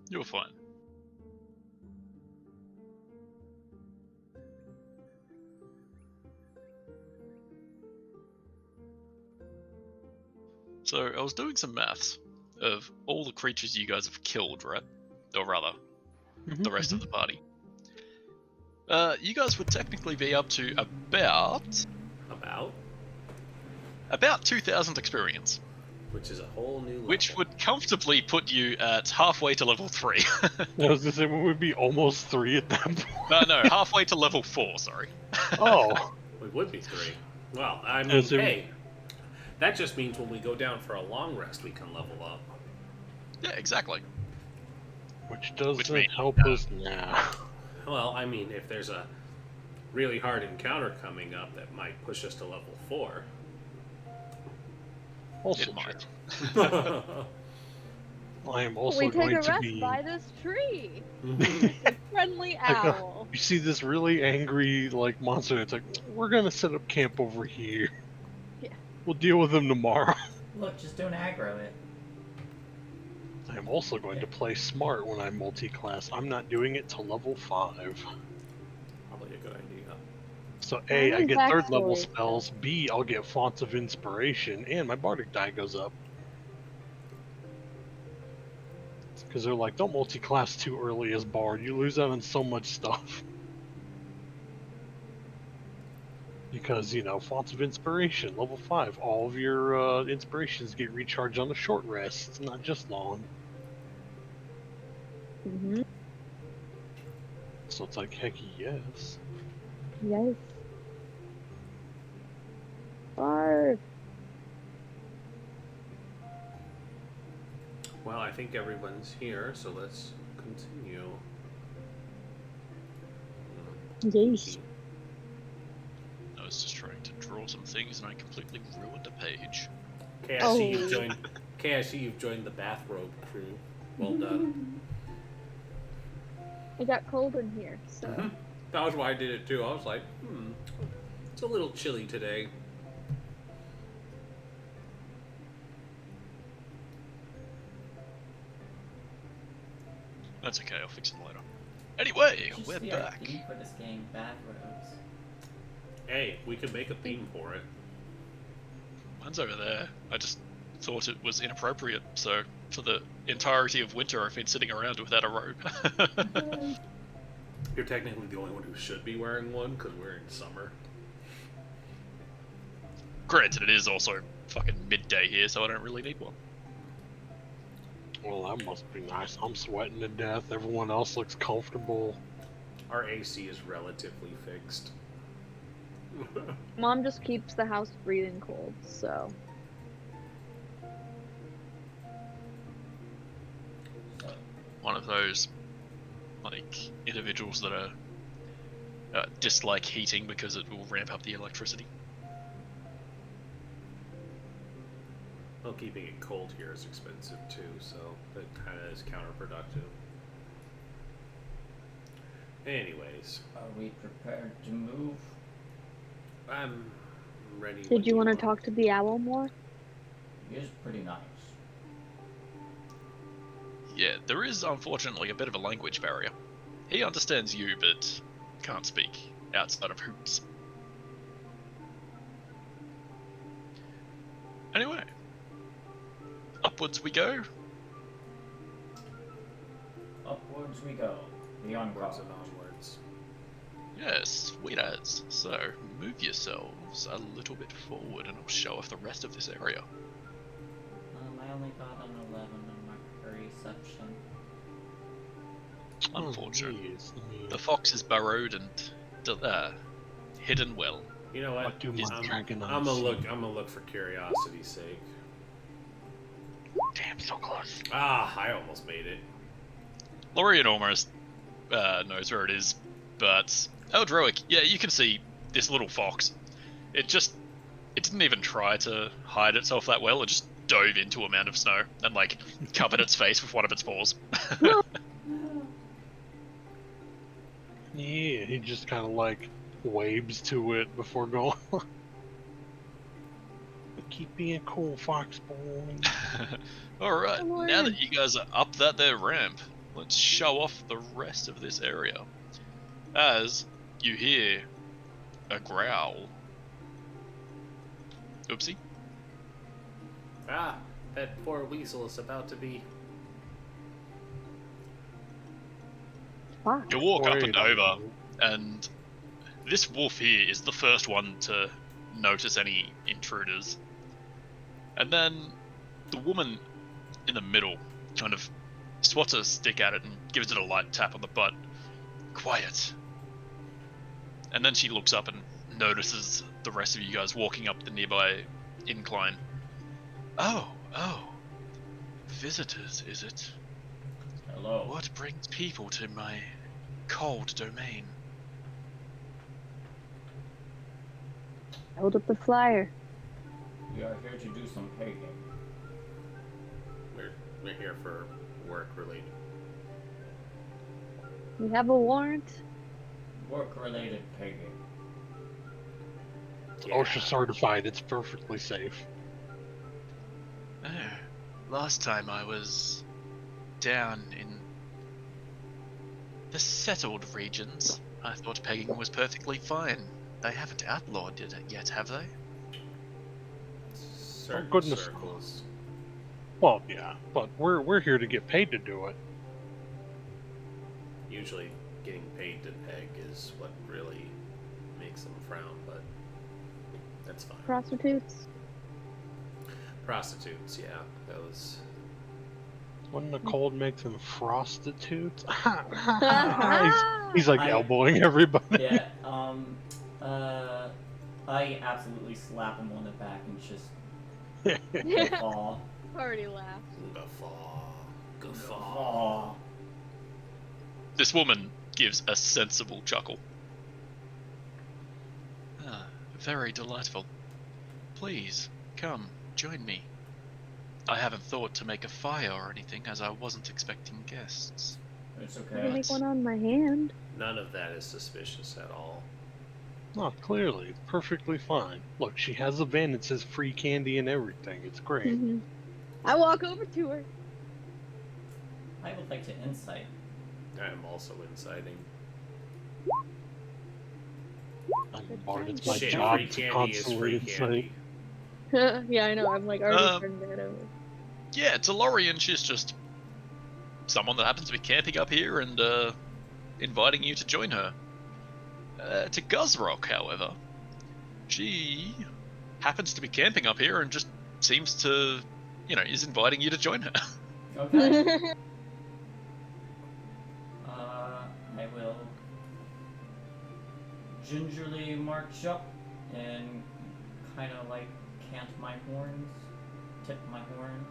You're fine. So I was doing some maths of all the creatures you guys have killed, right? Or rather, the rest of the party. You guys would technically be up to about 2,000 experience, Which is a whole new level. which would comfortably put you at halfway to level 3. I was gonna say we would be almost 3 at that point. No, halfway to level 4. Sorry. Oh, We would be 3. Well, I mean, As in- hey, that just means when we go down for a long rest, we can level up. Yeah, exactly. which doesn't means- help us now. Well, I mean, if there's a really hard encounter coming up that might push us to level 4. Also It might. true. I am also we take going a to rest be. by this tree. Friendly owl. You see this really angry like monster. It's like we're gonna set up camp over here. Yeah. We'll deal with them tomorrow. Look, just don't aggro it. I am also going to play smart when I'm multi-class. I'm not doing it till level 5. Probably a good idea. So A, I Nice get third level backstory. spells. B, I'll get fonts of inspiration, and my bardic die goes up. Because they're like, don't multi-class too early as bard. You lose out on so much stuff. Because, you know, fonts of inspiration, level 5. All of your inspirations get recharged on a short rest, not just long. Mm-hmm. So it's like, heck yes. Yes. Barf. Well, I think everyone's here, so let's continue. Yes. I was just trying to draw some things and I completely ruined a page. Okay, I Oh. see you've joined. Okay, I see you've joined the bathrobe crew. Well done. It got cold in here, so. Mhm. That was why I did it too. I was like, it's a little chilly today. That's okay, I'll fix it later. Anyway, Should we're just be our back. theme for this game, bathrobes. Hey, we could make a theme for it. Mine's over there. I just thought it was inappropriate, so for the entirety of winter I've been sitting around without a robe. You're technically the only one who should be wearing one because we're in summer. Granted, it is also fucking midday here, so I don't really need one. Well, that must be nice. I'm sweating to death. Everyone else looks comfortable. Our AC is relatively fixed. Mom just keeps the house freezing cold, so. One of those, like, individuals that are dislike heating because it will ramp up the electricity. Well, keeping it cold here is expensive too, so that kind of is counterproductive. Anyways, Are we prepared to move? I'm ready. Did you want to talk to the owl more? He is pretty nice. Yeah, there is unfortunately a bit of a language barrier. He understands you, but can't speak outside of hoots. Anyway, upwards we go. Upwards we go. Beyond Upwards college. and onwards. Yes, sweet as. So, move yourselves a little bit forward and I'll show off the rest of this area. I only got an 11 on my perception. Unfortunate. Oh, yes. The fox is burrowed and hidden well. You know what? What do my dragon eyes I'm gonna see? look. I'm gonna look for curiosity's sake. Damn, so close. Ah, I almost made it. Lorian almost knows where it is, but Eldroic, yeah, you can see this little fox. It didn't even try to hide itself that well. It just dove into a mound of snow and like covered its face with one of its paws. Yeah, he just kind of like waves to it before going. Keep being cool, fox boy. Alright, Come now on. that you guys are up that there ramp, let's show off the rest of this area. As you hear a growl. Oopsie. Ah, that poor weasel is about to be. Fuck. You walk up Worried and about over, you. and this wolf here is the first one to notice any intruders. And then the woman in the middle kind of swats a stick at it and gives it a light tap on the butt. Quiet. And then she looks up and notices the rest of you guys walking up the nearby incline. Oh. Visitors, is it? Hello. What brings people to my cold domain? Hold up the flyer. We are here to do some pegging. We're here for work related. We have a warrant. Work-related pegging. OSHA certified, it's perfectly safe. Oh, last time I was down in the settled regions, I thought pegging was perfectly fine. They haven't outlawed it yet, have they? Certain goodness. circles. Well, yeah, but we're here to get paid to do it. Usually, getting paid to peg is what really makes them frown, but that's fine. Prostitutes. Prostitutes, yeah, those. When the cold makes them prostitutes. Ah. he's like I- elbowing everybody. Yeah, I absolutely slap him on the back and just guffaw. Already laughed. Guffaw. This woman gives a sensible chuckle. Ah, very delightful. Please, come, join me. I haven't thought to make a fire or anything, as I wasn't expecting guests. It's I can okay. make one on my hand. None of that is suspicious at all. Oh, clearly, perfectly fine. Look, she has a van that says free candy and everything. It's great. Mhm. I walk over to her. I would like to insight. I am also inciting. I'm Bart, it's my Shit, job free to candy is constantly free incite. candy. Yeah, I know. I'm like already Um, turning that over. Yeah, to Lorian, she's just someone that happens to be camping up here and inviting you to join her. To Guzrock, however, she happens to be camping up here and just seems to, is inviting you to join her. Okay. I will gingerly march up and kind of like cant my horns, tip my horns.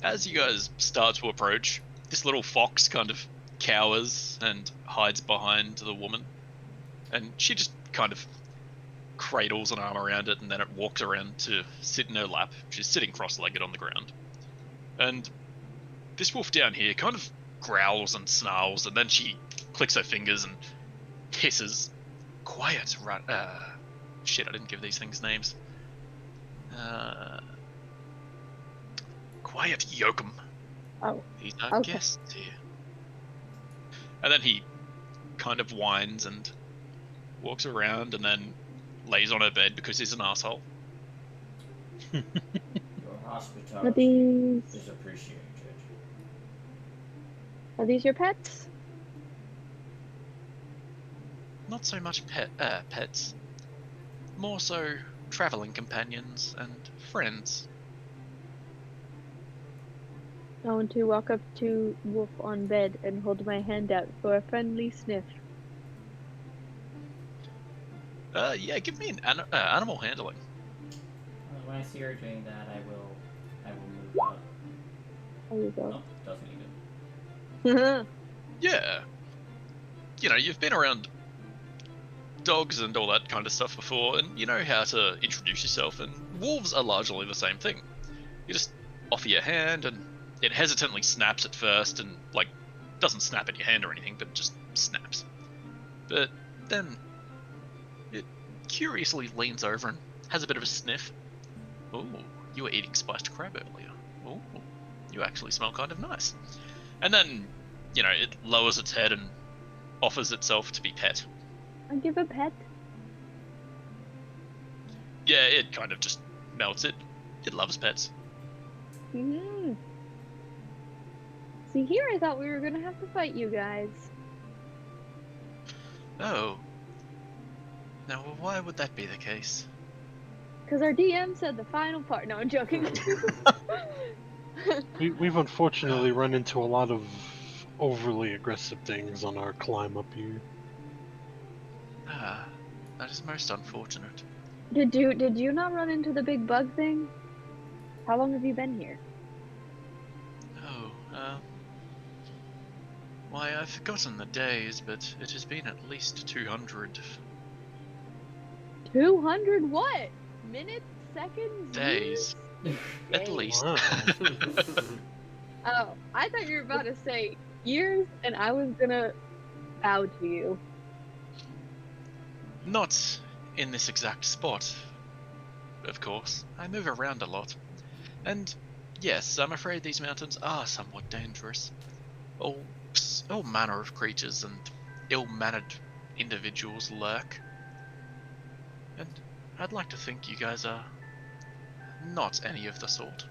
As you guys start to approach, this little fox kind of cowers and hides behind the woman. And she just kind of cradles an arm around it and then it walks around to sit in her lap. She's sitting cross-legged on the ground. And this wolf down here kind of growls and snarls and then she clicks her fingers and hisses. Quiet, right? Shit, I didn't give these things names. Quiet, Yokum. Oh, These are okay. guests here. And then he kind of whines and walks around and then lays on her bed because he's an asshole. Your Are hospitality these is appreciated. your pets? Not so much pets, more so traveling companions and friends. I want to walk up to Wolf on bed and hold my hand out for a friendly sniff. Yeah, give me an animal handling. When I see her doing that, I will move up. There you go. Nope, doesn't even. Yeah. You know, you've been around dogs and all that kind of stuff before, and you know how to introduce yourself, and wolves are largely the same thing. You just offer your hand, and it hesitantly snaps at first, and, like, doesn't snap at your hand or anything, but just snaps. But then it curiously leans over and has a bit of a sniff. Oh, you were eating spiced crab earlier. Oh, you actually smell kind of nice. And then, you know, it lowers its head and offers itself to be pet. I give a pet. Yeah, it kind of just melts it. It loves pets. Mm-hmm. See, here I thought we were gonna have to fight you guys. Oh. Now, why would that be the case? Because our DM said the final part. No, I'm joking. We've unfortunately run into a lot of overly aggressive things on our climb up here. Ah, that is most unfortunate. Did you not run into the big bug thing? How long have you been here? Oh, why, I've forgotten the days, but it has been at least 200 200 what? Minutes? Seconds? days. Years? At Days. least. Wow. Oh, I thought you were about to say years, and I was gonna bow to you. Not in this exact spot, of course. I move around a lot. And yes, I'm afraid these mountains are somewhat dangerous. All manner of creatures and ill-mannered individuals lurk. And I'd like to think you guys are not any of the sort.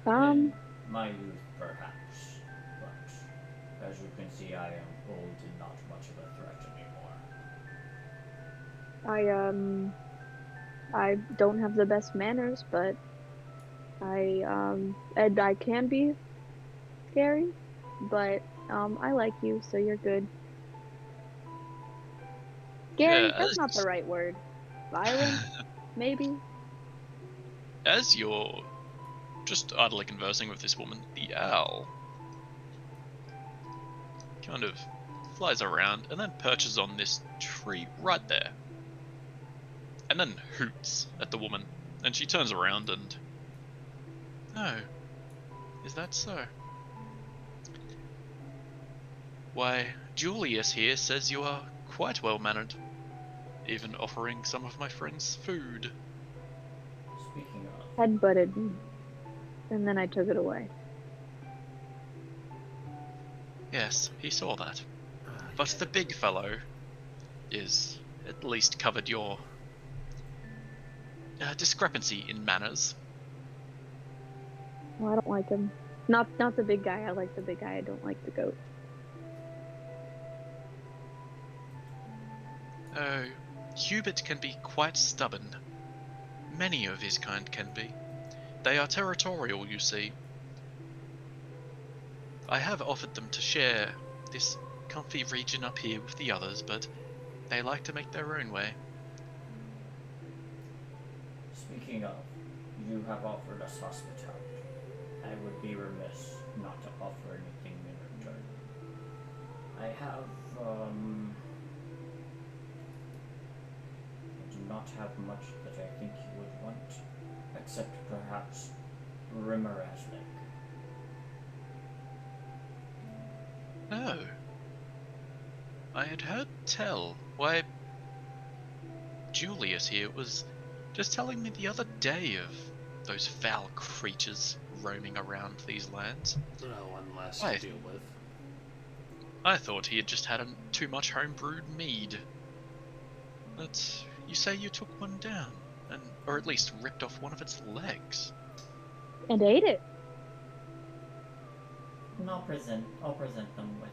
In my youth, perhaps, but as you can see, I am old and not much of a threat anymore. I don't have the best manners, but and I can be scary, but I like you, so you're good. Scary? Yeah, That's not the right word. Violent? Maybe? As you're just idly conversing with this woman, the owl kind of flies around and then perches on this tree right there. And then hoots at the woman. And she turns around and... Oh, is that so? Why, Julius here says you are quite well-mannered, even offering some of my friends food. Speaking of, Headbutted me, and then I took it away. Yes, he saw that. But the big fellow is at least covered your discrepancy in manners. Well, I don't like him. Not the big guy. I like the big guy. I don't like the goat. Oh, Hubert can be quite stubborn. Many of his kind can be. They are territorial, you see. I have offered them to share this comfy region up here with the others, but they like to make their own way. speaking of, you have offered us hospitality. I would be remiss not to offer anything in return. I have, I do not have much that I think you would want, except perhaps Rimmeraznik. Oh. I had heard tell. Why, Julius here was just telling me the other day of those foul creatures roaming around these lands. One less Why? to deal with. I thought he had just had too much homebrewed mead. But you say you took one down, or at least ripped off one of its legs. And ate it. And I'll present them with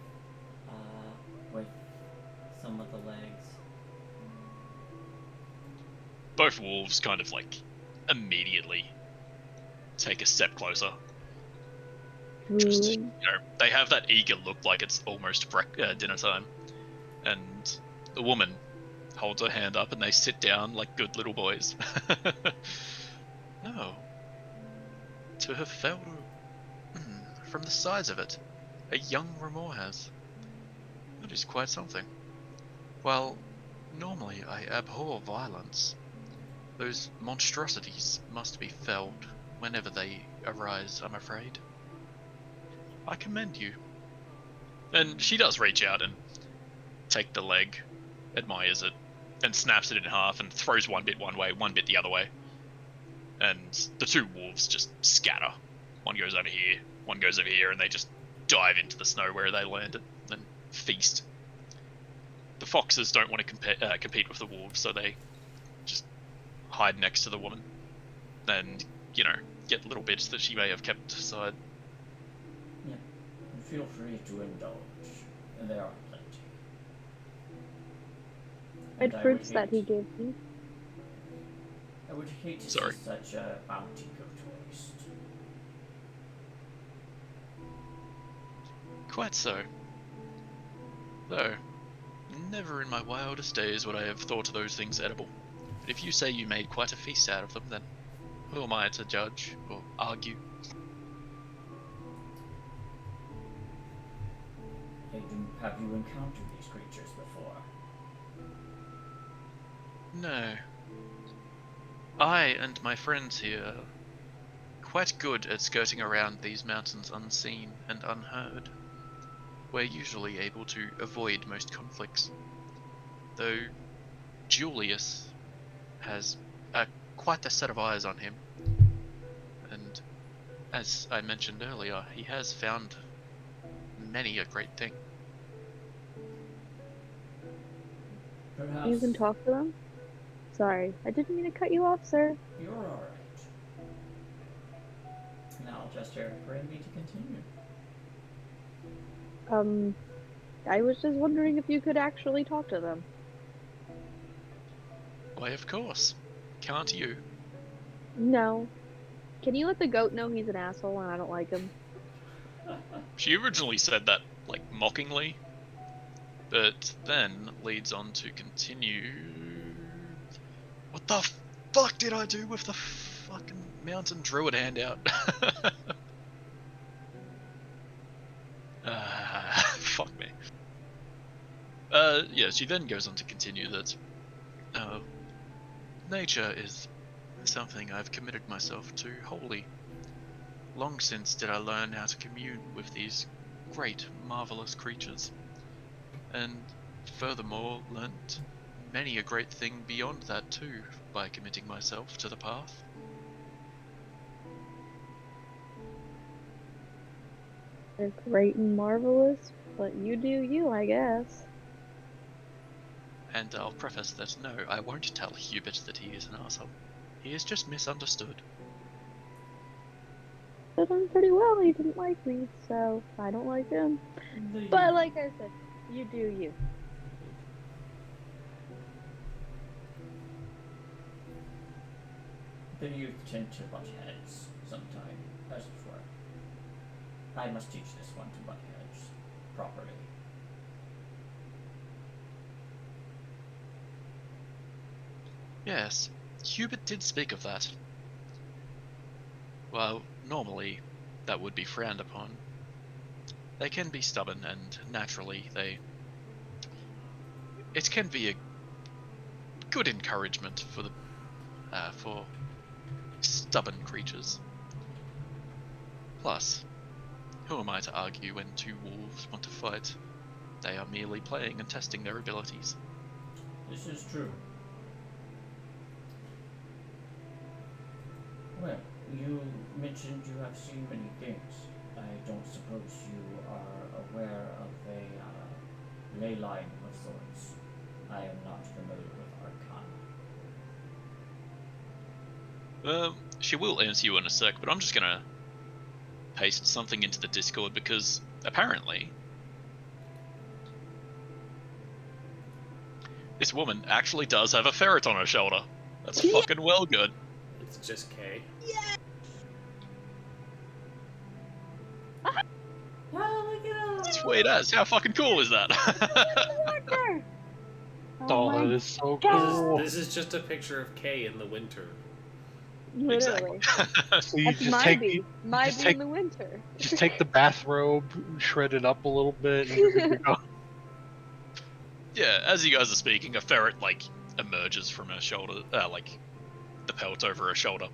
some of the legs. Both wolves kind of like immediately take a step closer. Just, they have that eager look like it's almost dinner time. And the woman holds her hand up and they sit down like good little boys. No. To have felled from the size of it, a young remor has. That is quite something. While normally I abhor violence, those monstrosities must be felled whenever they arise, I'm afraid. I commend you. And she does reach out and take the leg, admires it, and snaps it in half and throws one bit one way, one bit the other way. And the two wolves just scatter. One goes over here, one goes over here, and they just dive into the snow where they landed and feast. The foxes don't want to compete with the wolves, so they just hide next to the woman and, get little bits that she may have kept aside. Yeah. Feel free to indulge. There are plenty. Red fruits that he gave me. I would hate to Sorry. see such a bounty go to waste. Quite so. Though, never in my wildest days would I have thought those things edible. But if you say you made quite a feast out of them, then who am I to judge or argue? Have you encountered these creatures before? No. I and my friends here are quite good at skirting around these mountains unseen and unheard. We're usually able to avoid most conflicts, though Julius has quite a set of eyes on him, and as I mentioned earlier, he has found many a great thing. Perhaps You can talk to them? Sorry, I didn't mean to cut you off, sir. you're alright. Now I'll gesture for Envy to continue. I was just wondering if you could actually talk to them. Why, of course. Can't you? No. Can you let the goat know he's an asshole and I don't like him? She originally said that, like, mockingly, but then leads on to continue... What the fuck did I do with the fucking mountain druid handout? Fuck me. Yeah, she then goes on to continue that nature is something I've committed myself to wholly. Long since did I learn how to commune with these great, marvelous creatures, and furthermore learnt many a great thing beyond that too by committing myself to the path. They're great and marvelous, but you do you, I guess. And I'll preface that no, I won't tell Hubert that he is an asshole. He is just misunderstood. But done pretty well, he didn't like me, so I don't like him. But like I said, you do you. The youth tend to butt heads sometime, as it were. I must teach this one to butt heads properly. Yes, Hubert did speak of that. Well, normally, that would be frowned upon. They can be stubborn, and naturally, it can be a good encouragement for stubborn creatures. Plus, who am I to argue when two wolves want to fight? They are merely playing and testing their abilities. This is true. Well, you mentioned you have seen many things. I don't suppose you are aware of a ley line of sorts. I am not familiar with Arcana. She will answer you in a sec, but I'm just gonna paste something into the Discord because apparently this woman actually does have a ferret on her shoulder. That's fucking well good. It's just K. Oh, look at him! Sweet as. How fucking cool is that? Oh, that is so cool. This is just a picture of K in the winter. Literally. So you That's just my take bee. My just bee take- in the winter. just take the bathrobe, shred it up a little bit, and you're good to go. Yeah, as you guys are speaking, a ferret like emerges from her shoulder, like the pelt over her shoulder,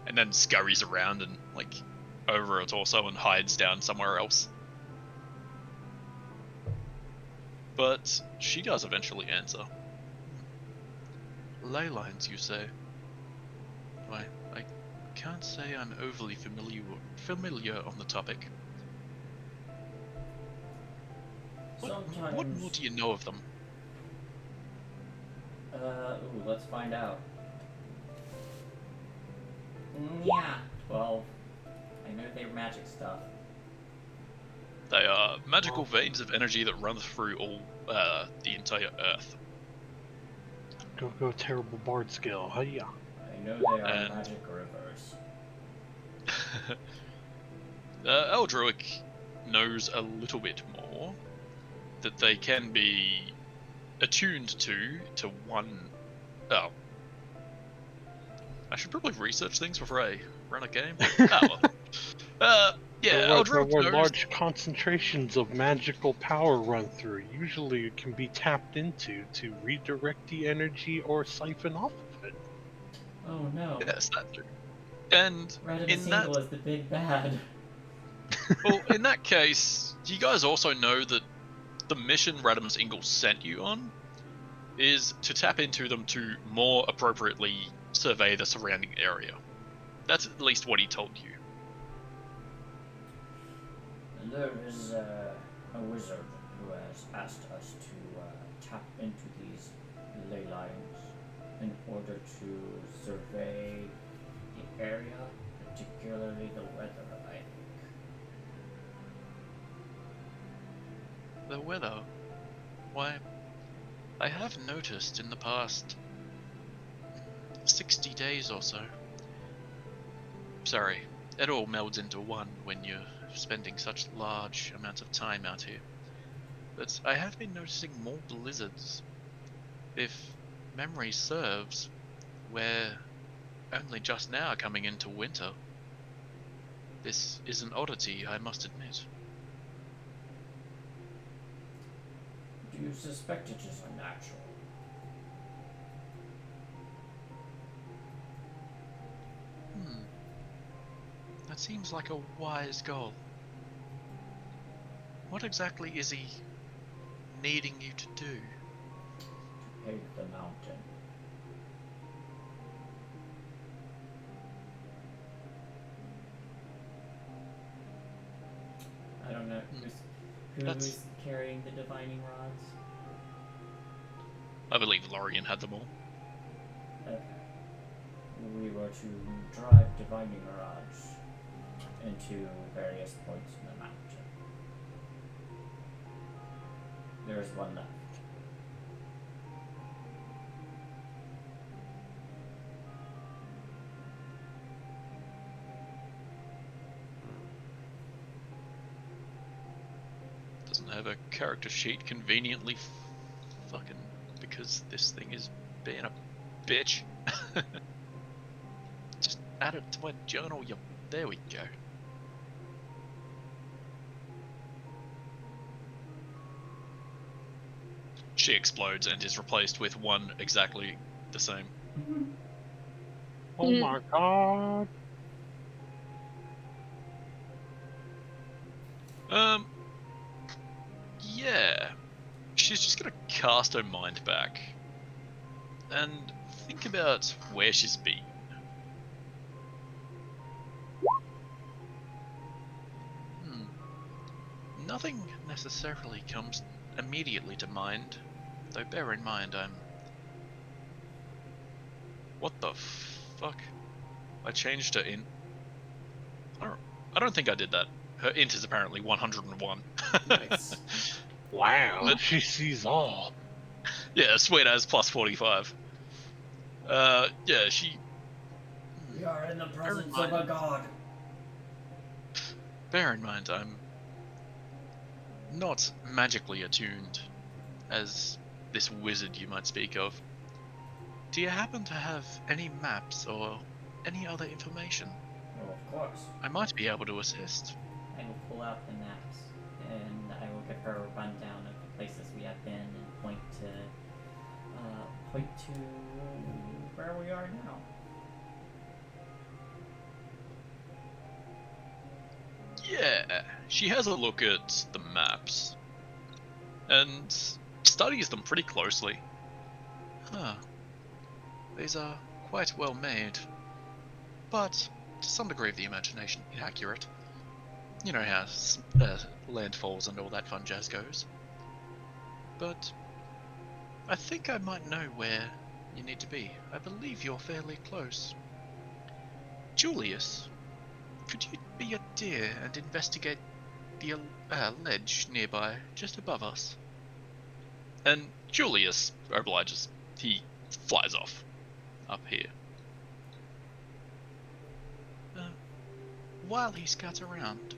and then scurries around and like over her torso and hides down somewhere else. But she does eventually answer. Ley lines, you say? I can't say I'm overly familiar on the topic. Sometimes. What more do you know of them? Ooh, let's find out. Yeah, 12. I know they're magic stuff. They are magical veins of energy that run through all the entire Earth. Go terrible bard skill. Hiya. I know they are And- magic rivers. Eldroic knows a little bit more. That they can be attuned to one. Oh. I should probably research things before I run a game. Yeah, Where Eldroic knows. large concentrations of magical power run through, usually it can be tapped into to redirect the energy or siphon off of it. Oh no. Yes, that's true. And in that, Radimus is the big bad. well, in that case, do you guys also know that the mission Radimus Ingle sent you on is to tap into them to more appropriately survey the surrounding area? That's at least what he told you. There is a wizard who has asked us to tap into these ley lines in order to survey the area, particularly the weather, I think. The weather? Why, I have noticed in the past 60 days or so. Sorry, it all melds into one when you're spending such large amounts of time out here. But I have been noticing more blizzards. If memory serves, we're only just now coming into winter. This is an oddity, I must admit. Do you suspect it is unnatural? That seems like a wise goal. What exactly is he needing you to do? Pave the mountain. I don't know who's That's- carrying the divining rods. I believe Lorien had them all. Okay. We were to drive divining rods into various points in the mountain. There's one left. Doesn't have a character sheet conveniently fucking because this thing is being a bitch. Just add it to my journal, there we go. She explodes and is replaced with one exactly the same. Oh my god. Yeah. She's just gonna cast her mind back and think about where she's been. Nothing necessarily comes immediately to mind, though bear in mind I'm... What the fuck? I changed her int. I don't think I did that. Her int is apparently 101. Nice. Wow, But- she sees all. Yeah, sweet as plus 45. Yeah, she... We are in the presence mind. of a god. Bear in mind, I'm not magically attuned, as this wizard you might speak of. Do you happen to have any maps or any other information? Oh, of course. I might be able to assist. I will pull out the maps, and I will give her a rundown of the places we have been, and point to where we are now. Yeah, she has a look at the maps and studies them pretty closely. Huh. These are quite well made, but to some degree of the imagination inaccurate. You know how landfalls and all that fun jazz goes. But I think I might know where you need to be. I believe you're fairly close. Julius, could you be a dear and investigate the ledge nearby, just above us? And Julius obliges. He flies off up here. While he scats around,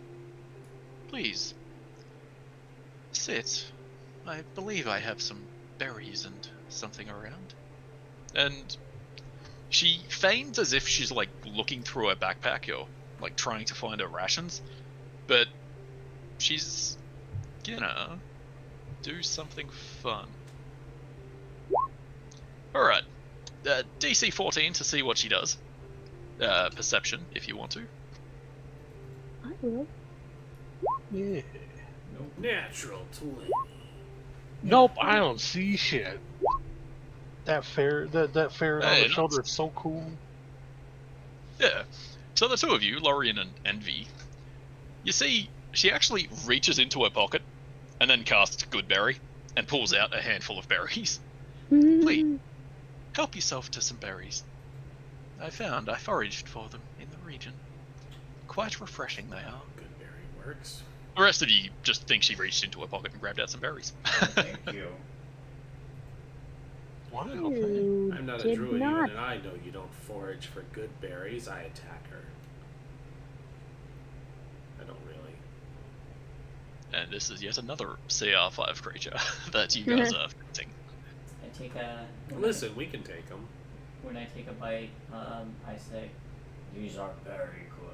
please sit. I believe I have some berries and something around. And she feigns as if she's like looking through her backpack or like trying to find her rations, but she's gonna do something fun. Alright, DC 14 to see what she does. Perception, if you want to. I will. Yeah. Natural 20. Nope, I don't see shit. That ferret on Hey, the shoulder is so cool. Yeah. So the two of you, Lorian and Envy, you see she actually reaches into her pocket and then casts Goodberry and pulls out a handful of berries. Please, help yourself to some berries. I foraged for them in the region. Quite refreshing they are. Good berry works. The rest of you just think she reached into her pocket and grabbed out some berries. Thank you. Wow. You I'm not a did druid, not. even, and I know you don't forage for good berries. I attack her. I don't really. And this is yet another CR5 creature that you guys are fighting. I take a. Listen, we can take them. When I take a bite, I say, "These are very good."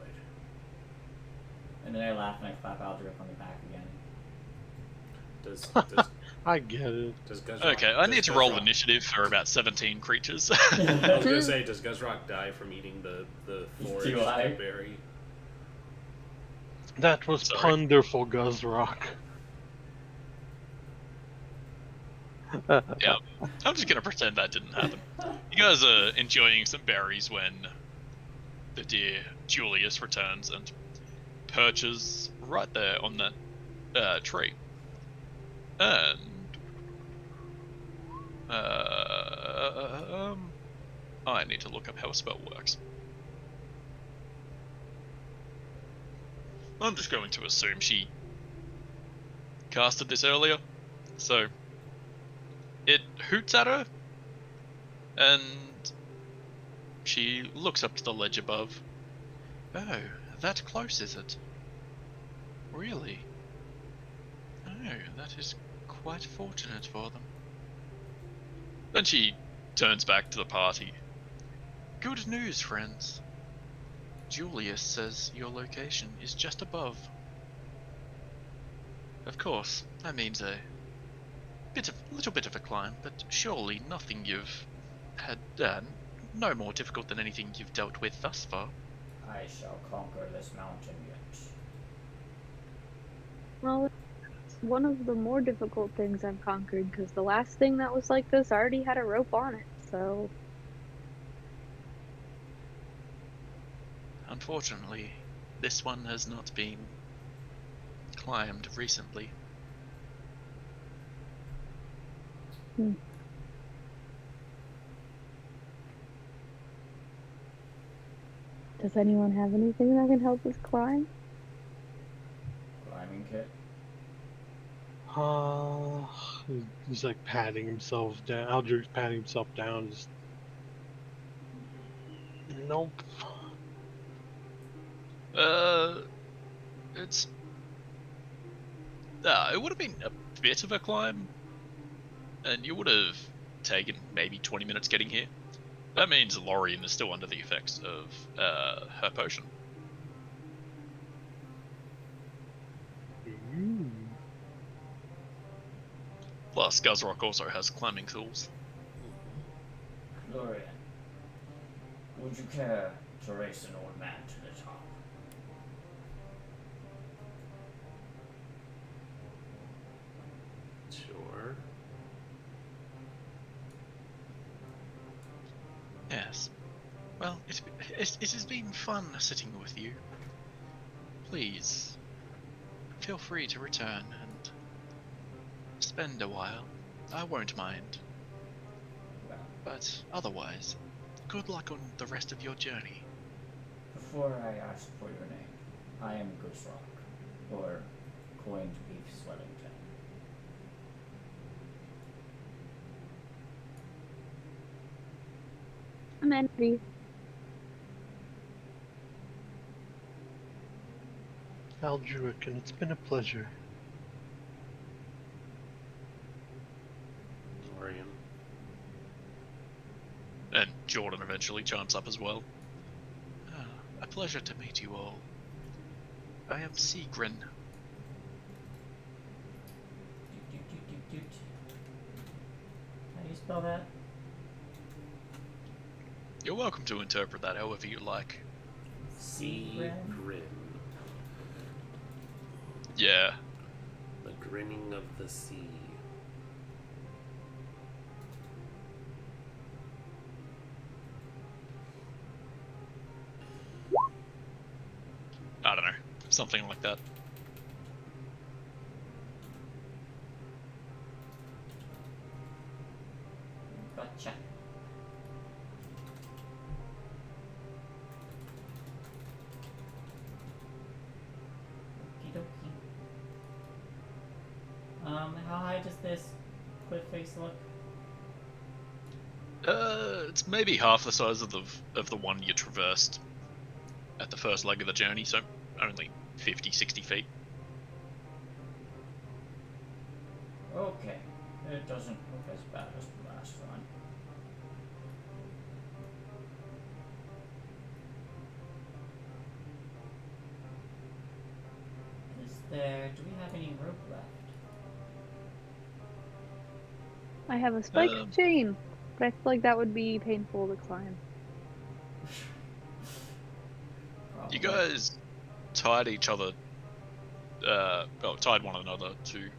And then I laugh and I clap Aldrich on the back again. Does I get it. Guzrock, Okay, I need to roll Guzrock- initiative for about 17 creatures. I was gonna say, does Guzrock die from eating the foraged Do I? berry? That was Sorry. wonderful, Guzrock. Yeah, I'm just gonna pretend that didn't happen. You guys are enjoying some berries when the dear Julius returns and perches right there on that tree. And I need to look up how a spell works. I'm just going to assume she casted this earlier, so it hoots at her, and she looks up to the ledge above. Oh, that close is it? Really? Oh, that is quite fortunate for them. Then she turns back to the party. Good news, friends. Julius says your location is just above. Of course, that means a little bit of a climb, but surely nothing you've had no more difficult than anything you've dealt with thus far. I shall conquer this mountain yet. Well, it's one of the more difficult things I've conquered, because the last thing that was like this already had a rope on it, so... Unfortunately, this one has not been climbed recently. Does anyone have anything that can help us climb? Climbing kit. He's like patting himself down. Aldrich's patting himself down. Just nope. It's it would have been a bit of a climb, and you would have taken maybe 20 minutes getting here. That means Lorian is still under the effects of her potion. Ooh. Plus, Guzrock also has climbing tools. Lorian, would you care to race an old man to the top? Sure. Yes. Well, it has been fun sitting with you. Please, feel free to return and spend a while. I won't mind. Well, But otherwise, good luck on the rest of your journey. before I ask for your name, I am Guzrock, or Coined Beef Swellington. I'm Envy. Aldrich, and it's been a pleasure. Lorian. And Jordan eventually chimes up as well. A pleasure to meet you all. I am Sigrin. Doot. How do you spell that? You're welcome to interpret that however you like. Seagrin? Grin. Yeah. The grinning of the sea. I don't know. Something like that. Gotcha. Okie dokie. How high does this cliff face look? It's maybe half the size of the one you traversed at the first leg of the journey, so only 50, 60 feet. Okay. It doesn't look as bad as the last one. Do we have any rope left? I have a spiked chain, but I feel like that would be painful to climb. You Probably. guys tied each other, tied one another to,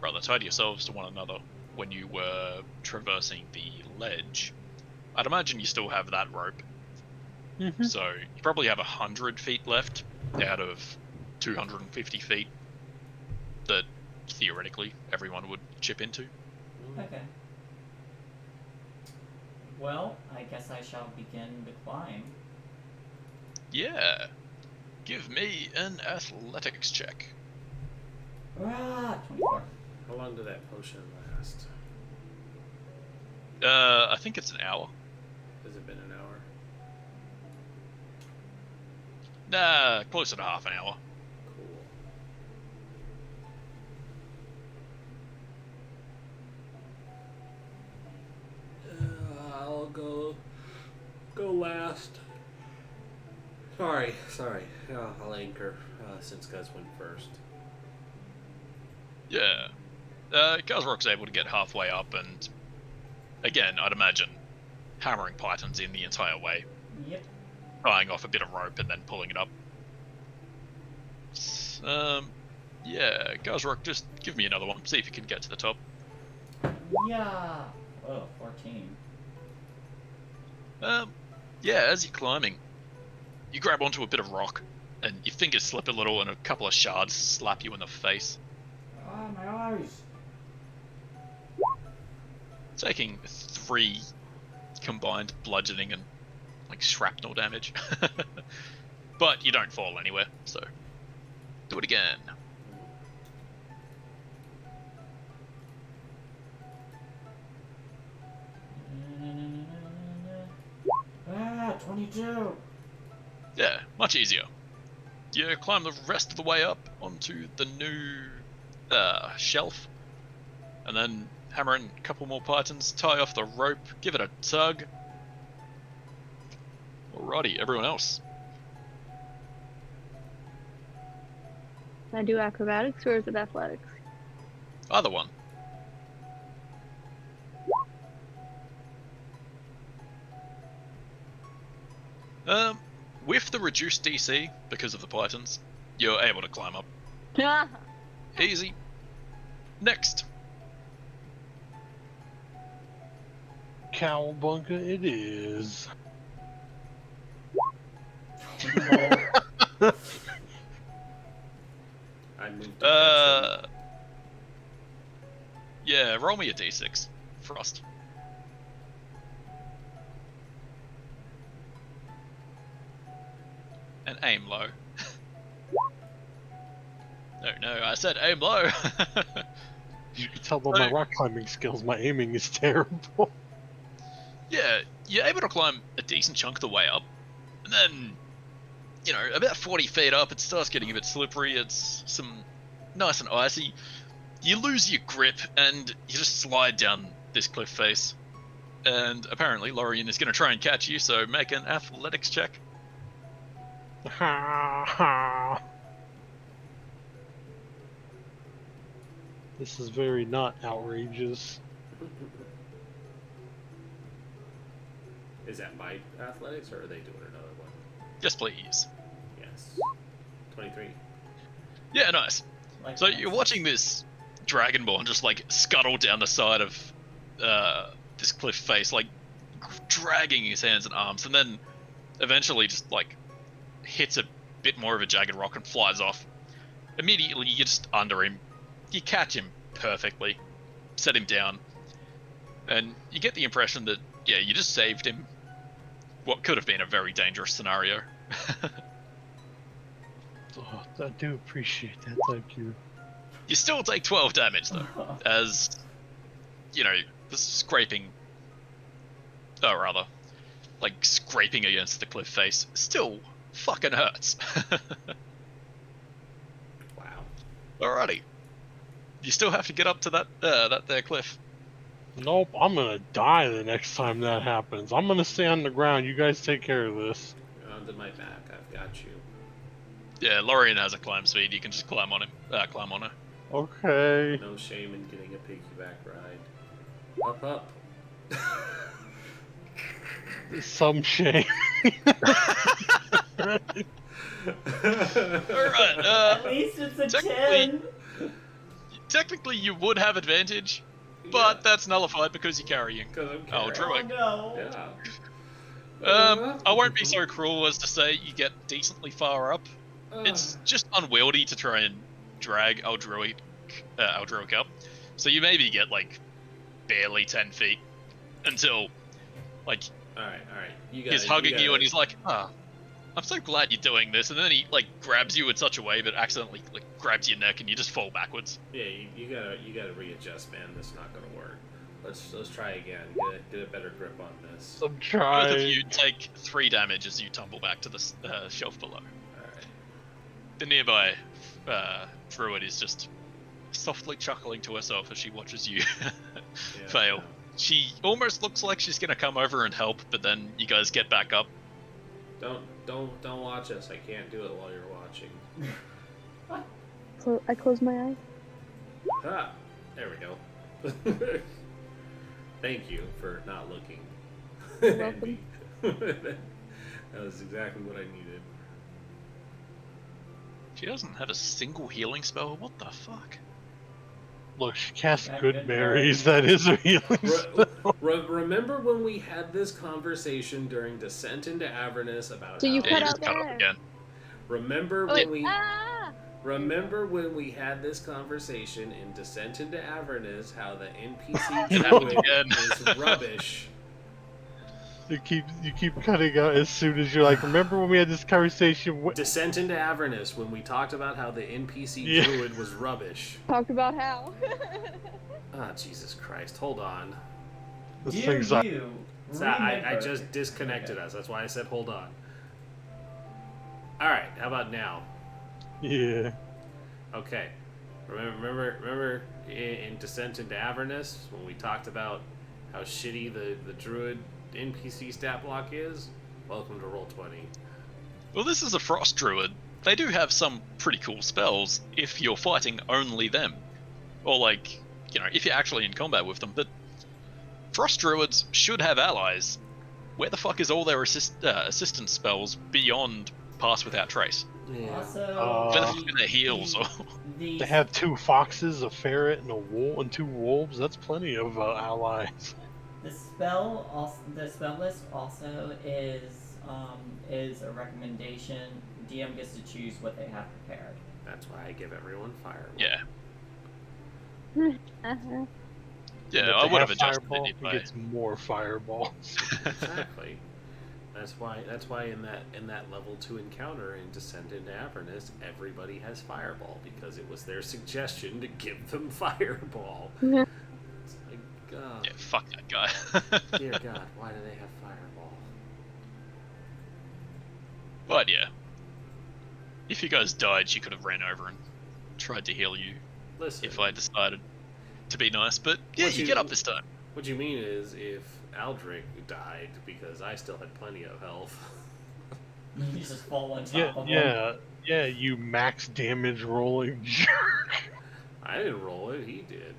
rather, tied yourselves to one another when you were traversing the ledge. I'd imagine you still have that rope. Mm-hmm. So you probably have 100 feet left out of 250 feet that theoretically everyone would chip into. Okay. Well, I guess I shall begin the climb. Yeah. Give me an athletics check. Ah, 24. How long did that potion last? I think it's an hour. Has it been an hour? Nah, closer to half an hour. Cool. I'll go last. Sorry. I'll anchor since Guz went first. Yeah. Guzrock's able to get halfway up and, again, I'd imagine hammering pythons in the entire way. Yep. Tying off a bit of rope and then pulling it up. Yeah, Guzrock, just give me another one. See if you can get to the top. Yeah. Oh, 14. Yeah, as you're climbing, you grab onto a bit of rock, and your fingers slip a little, and a couple of shards slap you in the face. Ah, my eyes. taking 3 combined bludgeoning and like shrapnel damage. But you don't fall anywhere, so do it again. Ah, 22. Yeah, much easier. You climb the rest of the way up onto the new shelf, and then hammer in a couple more pythons, tie off the rope, give it a tug. Alrighty, everyone else. Can I do acrobatics or is it athletics? Either one. With the reduced DC, because of the pythons, you're able to climb up. Easy. Next. Cowabunga it is. I moved to catch them. Yeah, roll me a d6, Frost. And aim low. No, I said aim low. You can tell by my rock climbing skills, my aiming is terrible. Yeah, you're able to climb a decent chunk of the way up, and then, you know, about 40 feet up, it starts getting a bit slippery. It's some nice and icy. You lose your grip, and you just slide down this cliff face. And apparently, Lorien is going to try and catch you, so make an athletics check. Ha ha. This is very not outrageous. Is that my athletics, or are they doing another one? Yes, please. Yes. 23. Yeah, nice. Like So you're watching this dragonborn just like scuttle down the side of this cliff face, like dragging his hands and arms, and then eventually just like hits a bit more of a jagged rock and flies off. Immediately, you're just under him. You catch him perfectly, set him down, and you get the impression that, yeah, you just saved him what could have been a very dangerous scenario. Oh, I do appreciate that, thank you. You still take 12 damage, though, as, you know, the scraping, or rather, like, scraping against the cliff face still fucking hurts. Wow. Alrighty. You still have to get up to that there cliff. Nope, I'm gonna die the next time that happens. I'm gonna stay on the ground. You guys take care of this. Onto my back. I've got you. Yeah, Lorien has a climb speed. You can just climb on him. Climb on her. Okay. No shame in getting a piggyback ride. Up, up. Some shame. Alright, At least it's a 10. technically you would have advantage, but that's nullified because you're carrying. Because I'm Oh, carrying. Druid. Oh no. Yeah. I won't be so cruel as to say you get decently far up. It's just unwieldy to try and drag Aldruic up. So you maybe get like barely 10 feet until like Alright. he's hugging you and he's like, I'm so glad you're doing this, and then he like grabs you in such a way that accidentally like grabs your neck and you just fall backwards. Yeah, you gotta readjust, man. This is not gonna work. Let's try again. Get a better grip on this. I'm Both trying. of you take 3 damage as you tumble back to the shelf below. Alright. The nearby druid is just softly chuckling to herself as she watches you Yeah, fail. She almost looks like she's gonna come over and help, but then you guys get back up. Don't watch us. I can't do it while you're watching. So I close my eyes. Ah, there we go. Thank you for not looking. You're welcome. That was exactly what I needed. She doesn't have a single healing spell. What the fuck? Look, she cast Yeah, good good berries. That is a healing spell. Remember when we had this conversation during Descent into Avernus about So you how Yeah, cut you out just cut there. up again. remember Oh, when we ah! Remember when we had this conversation in Descent into Avernus, how the NPC It happened druid again. is rubbish? You keep cutting out as soon as you're like, remember when we had this conversation? Descent into Avernus, when we talked about how the NPC Yeah. druid was rubbish. Talked about how. Ah, Jesus Christ. Hold on. This Do thing's you So I remember- just disconnected Okay. us. That's why I said hold on. Alright, how about now? Yeah. Okay. Remember in Descent into Avernus when we talked about how shitty the druid NPC stat block is? Welcome to Roll20. Well, this is a frost druid. They do have some pretty cool spells if you're fighting only them. Or, like, you know, if you're actually in combat with them. But frost druids should have allies. Where the fuck is all their assistance spells beyond Pass Without Trace? Yeah. Also, Where the fuck are their heals? the They have 2 foxes, a ferret, and a wolf, and 2 wolves. That's plenty of allies. the spell list also is a recommendation. DM gets to choose what they have prepared. That's why I give everyone fire. Yeah. And Yeah, if I they would have have adjusted fireball, it he by... gets more fireballs. Exactly. That's why in that level 2 encounter in Descent into Avernus, everybody has fireball because it was their suggestion to give them fireball. It's like, Yeah, fuck that guy. dear God, why do they have fireball? But yeah. If you guys died, she could have ran over and tried to heal you Listen, if I decided to be nice. But yeah, What you you- get up this time. what you mean is if Aldrich died because I still had plenty of health. You just fall on top Yeah, of one. yeah, you max damage rolling jerk. I didn't roll it, he did.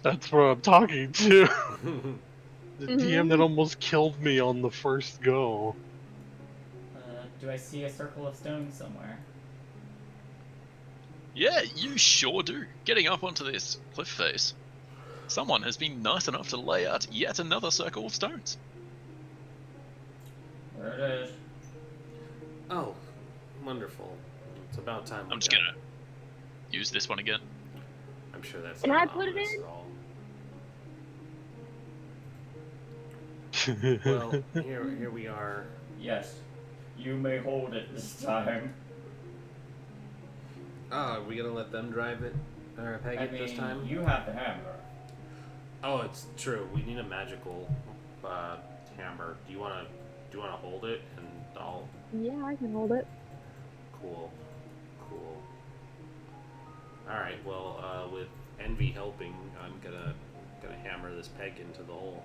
That's what I'm talking to. The Mhm. DM that almost killed me on the first go. Do I see a circle of stone somewhere? Yeah, you sure do. Getting up onto this cliff face. Someone has been nice enough to lay out yet another circle of stones. There it is. Oh, wonderful. It's about time. we I'm just got- gonna use this one again. I'm sure that's Can not I put it ominous in? at all. Well, here we are. Yes. You may hold it this time. Oh, are we gonna let them drive it or peg I it this mean, time? you have the hammer. Oh, it's true. We need a magical hammer. Do you wanna hold it and I'll? Yeah, I can hold it. Cool. All right. Well, with Envy helping, I'm gonna hammer this peg into the hole.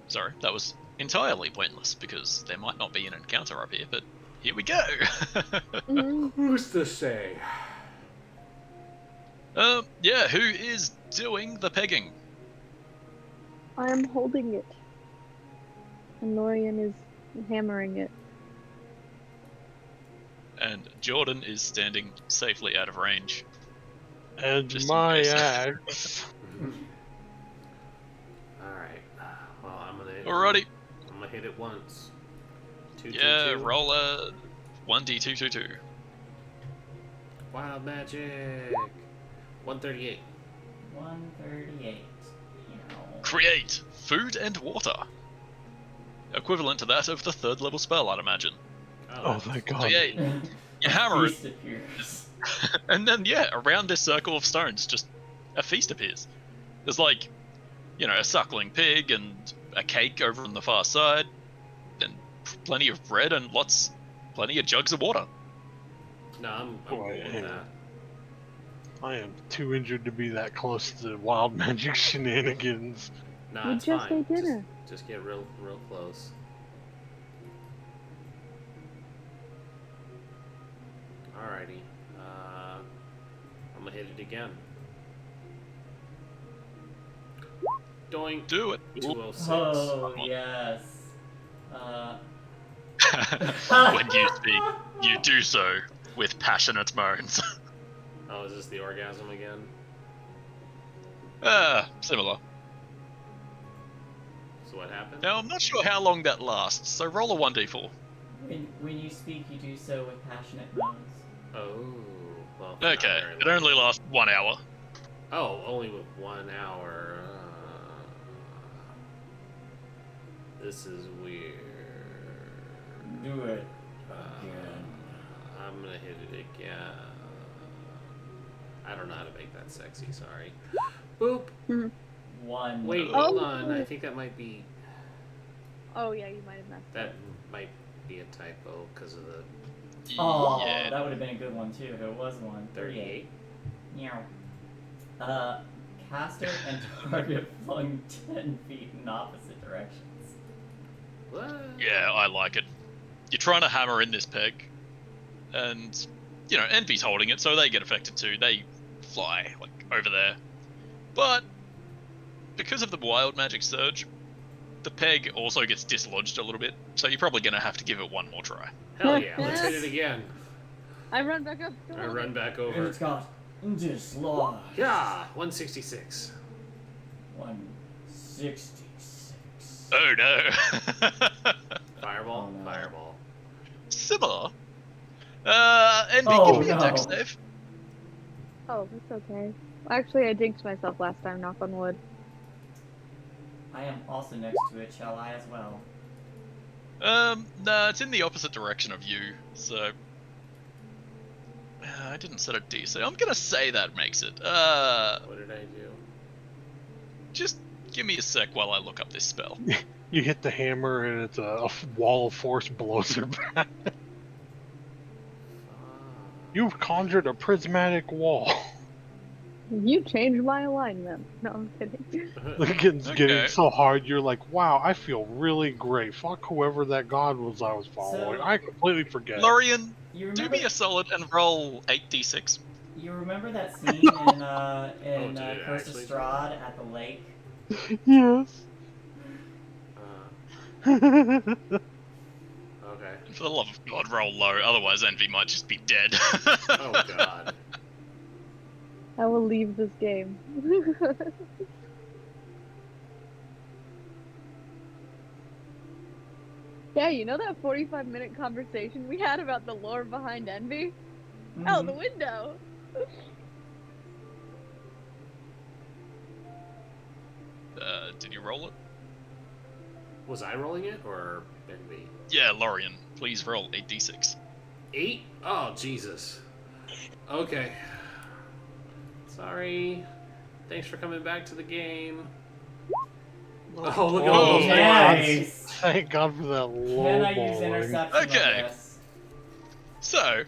Sorry, that was entirely pointless because there might not be an encounter up here, but here we go. Mhm. Who's to say? Yeah, who is doing the pegging? I am holding it. And Lorian is hammering it. And Jordan is standing safely out of range. And Just in my case. axe. All right. Well, I'm gonna Alrighty. hit it once. Two, Yeah, two, two. roll a 1d222. Wild magic. 138. 138. Create food and water. Equivalent to that of the 3rd level spell, I'd imagine. Oh, thank God. So yeah, you hammer it, Feast appears. and then yeah, around this circle of stones, just a feast appears. There's like, you know, a suckling pig and a cake over on the far side, and plenty of bread and plenty of jugs of water. No, I'm Oh, cool with yeah. that. I am too injured to be that close to wild magic shenanigans. Nah, We it's just fine. ate dinner. Just get real close. Alrighty. I'm gonna hit it again. Doink. Do it. 206. Oh, yes. When you speak, you do so with passionate moans. Oh, is this the orgasm again? Similar. So what happened? Now, I'm not sure how long that lasts, so roll a 1d4. When you speak, you do so with passionate moans. Oh, well. not Okay, very it long. only lasts 1 hour. Oh, only with 1 hour. This is weird. Do it. I'm gonna hit it again. I don't know how to make that sexy. Sorry. Boop. One. Wait, Oh. hold on. I think that might be. Oh yeah, you might have messed That up. might be a typo because of the Oh, Yeah. that would have been a good one too if it was one. 38. Meow. Caster and target flung 10 feet in opposite directions. What? Yeah, I like it. You're trying to hammer in this peg, and, you know, Envy's holding it, so they get affected too. They fly, like, over there. But, because of the wild magic surge, the peg also gets dislodged a little bit, so you're probably going to have to give it one more try. Hell yeah, let's hit it again. I run back up. I run back over. It's got dislodged. Yeah, 166. 166. Oh no! Fireball, Oh, no. fireball. Similar. Envy, Oh, give me a dex no. save. Oh, that's okay. Actually, I jinxed myself last time. Knock on wood. I am also next to it, shall I as well? No, it's in the opposite direction of you, so... I didn't set a DC. I'm gonna say that makes it. What did I do? Just give me a sec while I look up this spell. You hit the hammer and it's a wall of force blows her back. You've conjured a prismatic wall. You changed my alignment. No, I'm kidding. Like it's getting Okay. so hard, you're like, wow, I feel really great. Fuck whoever that god was I was following. So- I completely forget. Lorian, You do remember? me a solid and roll 8d6. You remember that scene in did it Curse of actually? Strahd at the lake? Yes. Okay. For the love of God, roll low, otherwise Envy might just be dead. Oh god. I will leave this game. Yeah, you know that 45-minute conversation we had about the lore behind Envy? Out the window! Did you roll it? Was I rolling it or Envy? Yeah, Lorian, please roll 8d6. 8? Oh, Jesus. Okay. Sorry. Thanks for coming back to the game. Oh, look at all those Oh, ones. Thank God for that low Can I use balling. interception Okay. on this? So,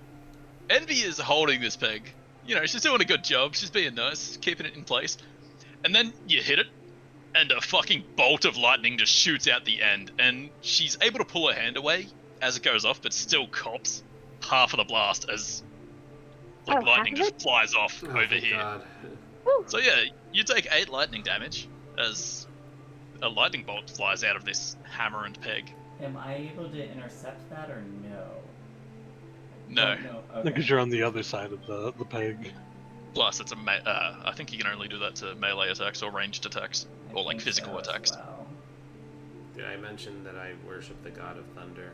Envy is holding this peg. You know, she's doing a good job. She's being nice, keeping it in place. And then you hit it, and a fucking bolt of lightning just shoots out the end. And she's able to pull her hand away as it goes off, but still cops half of the blast as like Oh, lightning half of just flies off Oh, over thank here. God. So yeah, you take 8 lightning damage as a lightning bolt flies out of this hammer and peg. Am I able to intercept that or no? No. No. Because Okay. you're on the other side of the peg. Plus, it's a I think you can only do that to melee attacks or ranged attacks, I or like think physical so as attacks. well. Did I mention that I worship the god of thunder?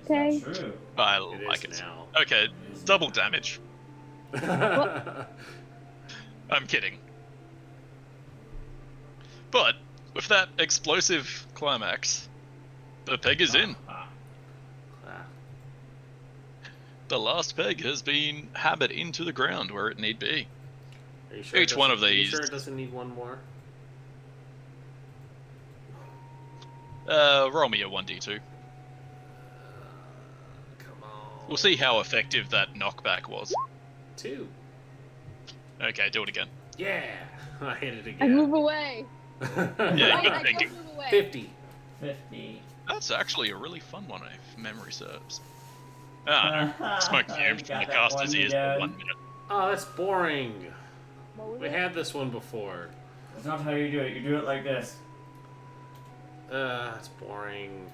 It's Okay. not true. I It like is it. now. Okay, double damage. I'm kidding. But with that explosive climax, the peg is in. Ah. The last peg has been hammered into the ground where it need be. Are you sure Each one of Are you these- sure it doesn't need one more? Roll me a 1d2. Come on. We'll see how effective that knockback was. 2. Okay, do it again. Yeah, I hit it I move again. away! Yeah, I good don't thinking. move away! 50. 50. That's actually a really fun one if memory serves. Ah, smoke You fumes from got the that caster's one ears for again. 1 minute. Oh, that's boring. What was We it? had this one before. That's not how you do it. You do it like this. It's boring.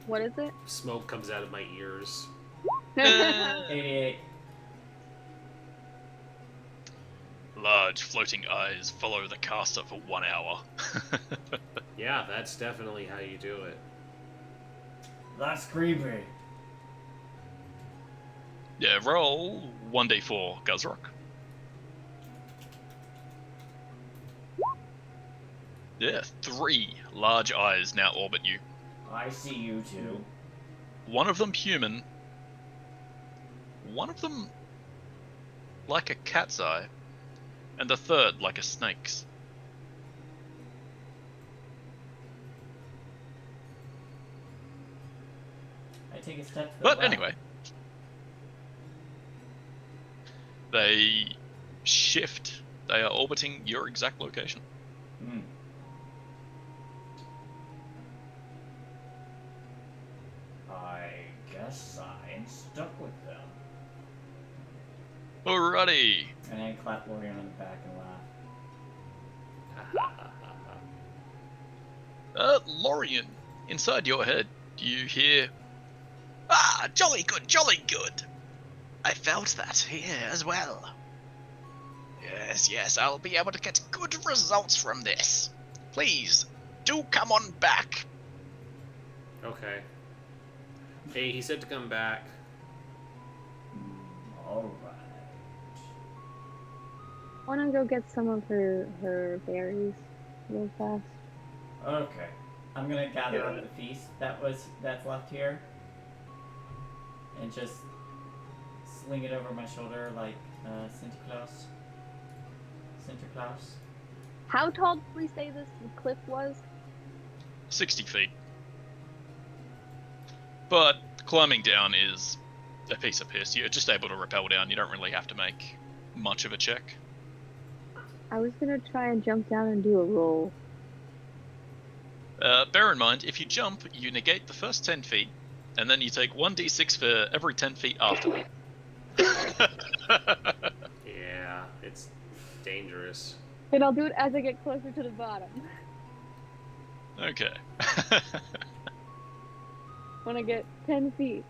What is it? Smoke comes out of my ears. 88. Large floating eyes follow the caster for 1 hour. Yeah, that's definitely how you do it. That's creepy. Yeah, roll 1d4, Guzrock. Yeah, 3 large eyes now orbit you. I see you too. One of them human. One of them like a cat's eye. And the third like a snake's. I take a step to the But left. anyway. They shift. They are orbiting your exact location. Hmm. I guess I'm stuck with them. Alrighty. And I clap Lorian on the back and laugh. Lorian, inside your head, you hear, Ah, jolly good, jolly good. I felt that here as well. Yes, yes, I'll be able to get good results from this. Please, do come on back. Okay. Hey, he said to come back. Alright. Wanna go get some of her berries real fast? Okay. I'm gonna gather up the feast that's left here. And just sling it over my shoulder like Santa Claus. Santa Claus. How tall did we say this cliff was? 60 feet. But climbing down is a piece of piss. You're just able to rappel down. You don't really have to make much of a check. I was gonna try and jump down and do a roll. Bear in mind, if you jump, you negate the first 10 feet, and then you take 1d6 for every 10 feet after that. Yeah, it's dangerous. And I'll do it as I get closer to the bottom. Okay. When I get 10 feet.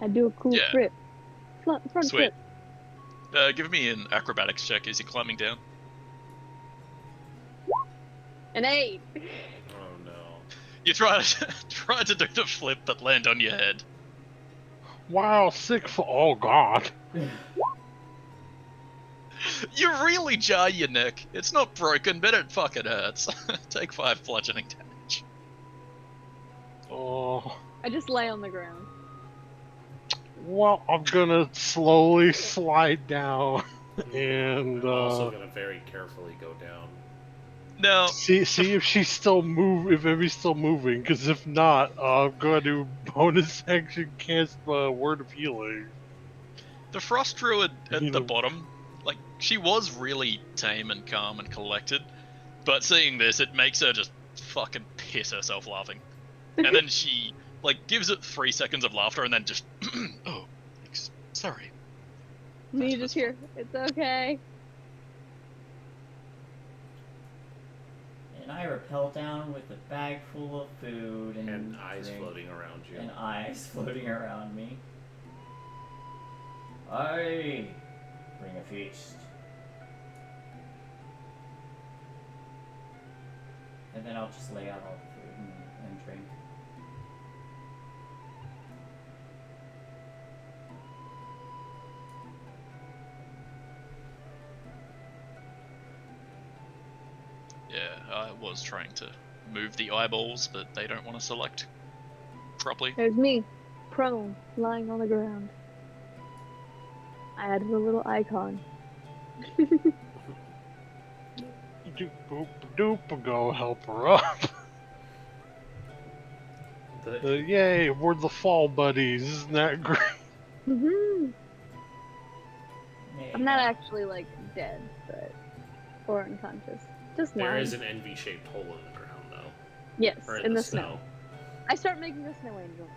I do a cool Yeah. flip. Front Sweet. flip. Give me an acrobatics check as you're climbing down. An 8. Oh no. You try to do the flip, but land on your head. Wow, sick for oh god. You really jar your neck. It's not broken, but it fucking hurts. Take 5 bludgeoning damage. Oh. I just lay on the ground. Well, I'm gonna slowly slide down and I'm also gonna very carefully go down. Now, see if she's still if Emmy's still moving. Because if not, I'm gonna do bonus action cast word of healing. the Frost Druid at You the know- bottom, like, she was really tame and calm and collected, but seeing this, it makes her just fucking piss herself laughing. And then she, like, gives it 3 seconds of laughter and then just, oh, sorry. Me just here. It's okay. And I rappel down with a bag full of food And eyes drink, floating around you. and eyes floating around me. I bring a feast. And then I'll just lay out all the food and drink. Yeah, I was trying to move the eyeballs, but they don't want to select properly. There's me, prone, lying on the ground. I added a little icon. Doop boop doop, go help her up. Yay, we're the fall buddies. Isn't that great? Woohoo! Hey, I'm not actually like dead, but or unconscious. Just There lying. is an envy-shaped hole in the ground, though. Yes, Or in the snow. I start making a snow angel.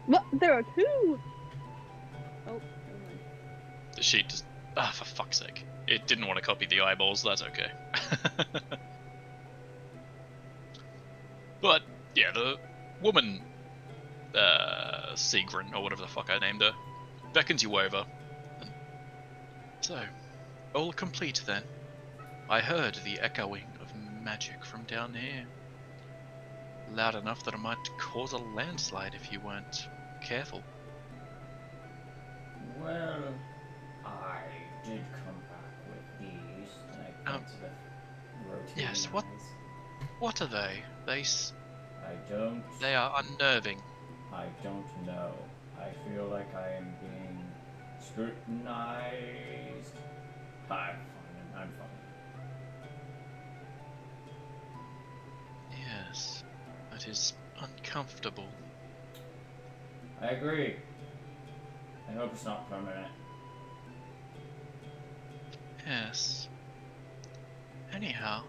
What? There are 2! Oh, never mind. The sheet just, for fuck's sake. It didn't want to copy the eyeballs, that's okay. But yeah, the woman, Sigrun, or whatever the fuck I named her, beckons you over. And so, all complete then. I heard the echoing of magic from down here. Loud enough that it might cause a landslide if you weren't careful. Well, I did come back with these, and I point to the rotating yes, eyes. What are they? They are unnerving. I don't know. I feel like I am being scrutinized. I'm fine. Yes, that is uncomfortable. I agree. I hope it's not permanent. Yes. Anyhow,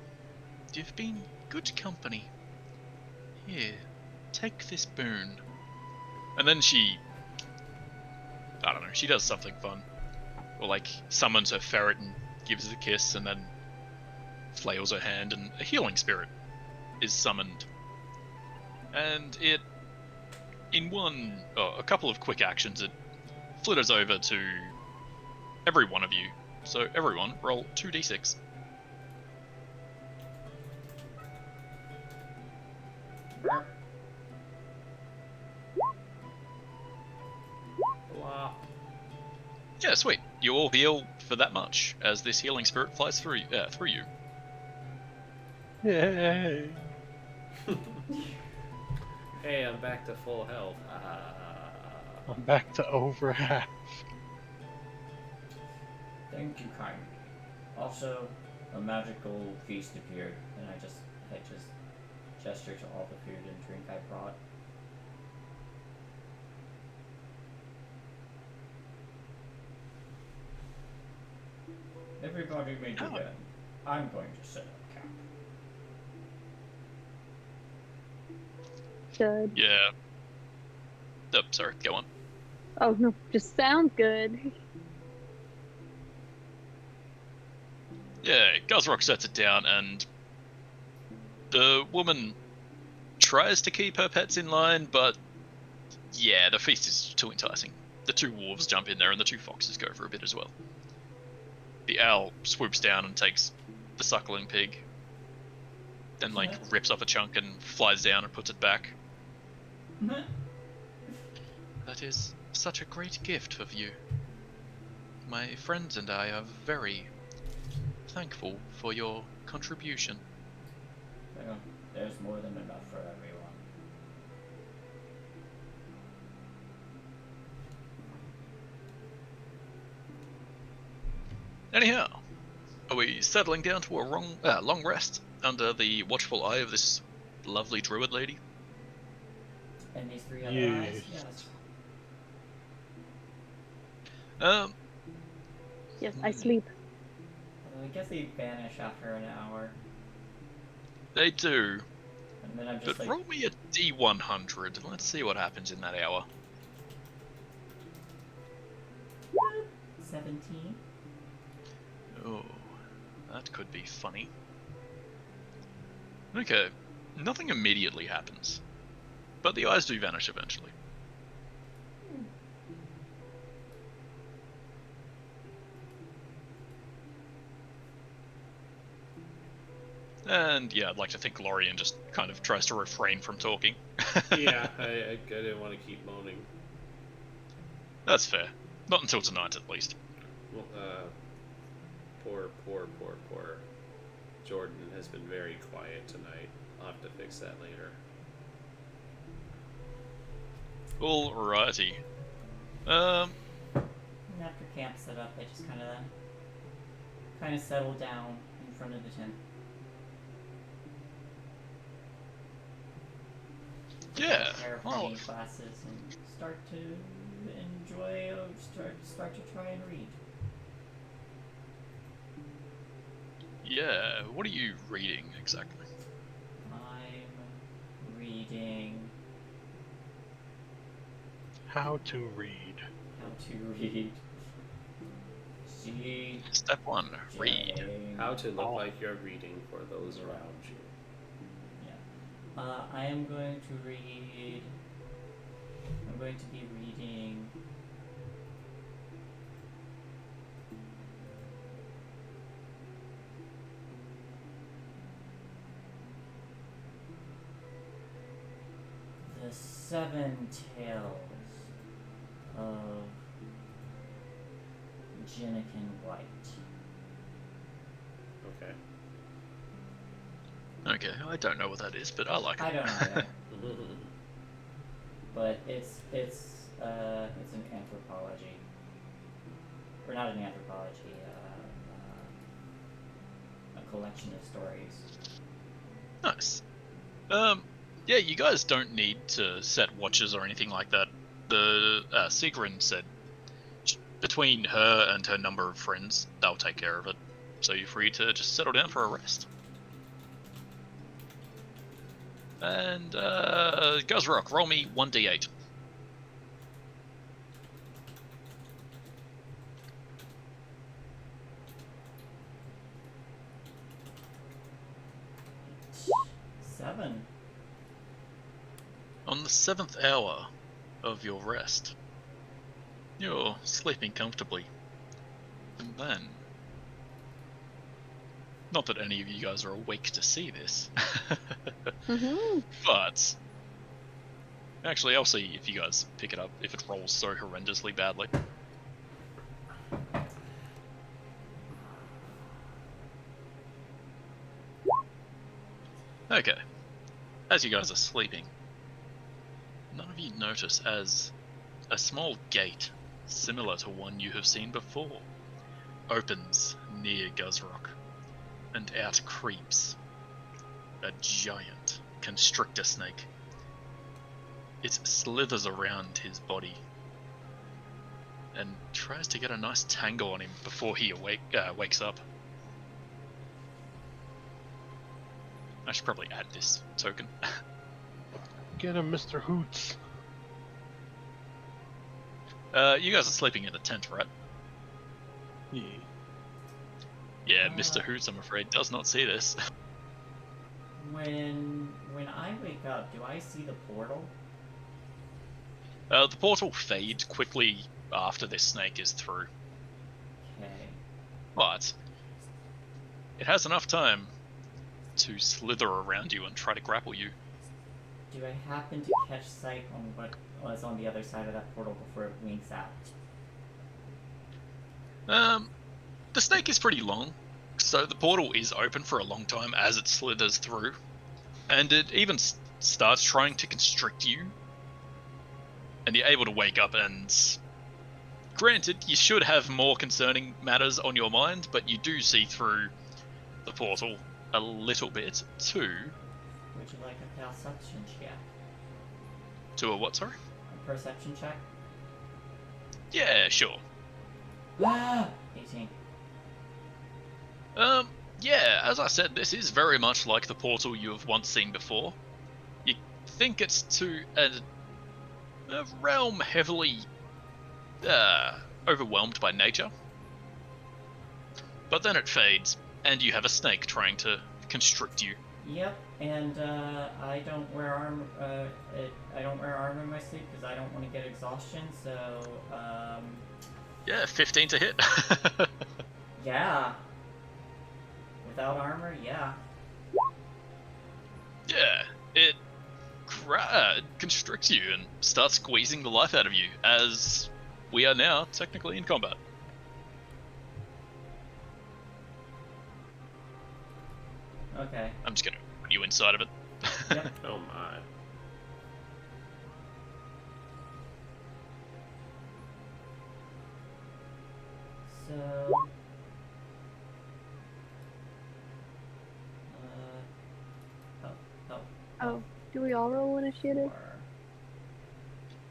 you've been good company. Here, take this boon. And then she, I don't know, she does something fun. Or like summons her ferret and gives it a kiss and then flails her hand and a healing spirit is summoned. And it, in a couple of quick actions, it flitters over to every one of you. So everyone, roll 2d6. Blah. Yeah, sweet. You all heal for that much as this healing spirit flies through you. Yay! Hey, I'm back to full health. I'm back to over half. Thank you kindly. Also, a magical feast appeared, and I just gesture to all the food and drink I brought. Everybody may begin. I'm going to set up camp. Good. Yeah. Oh, sorry, go on. Oh no, just sounds good. Yeah, Guzrock sets it down, and the woman tries to keep her pets in line, but yeah, the feast is too enticing. The two wolves jump in there, and the two foxes go for a bit as well. The owl swoops down and takes the suckling pig, then rips off a chunk and flies down and puts it back. That is such a great gift of you. My friends and I are very thankful for your contribution. Well, there's more than enough for everyone. Anyhow, are we settling down to a long rest under the watchful eye of this lovely druid lady? And these three other Yes. eyes? Yes. Yes, I sleep. I guess they vanish after an hour. They do, And then I'm just but like, roll me a D100 and let's see what happens in that hour. 17? Oh, that could be funny. Okay, nothing immediately happens, but the eyes do vanish eventually. And yeah, I'd like to think Lorian just kind of tries to refrain from talking. Yeah, I didn't want to keep moaning. That's fair. Not until tonight, at least. Well, poor Jordan has been very quiet tonight. I'll have to fix that later. Alrighty. And after camp set up, I just kind of settle down in front of the tent. Yeah. Pair of Well, reading classes and start to enjoy, start to try and read. yeah. What are you reading exactly? I'm reading How to read. how to read. C. Step 1, read. J. How to look Oh. like you're reading for those around you. I am going to read. I'm going to be reading. The Seven Tales of Jinnikin White. Okay. Okay, I don't know what that is, but I like it. I don't know either. But it's an anthropology, or not an anthropology, a collection of stories. Nice. Yeah, you guys don't need to set watches or anything like that. The Sigrun said between her and her number of friends, they'll take care of it. So you're free to just settle down for a rest. And Guzrock, roll me 1d8. Seven. On the 7th hour of your rest, you're sleeping comfortably. And then, not that any of you guys are awake to see this, but actually I'll see if you guys pick it up, if it rolls so horrendously badly. Okay, as you guys are sleeping, none of you notice as a small gate, similar to one you have seen before, opens near Guzrock, and out creeps a giant constrictor snake. It slithers around his body and tries to get a nice tangle on him before he wakes up. I should probably add this token. Get him, Mr. Hoots. You guys are sleeping in the tent, right? Yeah. Yeah, Mr. Hoots, I'm afraid, does not see this. When I wake up, do I see the portal? The portal fades quickly after this snake is through, Okay. but it has enough time to slither around you and try to grapple you. Do I happen to catch sight on what was on the other side of that portal before it winks out? The snake is pretty long, so the portal is open for a long time as it slithers through, and it even starts trying to constrict you, and you're able to wake up. And granted, you should have more concerning matters on your mind, but you do see through the portal a little bit to Would you like a perception check? a what, sorry? A perception check? Yeah, sure. Ah! 18. Yeah, as I said, this is very much like the portal you have once seen before. You think it's to a realm heavily overwhelmed by nature, but then it fades, and you have a snake trying to constrict you. Yep, and I don't wear armor. I don't wear armor in my sleep because I don't want to get exhaustion. So, Yeah, 15 to hit. yeah. Without armor, yeah. Yeah, it constricts you and starts squeezing the life out of you, as we are now technically in combat. Okay. I'm just gonna put you inside of it. Yep. Oh my. So. Oh, do we all roll initiative?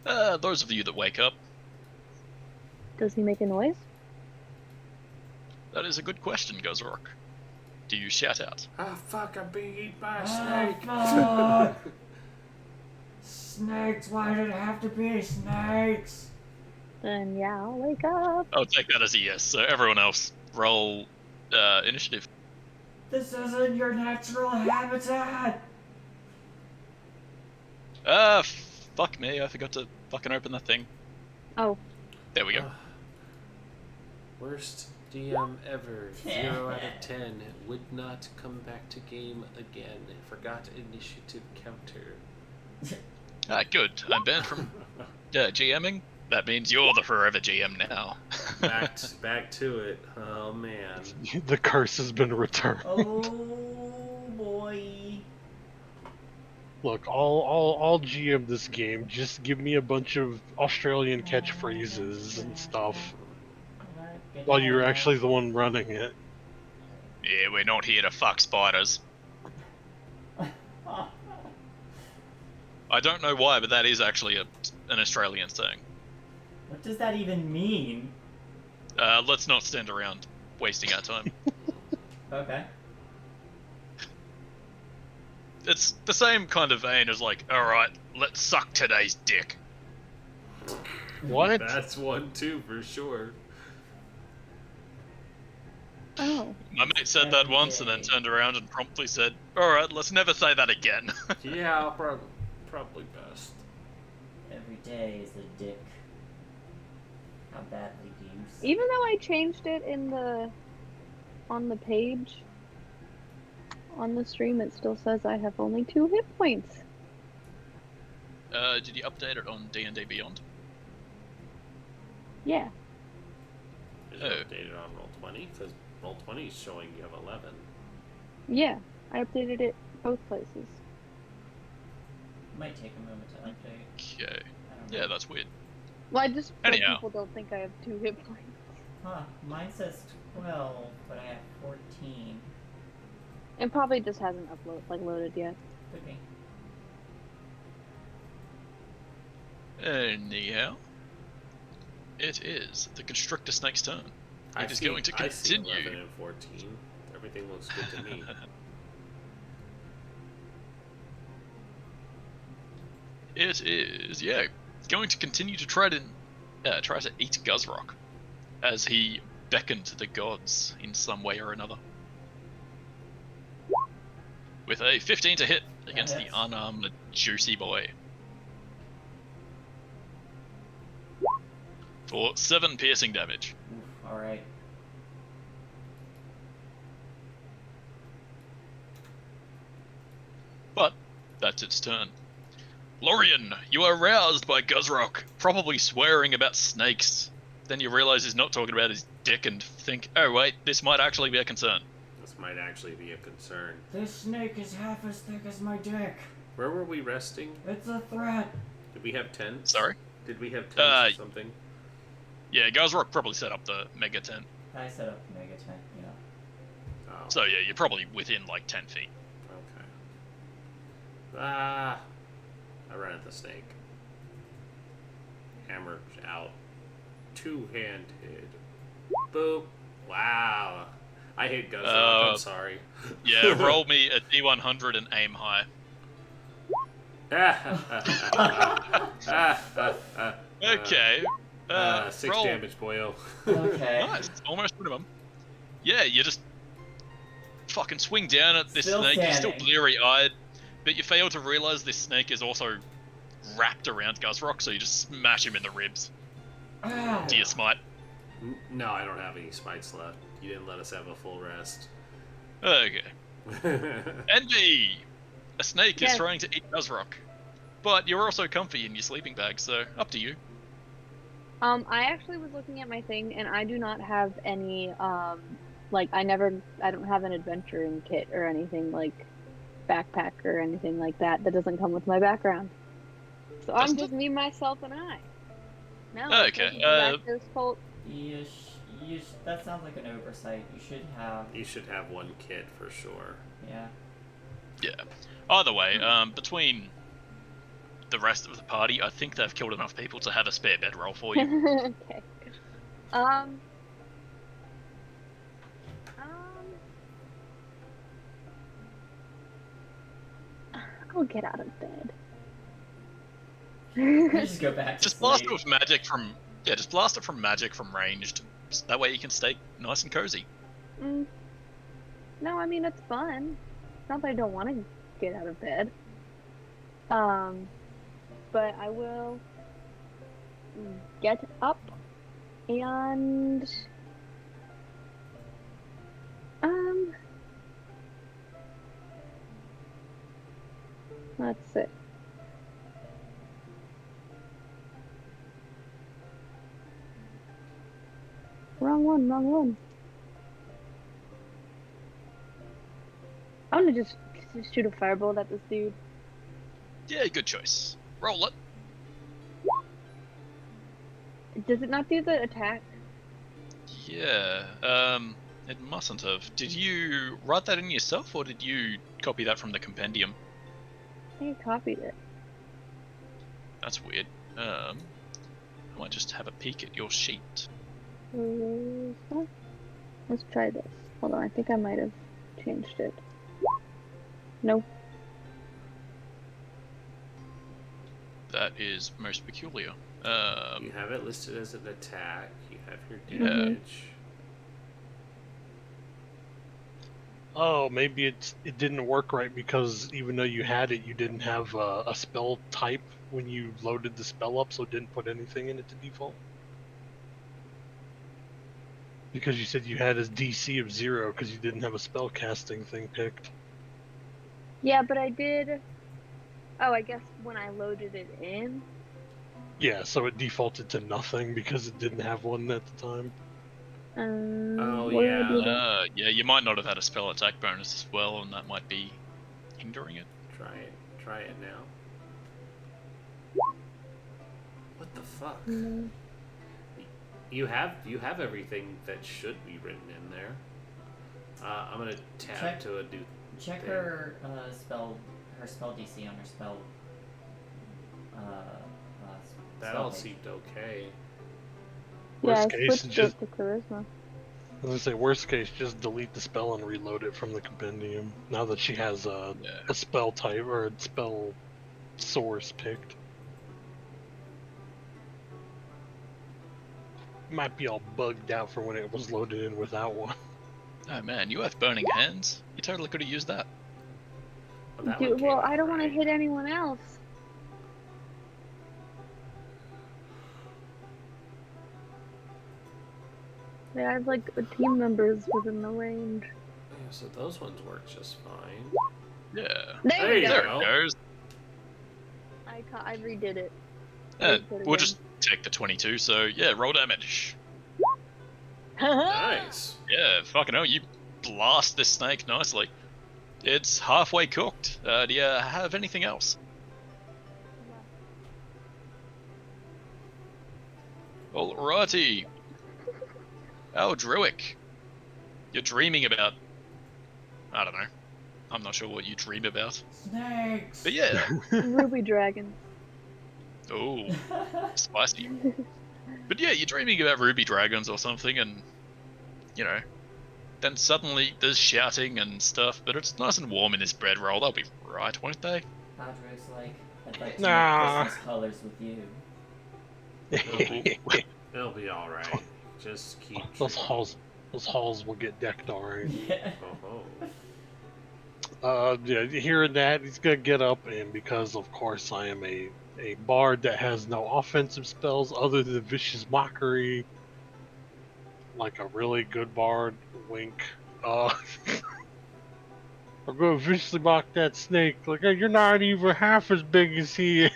Those of you that wake up, Does he make a noise? that is a good question, Guzrock. Do you shout out? Ah, fuck, I'm being eaten by a Ah, snake. fuck! Snakes, why did it have to be snakes? Then yeah, I'll wake up. I'll take that as a yes. So everyone else, roll initiative. This isn't your natural habitat! Fuck me, I forgot to fucking open that thing. Oh, There we go. Worst DM ever. 0 out of 10. Would not come back to game again. Forgot initiative counter. Good. I'm banned from GMing. That means you're the forever GM now. Back to it. Oh man. The curse has been returned. Oh boy. Look, I'll GM this game. Just give me a bunch of Australian catchphrases and stuff while you're actually the one running it. Yeah, we're not here to fuck spiders. I don't know why, but that is actually an Australian saying. What does that even mean? Let's not stand around wasting our time. Okay. It's the same kind of vein as like, alright, let's suck today's dick. What? That's one too, for sure. oh. My mate said that once and then turned around and promptly said, alright, let's never say that again. Yeah, probably best. Every day is a dick. How badly do you suck? Even though I changed it on the page, on the stream, it still says I have only 2 hit points. Did you update it on D&D Beyond? Yeah. Is it updated on Roll20? Because Roll20 is showing you have 11. Yeah, I updated it both places. Might take a moment to update. Okay. I don't know. Yeah, that's weird. Well, I just so Anyhow. people don't think I have 2 hit points. Huh, mine says 12, but I have 14. It probably just hasn't loaded yet. Could be. Anyhow, it is the Constrictor Snake's turn. It is going to I see continue. 11 and 14. Everything looks good to me. It is, yeah, going to continue to try to eat Guzrock as he beckoned to the gods in some way or another. With a 15 to hit against the hits. unarmed juicy boy. For 7 piercing damage. Oof, alright. But that's its turn. Lorian, you are roused by Guzrock, probably swearing about snakes. Then you realize he's not talking about his dick and think, oh wait, this might actually be a concern. This might actually be a concern. This snake is half as thick as my dick. Where were we resting? It's a threat. Did we have tents? Sorry? Did we have tents or something? Yeah, Guzrock probably set up the mega tent. I set up the mega tent, yeah. Oh, So yeah, you're probably within like 10 feet. okay. Ah! I ran at the snake. Hammer out. Two-handed. Boop. Wow. I hate Guzrock, I'm sorry. Yeah, roll me a D100 and aim high. Okay. 6 roll. damage, boyo. Okay. Nice, almost minimum. Yeah, you just fucking swing down at this Still snake. You're still standing. bleary-eyed, but you fail to realize this snake is also wrapped around Guzrock, so you just smash him in the ribs. Ah. Do you smite? No, I don't have any smites left. You didn't let us have a full rest. Okay. Envy! A snake is Yes. trying to eat Guzrock. But you're also comfy in your sleeping bag, so up to you. I actually was looking at my thing, and I do not have any, I don't have an adventuring kit or anything, like, backpack or anything like that. That doesn't come with my background. So I'm Doesn't just me, myself, and I. No. Okay, That sounds like an oversight. You should have, You should have one kit for sure. yeah. Yeah. Either way, between the rest of the party, I think they've killed enough people to have a spare bedroll for you. Okay. I'll get out of bed. Let's just go back to Just blast it sleep. with magic from... Yeah, just blast it from magic from ranged. That way you can stay nice and cozy. No, I mean, it's fun. It's not that I don't want to get out of bed. but I will get up and let's see. Wrong one. I'm gonna just shoot a firebolt at this dude. Yeah, good choice. Roll it. Does it not do the attack? Yeah, it mustn't have. Did you write that in yourself, or did you copy that from the compendium? I think I copied it. That's weird. I might just have a peek at your sheet. Let's try this. Hold on, I think I might have changed it. Nope. That is most peculiar. You have it listed as an attack. You have your Yeah. damage. Oh, maybe it didn't work right because even though you had it, you didn't have a spell type when you loaded the spell up, so it didn't put anything in it to default. Because you said you had a DC of 0 because you didn't have a spell casting thing picked. Yeah, but I did. Oh, I guess when I loaded it in. Yeah, so it defaulted to nothing because it didn't have one at the time. Oh, Where did I yeah. do that? Yeah, you might not have had a spell attack bonus as well, and that might be hindering it. Try it now. What the fuck? You have everything that should be written in there. I'm gonna tab to a new. Check thing. her spell DC on her spell. That spell all page. seemed okay. Yeah, I Worst case, switched just it to charisma. I was gonna say worst case, just delete the spell and reload it from the compendium. Now that she has a spell type or a spell source picked. Might be all bugged out for when it was loaded in without one. Oh man, you have burning hands. You totally could have used that. Well, that Dude, one came well, out I don't want to right. hit anyone else. Yeah, I have like team members within the range. Yeah, so those ones work just fine. Yeah. There we you go. There go. it goes. I redid it. We'll just take the 22, so yeah, roll damage. Nice. Yeah, fucking hell, you blast this snake nicely. It's halfway cooked. Do you have anything else? Alrighty. Druick. You're dreaming about... I don't know. I'm not sure what you dream about. Snakes. But yeah. Ruby dragons. Oh, spicy. But yeah, you're dreaming about ruby dragons or something, and, you know, then suddenly there's shouting and stuff, but it's nice and warm in this bread roll. They'll be right, won't they? Patrick's like, I'd like to Nah. make Christmas colors with you. It'll be all right. Just keep. Those halls will get decked alright. Yeah. Yeah, hearing that, he's gonna get up, and because of course I am a bard that has no offensive spells other than vicious mockery, like a really good bard. Wink. I'm gonna viciously mock that snake. Like, hey, you're not even half as big as he is.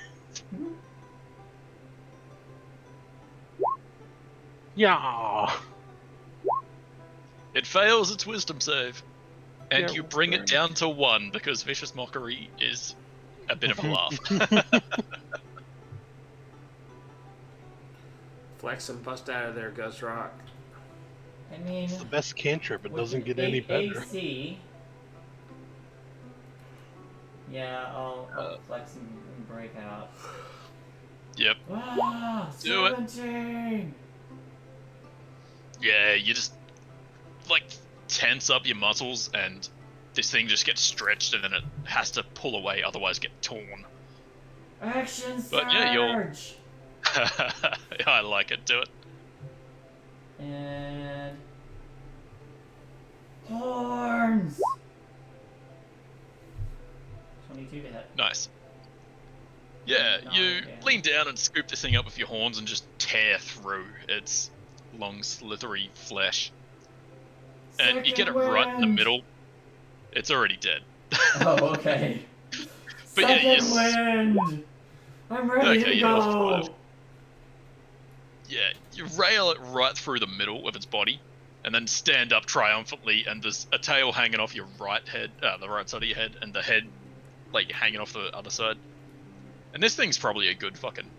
Yeah. It fails its wisdom save. And Yeah, you bring right. it down to 1 because vicious mockery is a bit of a laugh. Flex and bust out of there, Ghost Rock. I mean, It's the best cantrip. It with doesn't an get any 8 better. AC, yeah, I'll flex and break out. Yep. Ah, Do it. 17! Yeah, you just, like, tense up your muscles, and this thing just gets stretched, and then it has to pull away, otherwise get torn. Action surge! But yeah, I like it. Do it. And horns. 22 to hit. Nice. Yeah, Oh, you damn. lean down and scoop this thing up with your horns and just tear through its long, slithery flesh. And you get it right in the Second middle. It's already dead. Oh, okay. But yeah, Second you wind! I'm ready Okay, to you got a go! 5. Yeah, you rail it right through the middle of its body, and then stand up triumphantly, and there's a tail hanging off your right head, the right side of your head, and the head, like, hanging off the other side. And this thing's probably a good fucking,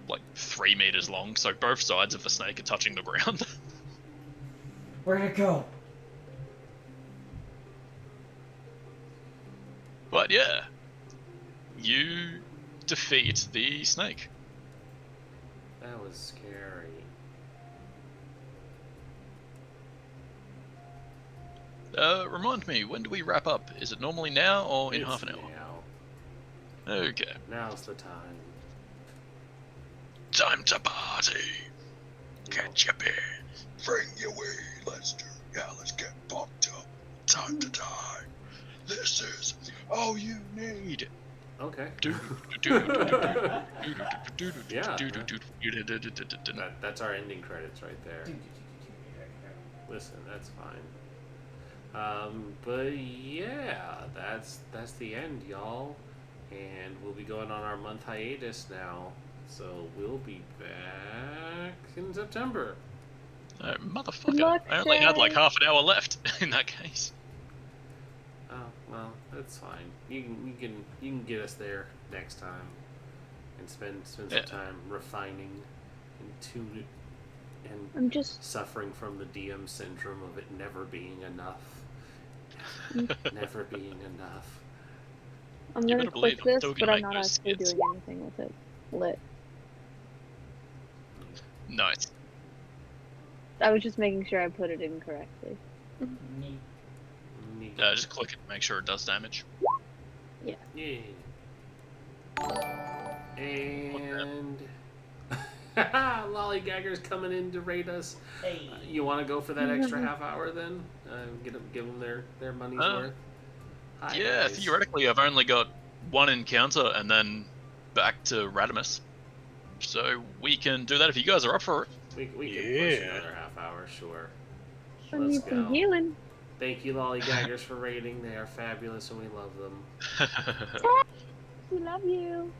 like, 3 meters long, so both sides of the snake are touching the ground. Where'd it go? But yeah, you defeat the snake. That was scary. Remind me, when do we wrap up? Is it normally now or in It's half an hour? now. Okay. Now's the time. Time to party. Catch your beer. Bring your way, Lester. Yeah, let's get fucked up. Time to die. This is all you need. Okay. Yeah. That's our ending credits right there. Listen, that's fine. But yeah, that's the end, y'all. And we'll be going on our month hiatus now. So we'll be back in September. Motherfucker. Luck, I only had like Shay. half an hour left in that case. Oh well, that's fine. You can get us there next time, and spend some time refining and tuning and I'm just suffering from the DM syndrome of it never being enough. Never being enough. I'm You gonna better believe click I'm this, still but gonna I'm make not those actually skits. doing anything with it. Nice. I was just making sure I put it in correctly. Neat. Just click it, make sure it does damage. Yeah. And Lollygagger's coming in to raid us. Hey. You want to go for that extra half hour then? Give them their money's worth. Hi, Yeah, guys. theoretically I've only got one encounter and then back to Radimus. So we can do that if you guys are up for it. We can push another half hour, sure. I Let's need some go. healing. Thank you, Lollygaggers, for raiding. They are fabulous and we love them. We love you.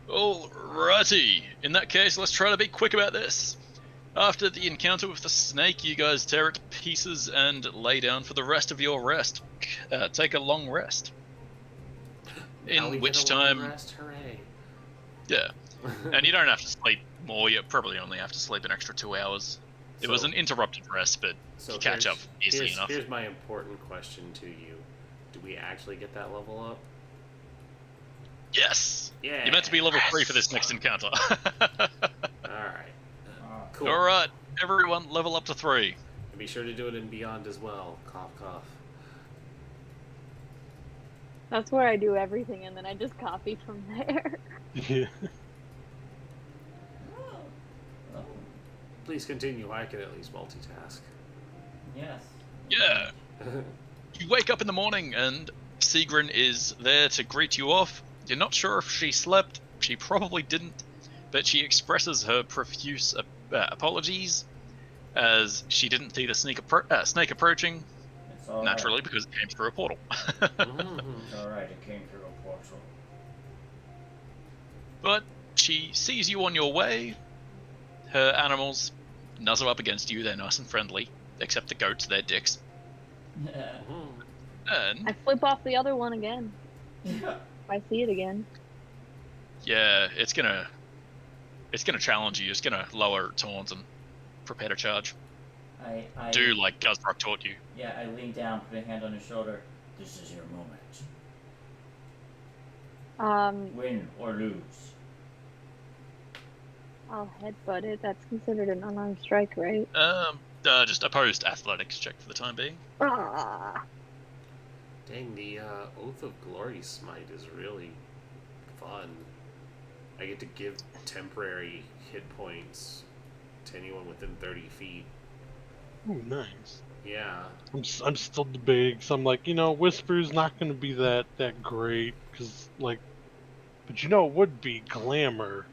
Alrighty. In that case, let's try to be quick about this. After the encounter with the snake, you guys tear it to pieces and lay down for the rest of your rest. Take a long rest. Now we In get which a long time, rest, hooray. yeah, and you don't have to sleep more. You probably only have to sleep an extra 2 hours. It was an interrupted rest, but So you catch up easily enough. Here's my important question to you. Do we actually get that level up? Yes! Yeah. You're meant to be level 3 for this next encounter. Alright. Cool. Alright, everyone level up to 3. And be sure to do it in Beyond as well. Cough, cough. That's where I do everything, and then I just copy from there. Yeah. Oh. Please continue. I can at least multitask. Yes. Yeah. You wake up in the morning and Sigrun is there to greet you off. You're not sure if she slept. She probably didn't, but she expresses her profuse apologies as she didn't see the snake approaching, It's all naturally because it came through a portal. It's alright, it came through a portal. But she sees you on your way. Her animals nuzzle up against you. They're nice and friendly, except the goats, they're dicks. And I flip off the other one again. If I see it again. yeah, it's gonna challenge you. It's gonna lower taunts and prepare to charge. I Do like Guzbrock taught you. Yeah, I lean down, put a hand on his shoulder. This is your moment. Win or lose. I'll headbutt it. That's considered an unarmed strike, right? Just opposed athletics check for the time being. Ah. Dang, the Oath of Glory Smite is really fun. I get to give temporary hit points to anyone within 30 feet. Ooh, nice. Yeah. I'm still debating. So I'm like, Whisper's not going to be that great because like But you know it would be glamour,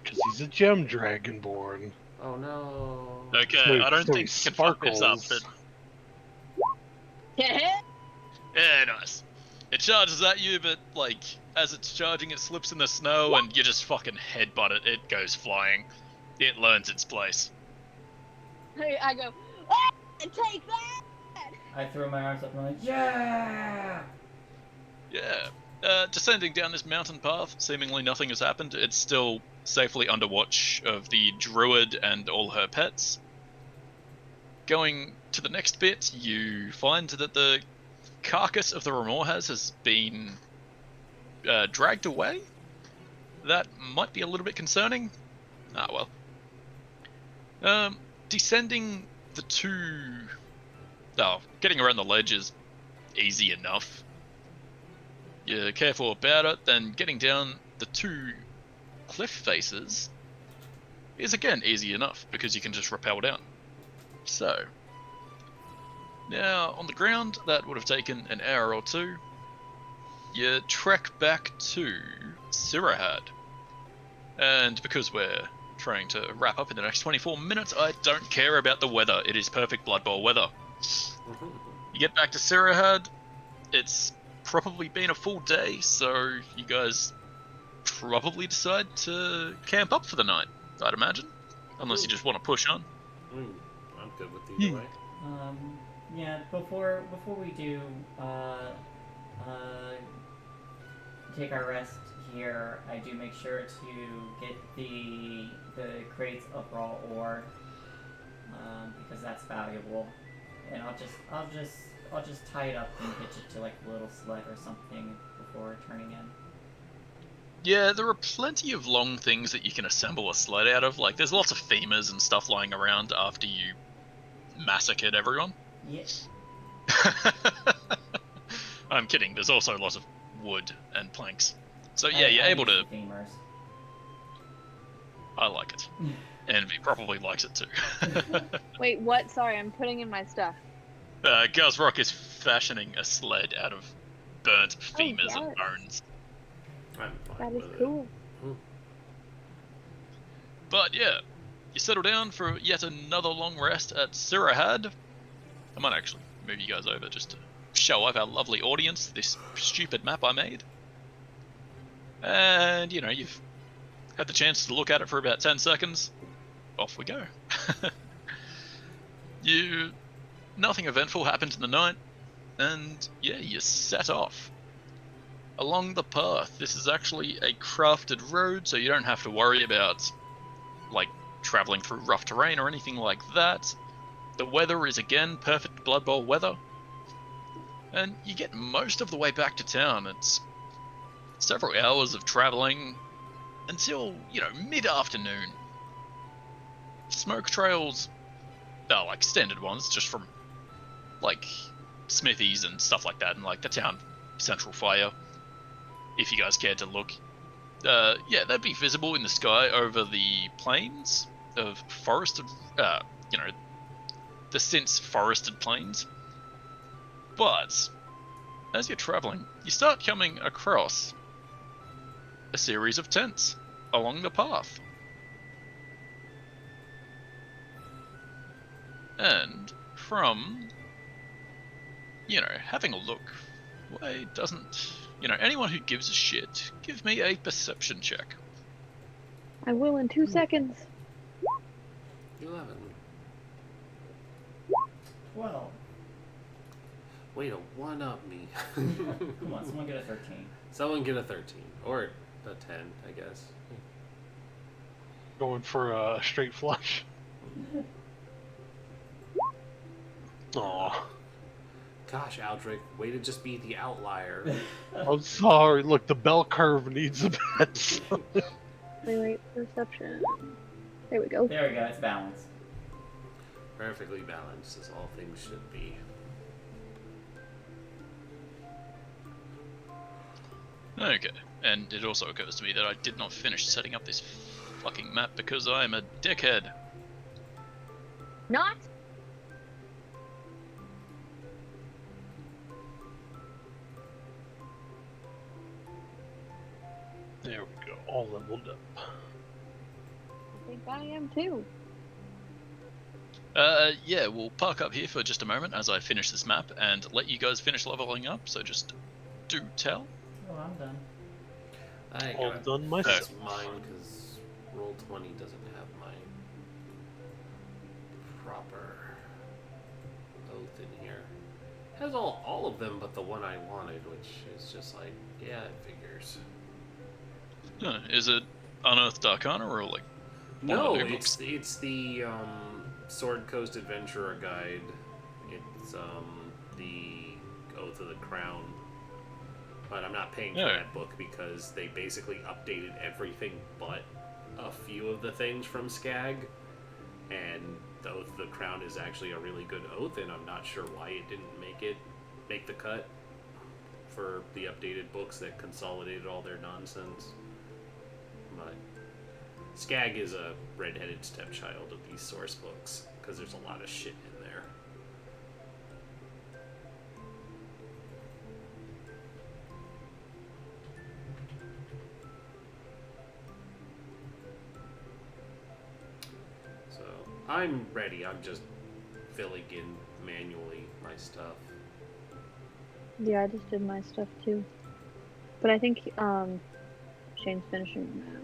because he's a gem dragonborn. Oh no. Okay, I don't So think he you can fuck this up, sparkles. but yeah, nice. It charges at you, but like as it's charging, it slips in the snow, and you just fucking headbutt it. It goes flying. It learns its place. I go, ah, take that! I throw my arms up and I'm like, yeah! Yeah. Descending down this mountain path, seemingly nothing has happened. It's still safely under watch of the druid and all her pets. Going to the next bit, you find that the carcass of the Remorhaz has been dragged away. That might be a little bit concerning. Ah, well. Descending the two... Oh, getting around the ledge is easy enough. You're careful about it, then getting down the two cliff faces is again easy enough because you can just rappel down. So, now on the ground, that would have taken an hour or two. You trek back to Sirahad. And because we're trying to wrap up in the next 24 minutes, I don't care about the weather. It is perfect Blood Bowl weather. You get back to Sirahad, it's probably been a full day, so you guys probably decide to camp up for the night, I'd imagine. Unless you just want to push on. I'm good with either way. Yeah, before we do, take our rest here, I do make sure to get the crates of raw ore, because that's valuable. And I'll just tie it up and hitch it to like a little sled or something before turning in. Yeah, there are plenty of long things that you can assemble a sled out of. Like, there's lots of femurs and stuff lying around after you massacred everyone. Yes. I'm kidding. There's also lots of wood and planks. So yeah, I you're able use to... the femurs. I like it. Envy probably likes it too. Wait, what? Sorry, I'm putting in my stuff. Guzrock is fashioning a sled out of burnt femurs and yes. bones. I'm fine That is with cool. But yeah, you settle down for yet another long rest at Sirahad. I might actually move you guys over just to show off our lovely audience this stupid map I made. And, you know, you've had the chance to look at it for about 10 seconds. Off we go. Nothing eventful happened in the night, and yeah, you set off. Along the path, this is actually a crafted road, so you don't have to worry about, like, traveling through rough terrain or anything like that. The weather is again perfect Blood Bowl weather. And you get most of the way back to town. It's several hours of traveling until, you know, mid-afternoon. Smoke trails are like standard ones, just from like smithies and stuff like that, and like the town central fire. If you guys cared to look, yeah, they'd be visible in the sky over the plains of forested, you know, the since forested plains. But as you're traveling, you start coming across a series of tents along the path. And from, you know, having a look, why doesn't, you know, anyone who gives a shit, give me a perception check. I will in 2 seconds. 11. 12. Way to one-up me. Come on, someone get a 13. Someone get a 13. Or a 10, I guess. Going for a straight flush. Aw. Gosh, Aldrich, way to just be the outlier. I'm sorry. Look, the bell curve needs a bit. Wait, perception. There we go. There we go, it's balanced. Perfectly balanced, as all things should be. Okay, and it also occurs to me that I did not finish setting up this fucking map because I am a dickhead. Not? There we go, all leveled up. I think I am too. Yeah, we'll park up here for just a moment as I finish this map and let you guys finish leveling up, so just do tell. Oh, I'm done. I All gotta done fix myself. mine because Roll20 doesn't have my proper oath in here. It has all of them but the one I wanted, which is just like, yeah, it figures. Is it Unearthed Arcana or like one of No, the new books? it's the Sword Coast Adventurer Guide. It's the Oath of the Crown. But I'm not paying for Yeah. that book because they basically updated everything but a few of the things from Skag. And the Oath of the Crown is actually a really good oath, and I'm not sure why it didn't make the cut for the updated books that consolidated all their nonsense. But Skag is a redheaded stepchild of these source books because there's a lot of shit in there. So I'm ready. I'm just filling in manually my stuff. Yeah, I just did my stuff too. But I think Shane's finishing the map.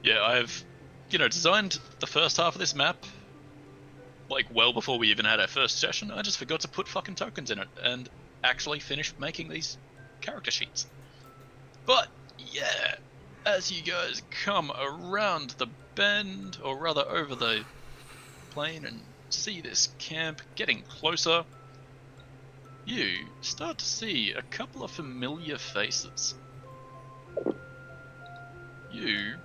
Yeah, I've, designed the first half of this map, like, well before we even had our first session. I just forgot to put fucking tokens in it and actually finish making these character sheets. But, yeah, as you guys come around the bend, or rather over the plain, and see this camp getting closer, you start to see a couple of familiar faces. You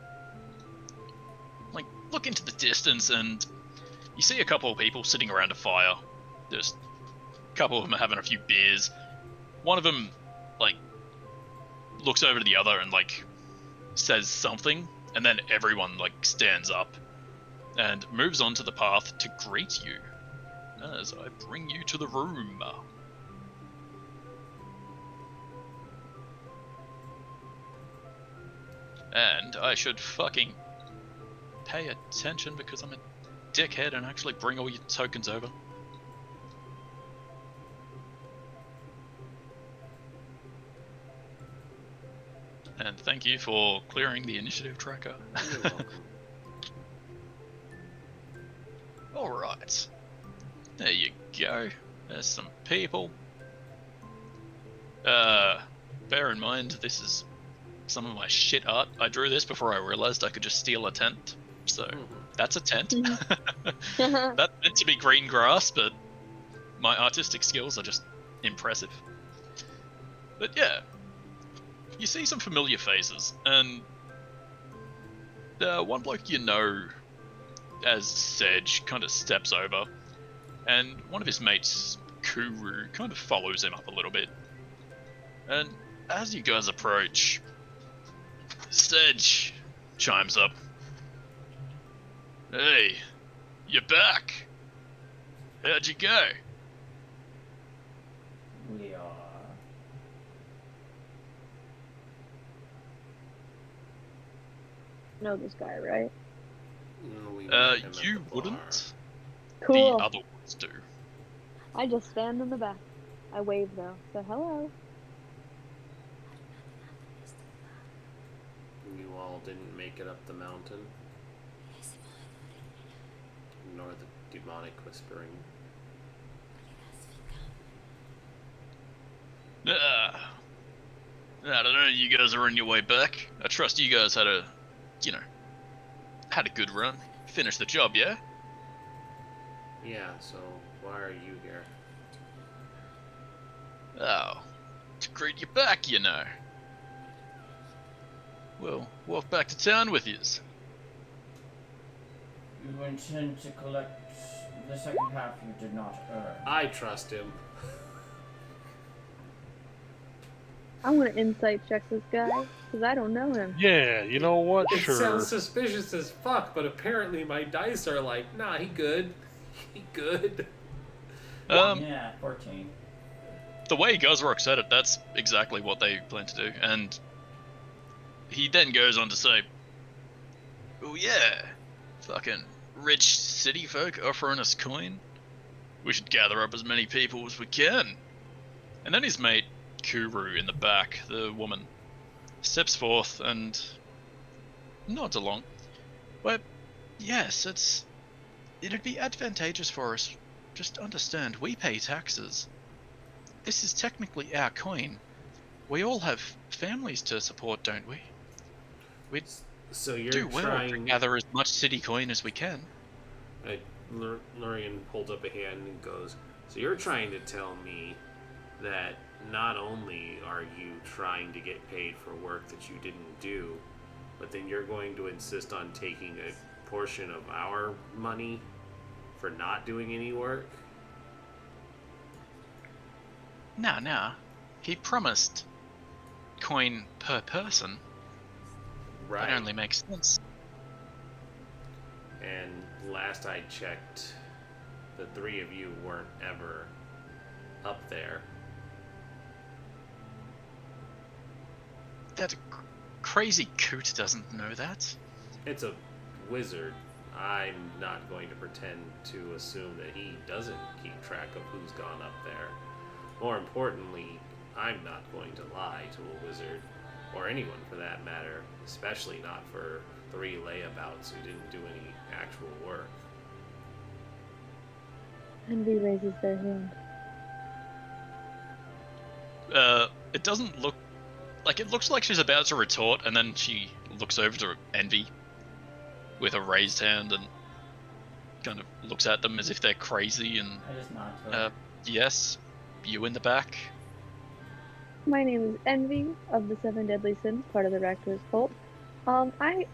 look into the distance and you see a couple of people sitting around a fire. Just a couple of them are having a few beers. One of them, looks over to the other and, says something, and then everyone, stands up and moves onto the path to greet you as I bring you to the room. And I should fucking pay attention because I'm a dickhead and actually bring all your tokens over. And thank you for clearing the initiative tracker. You're welcome. Alright. There you go. There's some people. Bear in mind, this is some of my shit art. I drew this before I realized I could just steal a tent. So, that's a tent. That's meant to be green grass, but my artistic skills are just impressive. But yeah, you see some familiar faces, and one bloke you know as Sedge kind of steps over, and one of his mates, Kuru, kind of follows him up a little bit. And as you guys approach, Sedge chimes up. Hey, you're back. How'd you go? We are. Know this guy, right? We met him at You the bar. wouldn't. Cool. The other ones do. I just stand in the back. I wave though. So hello. You all didn't make it up the mountain, nor the demonic whispering. I don't know, you guys are on your way back. I trust you guys had a good run. Finished the job, yeah? Yeah, so why are you here? Oh, to greet you back, We'll walk back to town with yous. You intend to collect the second half you did not earn. I trust him. I want to insight check this guy because I don't know him. Yeah, you know what? It Sure. sounds suspicious as fuck, but apparently my dice are like, nah, he good. He good. Yeah, 14. The way Guzrock said it, that's exactly what they plan to do. And he then goes on to say, "Oh yeah, fucking rich city folk offering us coin. We should gather up as many people as we can." And then his mate Kuru in the back, the woman, steps forth and nods along. "Well, yes, it'd be advantageous for us. Just understand, we pay taxes. This is technically our coin. We all have families to support, don't we? We So you're do well to trying. gather as much city coin as we can." Lurian holds up a hand and goes, "So you're trying to tell me that not only are you trying to get paid for work that you didn't do, but then you're going to insist on taking a portion of our money for not doing any work?" No. He promised coin per person. Right. That only makes sense. And last I checked, the three of you weren't ever up there. That crazy coot doesn't know that. It's a wizard. I'm not going to pretend to assume that he doesn't keep track of who's gone up there. More importantly, I'm not going to lie to a wizard, or anyone for that matter, especially not for 3 layabouts who didn't do any actual work. Envy raises their hand. It doesn't look like it looks like she's about to retort, and then she looks over to Envy with a raised hand and kind of looks at them as if they're crazy. And I just nod to her. yes, you in the back. My name is Envy of the Seven Deadly Sins, part of the Rakdos cult. I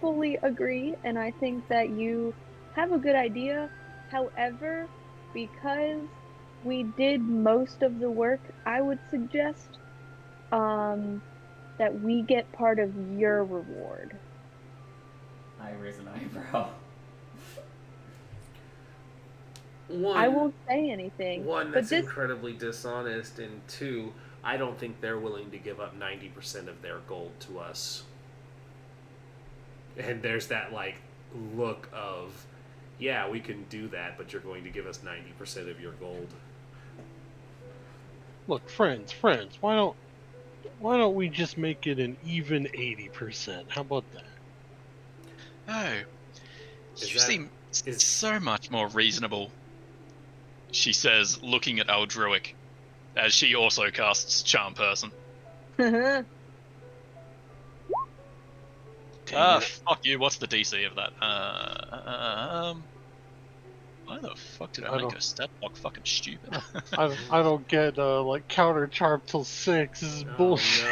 fully agree, and I think that you have a good idea. However, because we did most of the work, I would suggest that we get part of your reward. I raise an eyebrow. I won't say anything. One, but that's this incredibly dishonest, and 2, I don't think they're willing to give up 90% of their gold to us. And there's that, look of, yeah, we can do that, but you're going to give us 90% of your gold. Look, friends, why don't we just make it an even 80%? How about that? Oh, Is you that- seem is- so much more reasonable, she says, looking at Aldruic, as she also casts Charm Person. Fuck you, what's the DC of that? Why the fuck did I make a stat block fucking stupid? I don't get counter charm till 6. This is bullshit.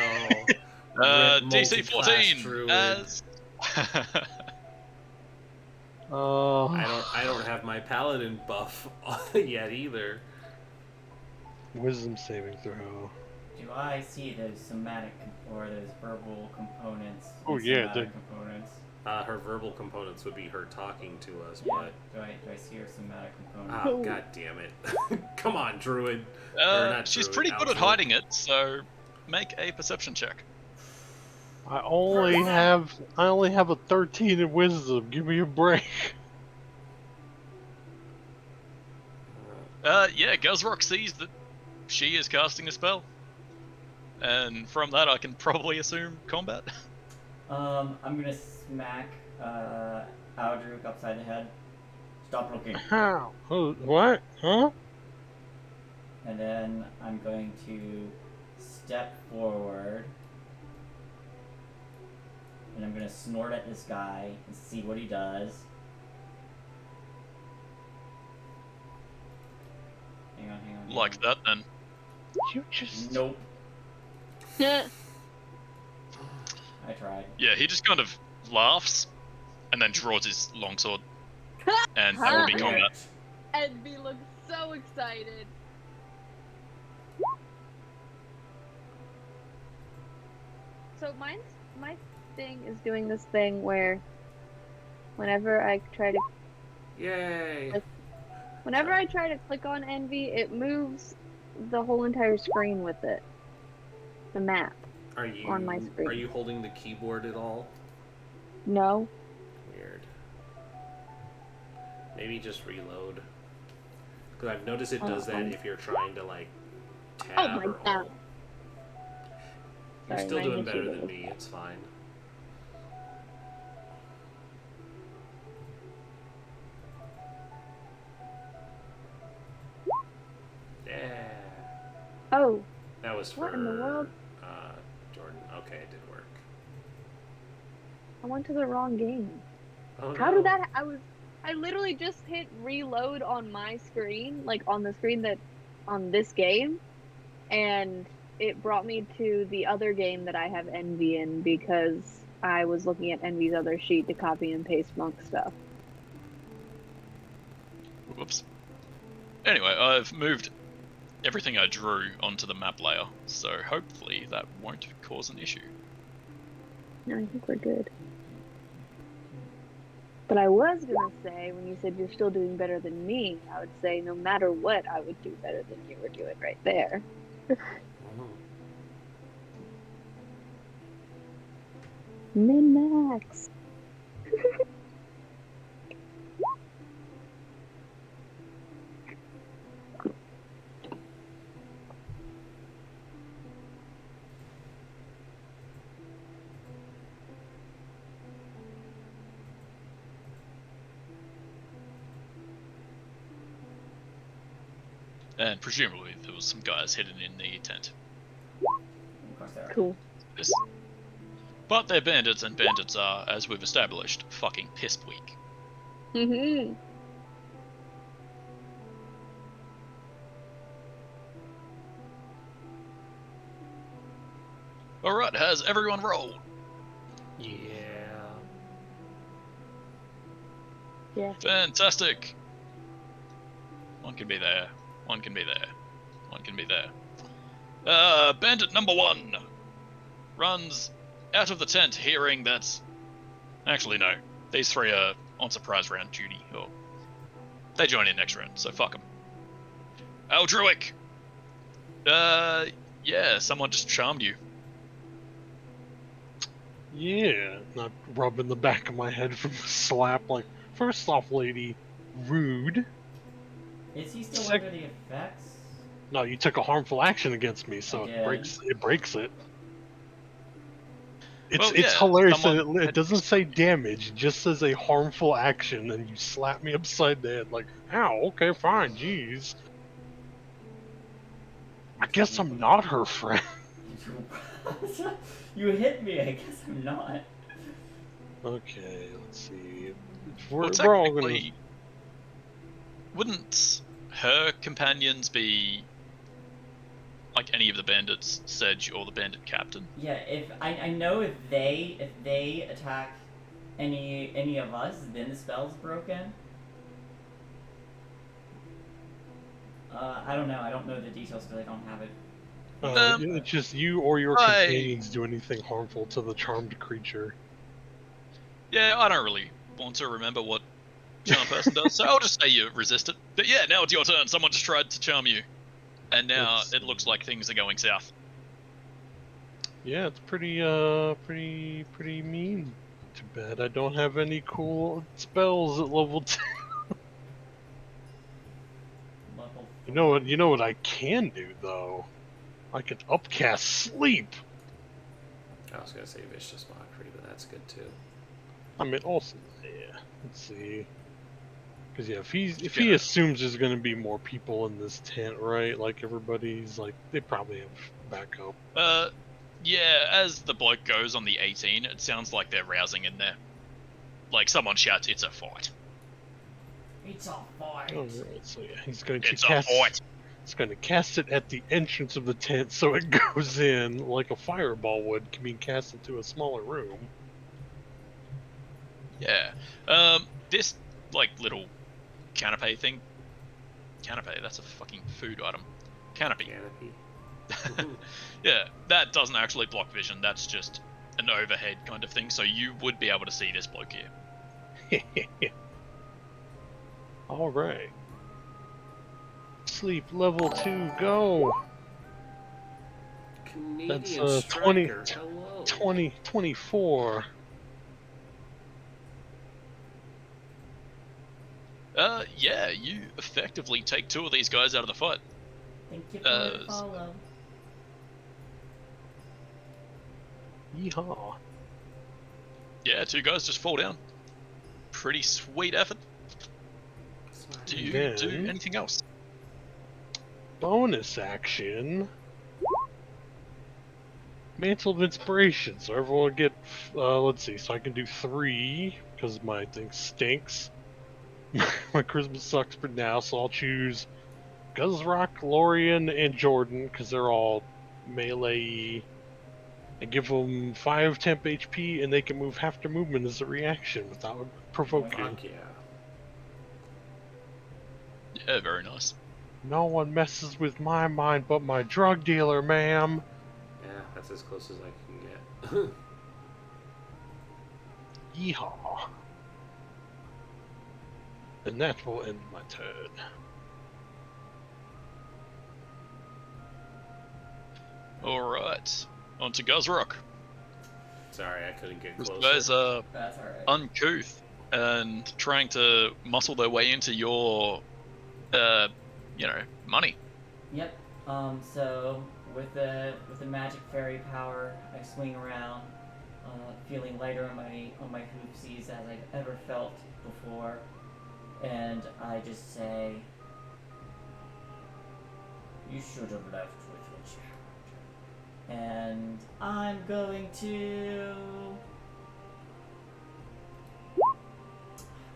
No. Rip DC multi-class 14 druid. as... I don't have my paladin buff yet either. Wisdom saving throw. Do I see those somatic or those verbal components? Oh, and yeah, somatic components. Her verbal components would be her talking to us, Yeah. but Do I see her somatic components? oh god damn it! Come on, druid. Or not she's druid, pretty good at Aldruid. hiding it, so make a perception check. I only have a 13 in wisdom. Give me a break. Yeah, Guzrock sees that she is casting a spell. And from that I can probably assume combat. I'm gonna smack Aldruk upside the head. Stop looking. How? What? Huh? And then I'm going to step forward. And I'm gonna snort at this guy and see what he does. Hang on. Like that then. You just... Nope. I tried. Yeah, he just kind of laughs and then draws his longsword. And that will be combat. Envy looks so excited. So my thing is doing this thing where whenever I try to Yay! click on Envy, it moves the whole entire screen with it. The map. Are you on my screen. Are you holding the keyboard at all? No. Weird. Maybe just reload. Because I've noticed it does that if you're trying to like tab my or God. alt. You're Sorry, still my doing better initiative than is me. It's fine. Yeah. Oh, That was for what in the world? Jordan. Okay, it did work. I went to the wrong game. Oh How no. did that? I literally just hit reload on my screen, like on the screen that on this game, and it brought me to the other game that I have Envy in because I was looking at Envy's other sheet to copy and paste monk stuff. Whoops. Anyway, I've moved everything I drew onto the map layer, so hopefully that won't cause an issue. No, I think we're good. But I was gonna say, when you said you're still doing better than me, I would say no matter what, I would do better than you were doing right there. Min-max. And presumably there was some guys hidden in the tent. Of course there are. Cool. This. But they're bandits, and bandits are, as we've established, fucking piss weak. Mm-hmm. Alright, has everyone rolled? Yeah. Yeah. Fantastic! One can be there. One can be there. One can be there. Bandit number 1 runs out of the tent hearing that... Actually, no. These 3 are on surprise round duty. Or they join in next round, so fuck them. Aldruic! Yeah, someone just charmed you. Yeah, not rubbing the back of my head from the slap. Like, first off, lady, rude. Is he still Sec- under the effects? No, you took a harmful action against me, so I it did. breaks it. It's Well, it's yeah, hilarious that someone it doesn't say damage, it just says a harmful action, and you slap me upside the head. Like, ow, okay, fine, jeez. I guess I'm not her friend. You hit me. I guess I'm not. Okay, let's see. Well, We're all gonna. technically, wouldn't her companions be like any of the bandits, Sedge or the bandit captain? Yeah, if I know if they attack any of us, then the spell's broken. I don't know. I don't know the details because I don't have it. It's just you or your companions do anything harmful to the charmed creature. Yeah, I don't really want to remember what charm person does, so I'll just say you resist it. But yeah, now it's your turn. Someone just tried to charm you, and now it looks like things are going south. Yeah, it's pretty mean. Too bad I don't have any cool spells at level 10. Level. You know what I can do though? I can upcast sleep. I was gonna say vicious mockery, but that's good too. I mean, also, yeah. Let's see. Because yeah, if he assumes there's gonna be more people in this tent, right? Like everybody's like, they probably have backup. Yeah, as the bloke goes on the 18, it sounds like they're rousing in there. Like someone shouts, "It's a fight." It's a fight. Alright, so yeah, he's going It's to a cast. fight. He's going to cast it at the entrance of the tent, so it goes in like a fireball would, being cast into a smaller room. Yeah. This like little canopy thing. Canopy, that's a fucking food item. Canopy. Canopy. Yeah, that doesn't actually block vision. That's just an overhead kind of thing. So you would be able to see this bloke here. All right. Sleep level 2, go. Canadian That's 20, striker. Hello. 24. Yeah, you effectively take two of these guys out of the fight. Thank you for the follow. Yeehaw. Yeah, two guys just fall down. Pretty sweet effort. Do you do Then- anything else? Bonus action. Mantle of Inspiration. So everyone get, let's see, so I can do 3, because my thing stinks. My charisma sucks for now, so I'll choose Guzrock, Lorian, and Jordan, because they're all melee. And give them 5 temp HP, and they can move half their movement as a reaction without provoking. Fuck yeah. Yeah, very nice. No one messes with my mind but my drug dealer, ma'am. Yeah, that's as close as I can get. Yeehaw. And that will end my turn. Alright, on to Guzrock. Sorry, I couldn't get These closer. guys are That's alright. uncouth and trying to muscle their way into your, money. Yep. So with the magic fairy power, I swing around, feeling lighter on my hoopsies as I've ever felt before, and I just say, "You should have left with what you had." And I'm going to,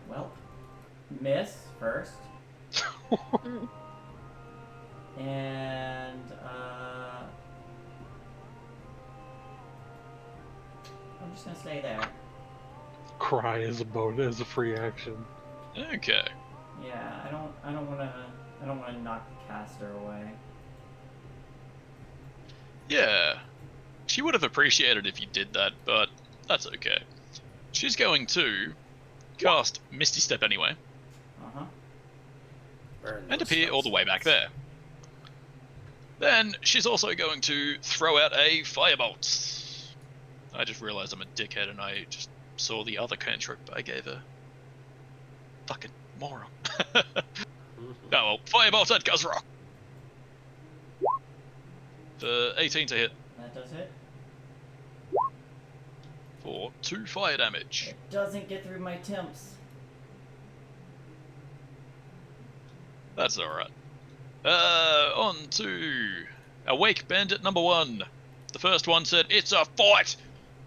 well, miss first. And I'm just gonna stay there. Cry as a bonus, as a free action. Okay. Yeah, I don't wanna knock the caster away. Yeah. She would have appreciated if you did that, but that's okay. She's going to cast Misty Step anyway, Uh-huh. Burn and those appear all the way back there. Then she's also going to throw out a Firebolt. I just realized I'm a dickhead and I just saw the other cantrip I gave her. Fucking moron. Oh well, Firebolt at Guzrock. For 18 to hit. That does it. For 2 fire damage. It doesn't get through my temps. That's alright. On to Awake Bandit number 1. The first one said, "It's a fight!"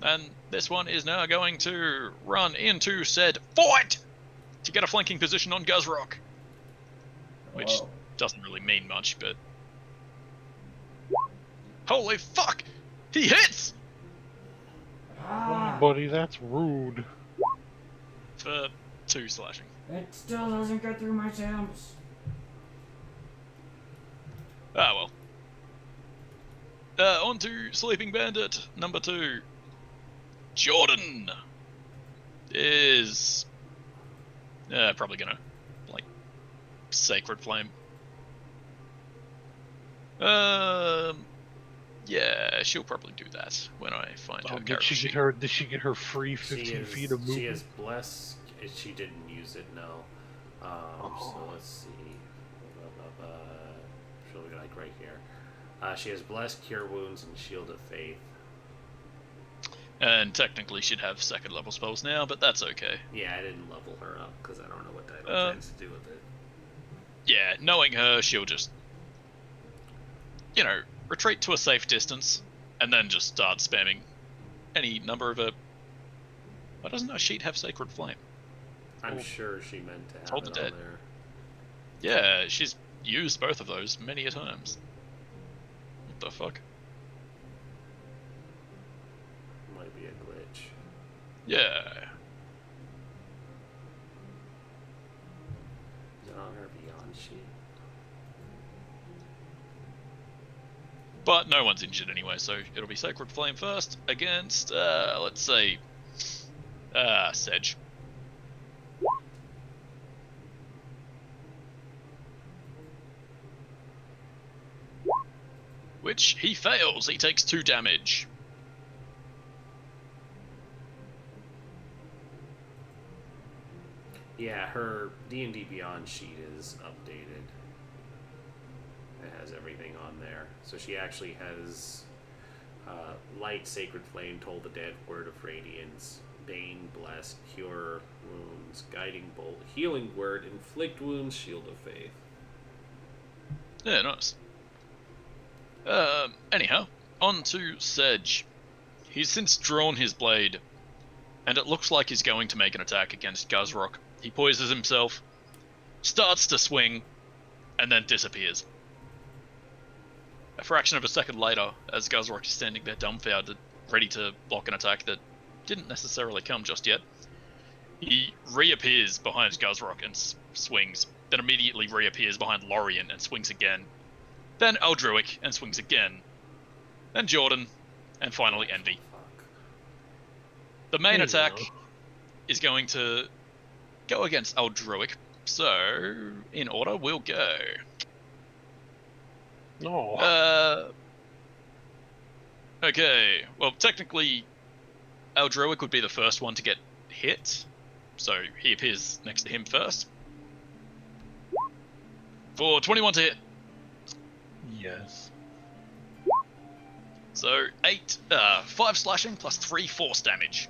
And this one is now going to run into said fight to get a flanking position on Guzrock. Which Whoa. doesn't really mean much, but... Holy fuck! He hits! Ah, Buddy, that's rude. For 2 slashing. it still doesn't get through my temps. Ah well. On to Sleeping Bandit number 2. Jordan is probably gonna like Sacred Flame. Yeah, she'll probably do that when I find her Did character she sheet. Did she get her free 15 feet of movement? She is blessed. She didn't use it, no. So let's see. She'll be like right here. She has blessed, cure wounds, and shield of faith. And technically she'd have 2nd level spells now, but that's okay. Yeah, I didn't level her up because I don't know what that plans to do with it. Yeah, knowing her, she'll just, retreat to a safe distance, and then just start spamming any number of Why doesn't her sheet have Sacred Flame? I'm sure she meant to have Hold it the on dead. there. Yeah, she's used both of those many a times. What the fuck? Might be a glitch. Yeah. Is it on her Beyond sheet? But no one's injured anyway, so it'll be Sacred Flame first against, let's say, Sedge. which he fails. He takes 2 damage. Yeah, her D&D Beyond sheet is updated. It has everything on there. So she actually has Light, Sacred Flame, Toll the Dead, Word of Radiance, Bane, Bless, Cure Wounds, Guiding Bolt, Healing Word, Inflict Wounds, Shield of Faith. Yeah, nice. Anyhow, on to Sedge. He's since drawn his blade, and it looks like he's going to make an attack against Guzrock. He poises himself, starts to swing, and then disappears. A fraction of a second later, as Guzrock is standing there dumbfounded, ready to block an attack that didn't necessarily come just yet, he reappears behind Guzrock and swings, then immediately reappears behind Lorien and swings again, then Eldruic and swings again, then Jordan, and finally Envy. The main attack is going to go against Eldruic, so in order we'll go. No. Okay, well technically Eldruic would be the first one to get hit, so he appears next to him first. For 21 to hit. Yes. So 5 slashing plus 3 force damage.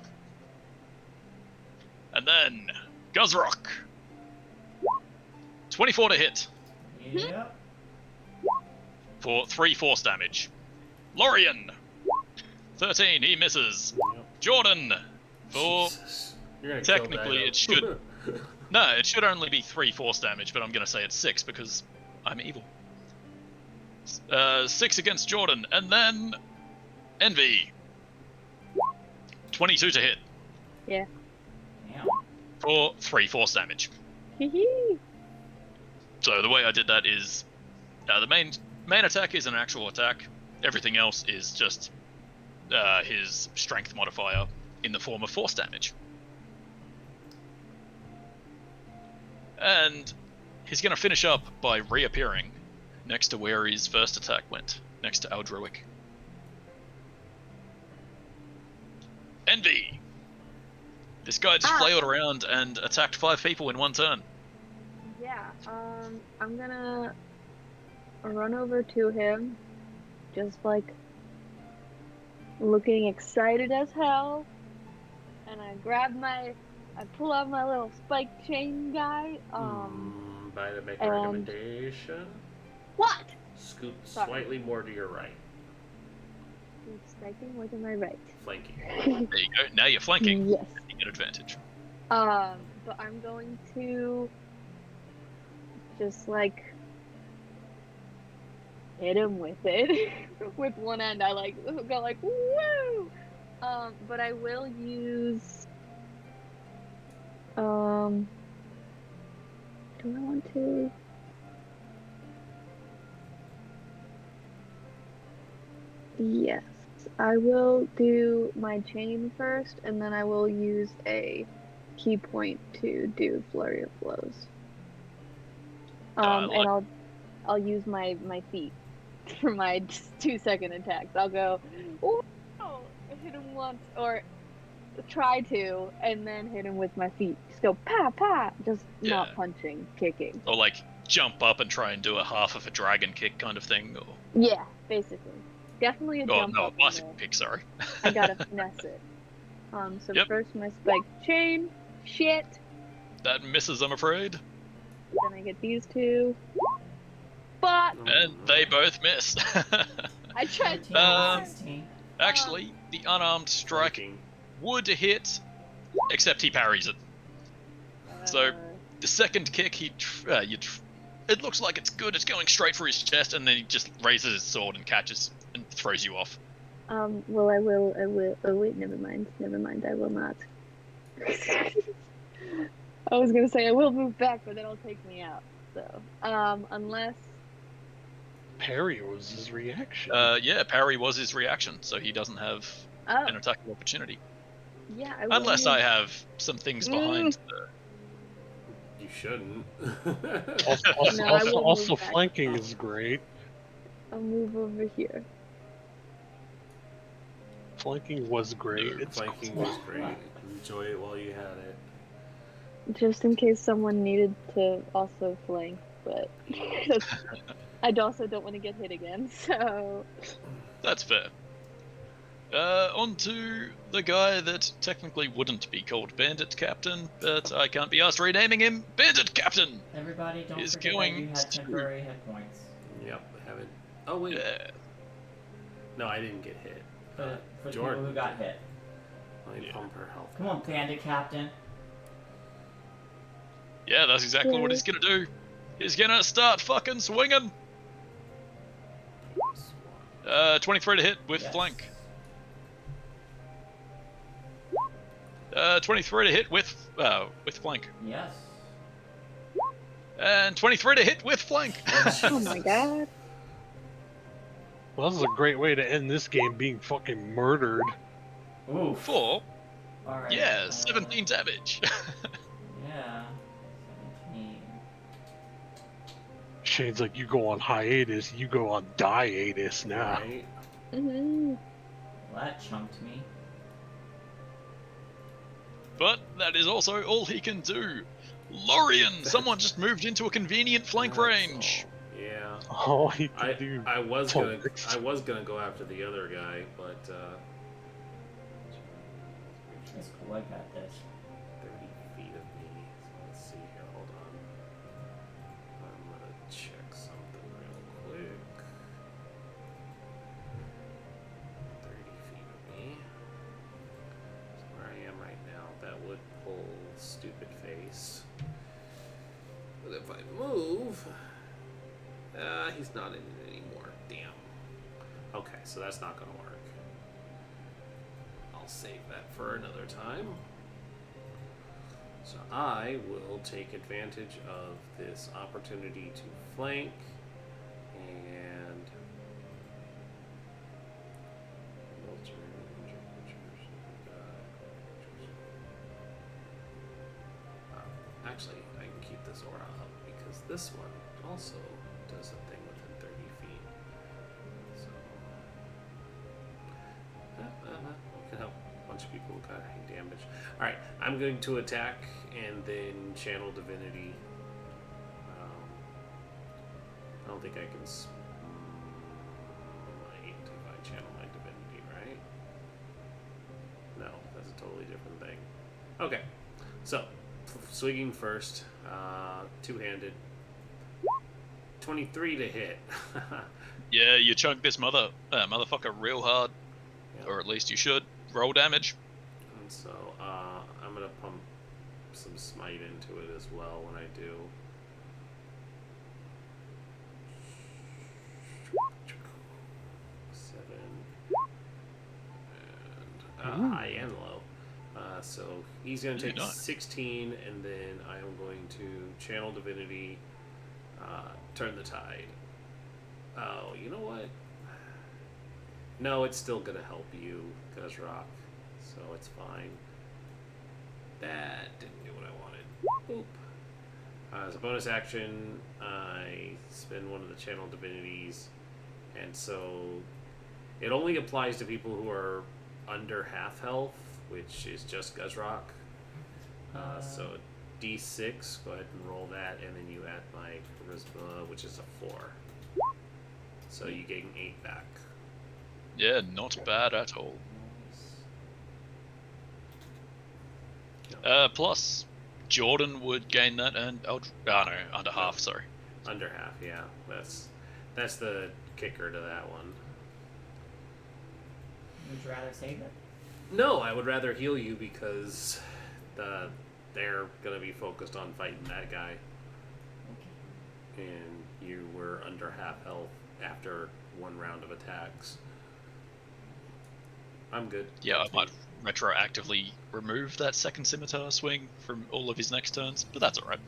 And then Guzrock. 24 to hit Yep. for 3 force damage. Lorien. 13, he misses. Yep. Jordan for Jesus. You're gonna technically kill it should no, it should only be 3 force damage, but I'm gonna say it's 6 because I'm evil. 6 against Jordan, and then Envy. 22 to hit Yeah. Damn. for 3 force damage. Hee. So the way I did that is the main attack is an actual attack. Everything else is just his strength modifier in the form of force damage. And he's going to finish up by reappearing next to where his first attack went, next to Eldruic. Envy! This guy just flailed around and attacked 5 people in one turn. Yeah, I'm gonna run over to him, just like looking excited as hell, and I pull out my little spike chain guy, by the make a and- recommendation. what? Scoot Sorry. slightly more to your right. Spiking more to my right. Flanking. There you go. Now you're flanking. Yes. You get advantage. But I'm going to just like hit him with it. With one end, I like go like woo. But I will use. Do I want to? Yes, I will do my chain first, and then I will use a key point to do flurry of blows. And I'll use my feet for my 2-second attacks. I'll go, "Whoa!" hit him once, or try to, and then hit him with my feet. Just go pa pa, just not Yeah. punching, kicking. Or like jump up and try and do a half of a dragon kick kind of thing. Or Yeah, basically, definitely a jump no, a up. in bicycle there. kick, sorry. I gotta finesse it. So Yep. first my spike chain, shit. That misses, I'm afraid. Then I get these two. But And they both miss. I tried 14 Uh, and 16. Actually, the unarmed strike Flanking. would hit, except he parries it. So the second kick, it looks like it's good. It's going straight for his chest, and then he just raises his sword and catches and throws you off. well, I will. Oh wait, never mind. I will not. I was gonna say I will move back, but that'll take me out. So, unless. Parry was his reaction. Yeah, parry was his reaction, so he doesn't have Oh, an attack opportunity. yeah. I will Unless use- I have some things behind the... You shouldn't. Also, No, I will also move back. flanking is great. I'll move over here. Flanking was great. No. It's Flanking was great. Enjoy it while you had it. Just in case someone needed to also flank, but I also don't want to get hit again, so... That's fair. On to the guy that technically wouldn't be called Bandit Captain, but I can't be asked renaming him Bandit Captain! Everybody, don't Is forget that going you had to- temporary hit points. Yep, I haven't. Oh wait, Yeah. no, I didn't get hit. For the Jordan people who got hit. Let me Yeah. pump her health. Come on, Bandit Captain. Yeah, that's exactly what he's gonna do. He's gonna start fucking swinging! 23 to hit with Yes. flank. 23 to hit with flank. Yes. And 23 to hit with flank! Oh my god. Well, this is a great way to end this game being fucking murdered. Oof. 4. Alright. Yeah, 17 damage. Yeah. 17. Shane's like, you go on hiatus, you go on diatus now. Right? Mm-hmm. Well, that chunked me. But that is also all he can do. Lorian! Someone just moved into a convenient flank That's range. all. Yeah. All he can do. I was Totix. gonna go after the other guy, but That's cool, I got this. 30 feet of me. So let's see here. Hold on. I'm gonna check something real quick. 30 feet of me. So where I am right now, that would pull stupid face. But if I move, he's not in it anymore. Damn. Okay, so that's not gonna work. I'll save that for another time. So I will take advantage of this opportunity to flank and actually, I can keep this aura up because this one also does a thing within 30 feet. So we can help a bunch of people who got damage. Alright, I'm going to attack and then channel divinity. I don't think I can smite if I channel my divinity, right? No, that's a totally different thing. Okay, so swinging first, two-handed. 23 to hit. Yeah, you chunk this motherfucker real hard. Yeah. Or at least you should. Roll damage. And so I'm gonna pump some smite into it as well when I do. And high and low. So he's gonna take Nice. 16, and then I am going to channel divinity, turn the tide. Oh, you know what? No, it's still gonna help you, Guzrock, so it's fine. That didn't do what I wanted. Boop. As a bonus action, I spend one of the channel divinities, and so it only applies to people who are under half health, which is just Guzrock. So D6, go ahead and roll that, and then you add my charisma, which is a 4. So you gain 8 back. Yeah, not bad at all. Plus, Jordan would gain that, and under half. Sorry. Under half, yeah. That's the kicker to that one. Would you rather save it? No, I would rather heal you because they're gonna be focused on fighting that guy, and you were under half health after one round of attacks. I'm good. Yeah, I might retroactively remove that second scimitar swing from all of his next turns, but that's alright.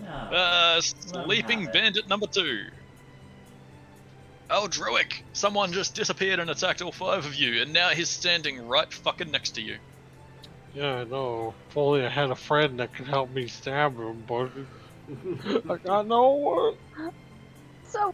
No. Sleeping have it. Bandit number 2. Oh, Druick! Someone just disappeared and attacked all 5 of you, and now he's standing right fucking next to you. Yeah, I know. If only I had a friend that could help me stab him, but I got no one. So...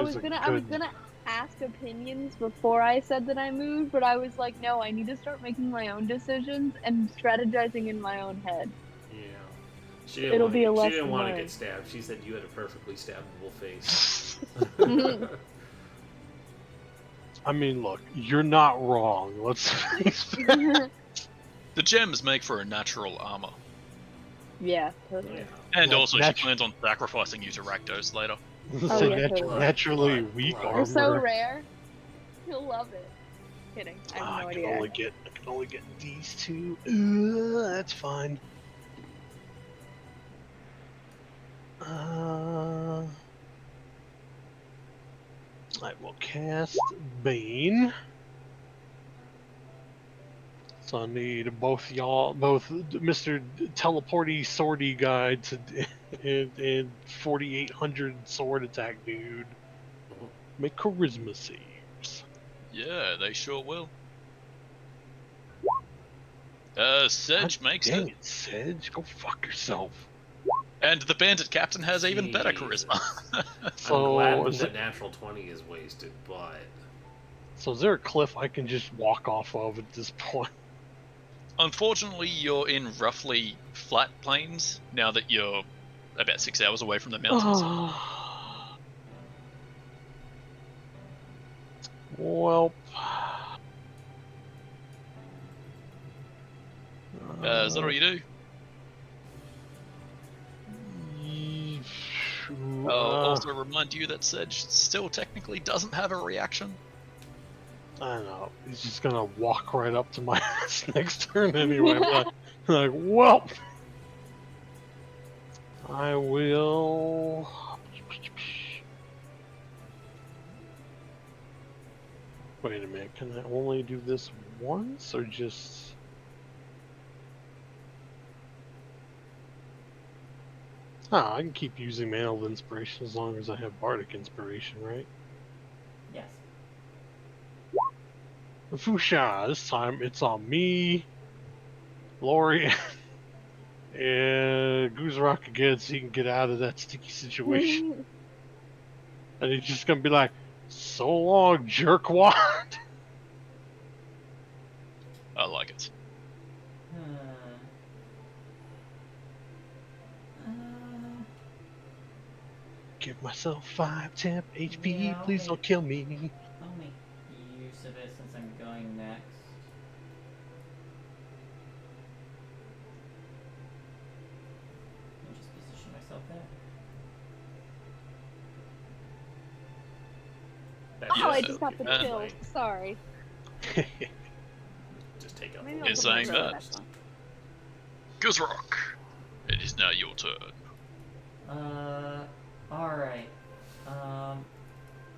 I was gonna ask opinions before I said that I moved, but I was like, no, I need to start making my own decisions and strategizing in my own head. Yeah. It'll be a She lesson didn't want to learned. get stabbed. She said you had a perfectly stabbable face. I mean, look, you're not wrong. Let's face it. The gems make for a natural armor. Yeah, totally. Yeah. And Nat- also, nat- she plans on sacrificing you to Rakdos later. Oh, Say yeah, totally. naturally Blood, weak blood. armor. They're so rare. He'll love it. Kidding. I have no I can idea. only get these two. That's fine. I will cast Bane. So I need both y'all, both Mr. Teleporty Swordy guy to and 4800 sword attack dude. Make charisma saves. Yeah, they sure will. Sedge God makes dang it. it, Sedge, go fuck yourself. And the bandit captain has even better Jesus. charisma. I'm So glad is that it? natural 20 is wasted, but So is there a cliff I can just walk off of at this point? Unfortunately, you're in roughly flat plains now that you're about 6 hours away from the mountains. Well. Is that all you do? Also remind you that Sedge still technically doesn't have a reaction. I don't know. He's just gonna walk right up to my ass next turn anyway. like, well, I will. Wait a minute. Can I only do this once, or just? Ah, I can keep using Mantle of Inspiration as long as I have Bardic Inspiration, right? Yes. Fusha, this time it's on me, Lori, and Guzrak again so he can get out of that sticky situation. And he's just gonna be like, so long, jerkwad. I like it. Give myself 5 temp HP, Yeah, I'll please make- don't kill me. I'll make use of it since I'm going next. And just position myself there. that's Oh, I Yeah, just got the okay. kill. Sorry. Just take out Maybe the I'll In put saying my that- next one. Guzrock, it is now your turn. Alright.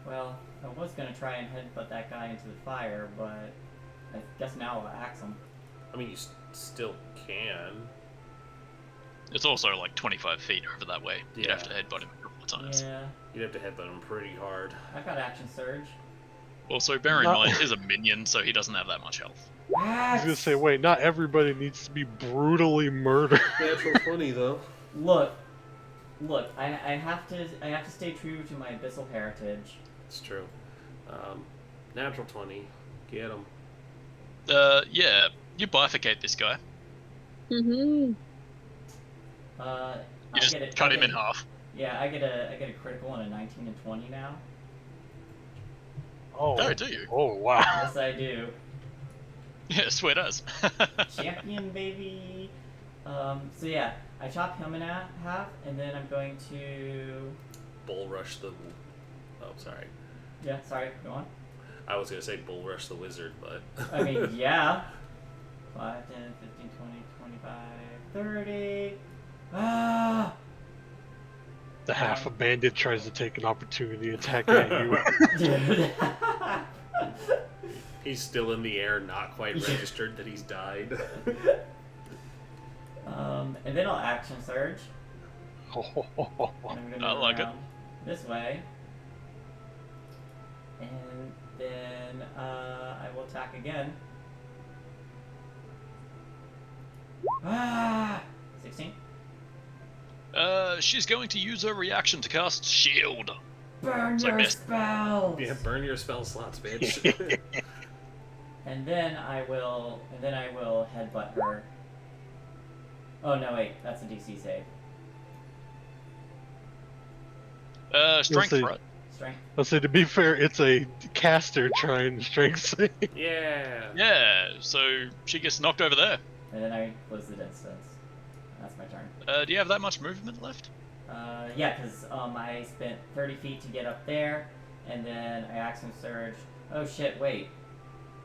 Well, I was gonna try and headbutt that guy into the fire, but I guess now I'll axe him. I mean, you still can. It's also like 25 feet over that way. You'd have to Yeah. headbutt him a couple of times. Yeah, You'd have to headbutt him pretty hard. I've got action surge. Also, bear in Not- mind, he's a minion, so he doesn't have that much health. I was gonna say, wait, not everybody needs to be brutally murdered. Natural 20, though. Look, I have to stay true to my abyssal heritage. It's true. Natural 20. Get him. Yeah, you bifurcate this guy. Mm-hmm. You just cut him in half. Yeah, I get a critical on a 19 and 20 now. Oh, do you? Oh, wow. Yes, I do. Yeah, swear does. Champion, baby. So yeah, I chop him in half, and then I'm going to. Bull rush the. Oh, sorry. Yeah, sorry. Go on. I was gonna say bull rush the wizard, but. I mean, yeah. 5, 10, 15, 20, 25, 30. Ah! The half a bandit tries to take an opportunity attack at you. Dude. He's still in the air, not quite registered that he's died. And then I'll action surge. And I'm gonna I move like it. around this way. And then I will attack again. Ah! 16. She's going to use her reaction to cast Shield. Burn So I your missed. spells. Yeah, burn your spell slots, bitch. And then I will headbutt her. Oh no, wait, that's a DC save. Strength, say- right? Strength. Let's say, to be fair, it's a caster trying strength save. Yeah. Yeah, so she gets knocked over there. And then I close the distance. That's my turn. Do you have that much movement left? Yeah, because I spent 30 feet to get up there, and then I action surge. Oh shit, wait.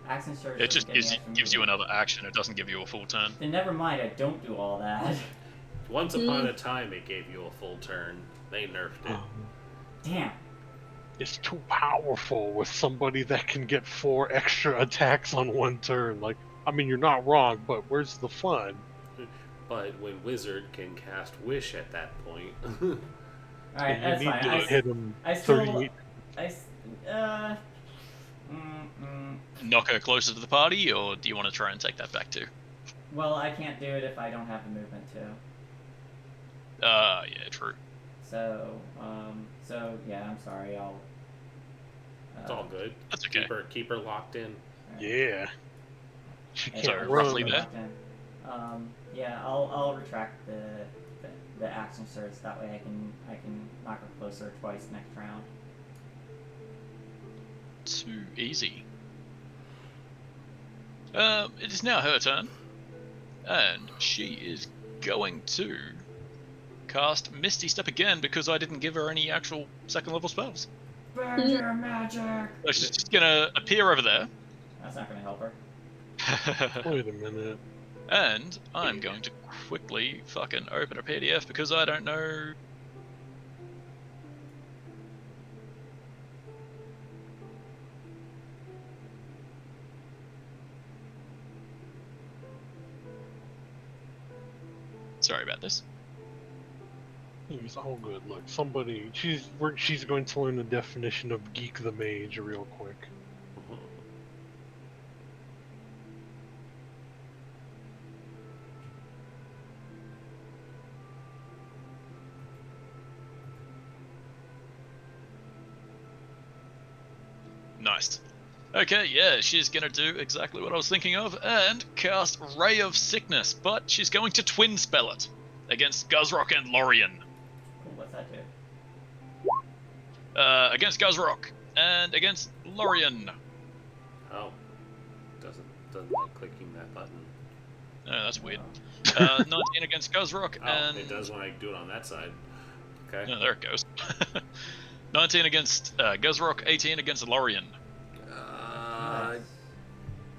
Action surge It doesn't just give me gives extra you movement. another action. It doesn't give you a full turn. Then never mind, I don't do all that. Once upon a time, it gave you a full turn. They nerfed it. Damn. It's too powerful with somebody that can get 4 extra attacks on one turn. Like, I mean, you're not wrong, but where's the fun? But when Wizard can cast Wish at that point. Alright, And that's you need fine. to hit him I still. 38. Knock her closer to the party, or do you want to try and take that back too? Well, I can't do it if I don't have the movement too. Yeah, true. So, yeah, I'm sorry. I'll. It's all good. That's okay. Keep her locked in. Yeah. She Okay, can't So, run. roughly there? Yeah, I'll retract the action surge. That way I can knock her closer twice next round. Too easy. It is now her turn, and she is going to cast Misty Step again because I didn't give her any actual second level spells. Burn your magic. So she's just gonna appear over there. That's not gonna help her. Wait a minute. And I'm going to quickly fucking open a PDF because I don't know. Sorry about this. It's all good. Look, she's going to learn the definition of Geek the Mage real quick. Nice. Okay, yeah, she's gonna do exactly what I was thinking of and cast Ray of Sickness, but she's going to twin spell it against Guzrock and Lorien. Cool, what's that do? Against Guzrock and against Lorien. Oh. Doesn't like clicking that button. Oh, that's weird. 19 against Guzrock Oh, and it does when I do it on that side. Okay. No, there it goes. 19 against Guzrock, 18 against Lorien. Nice.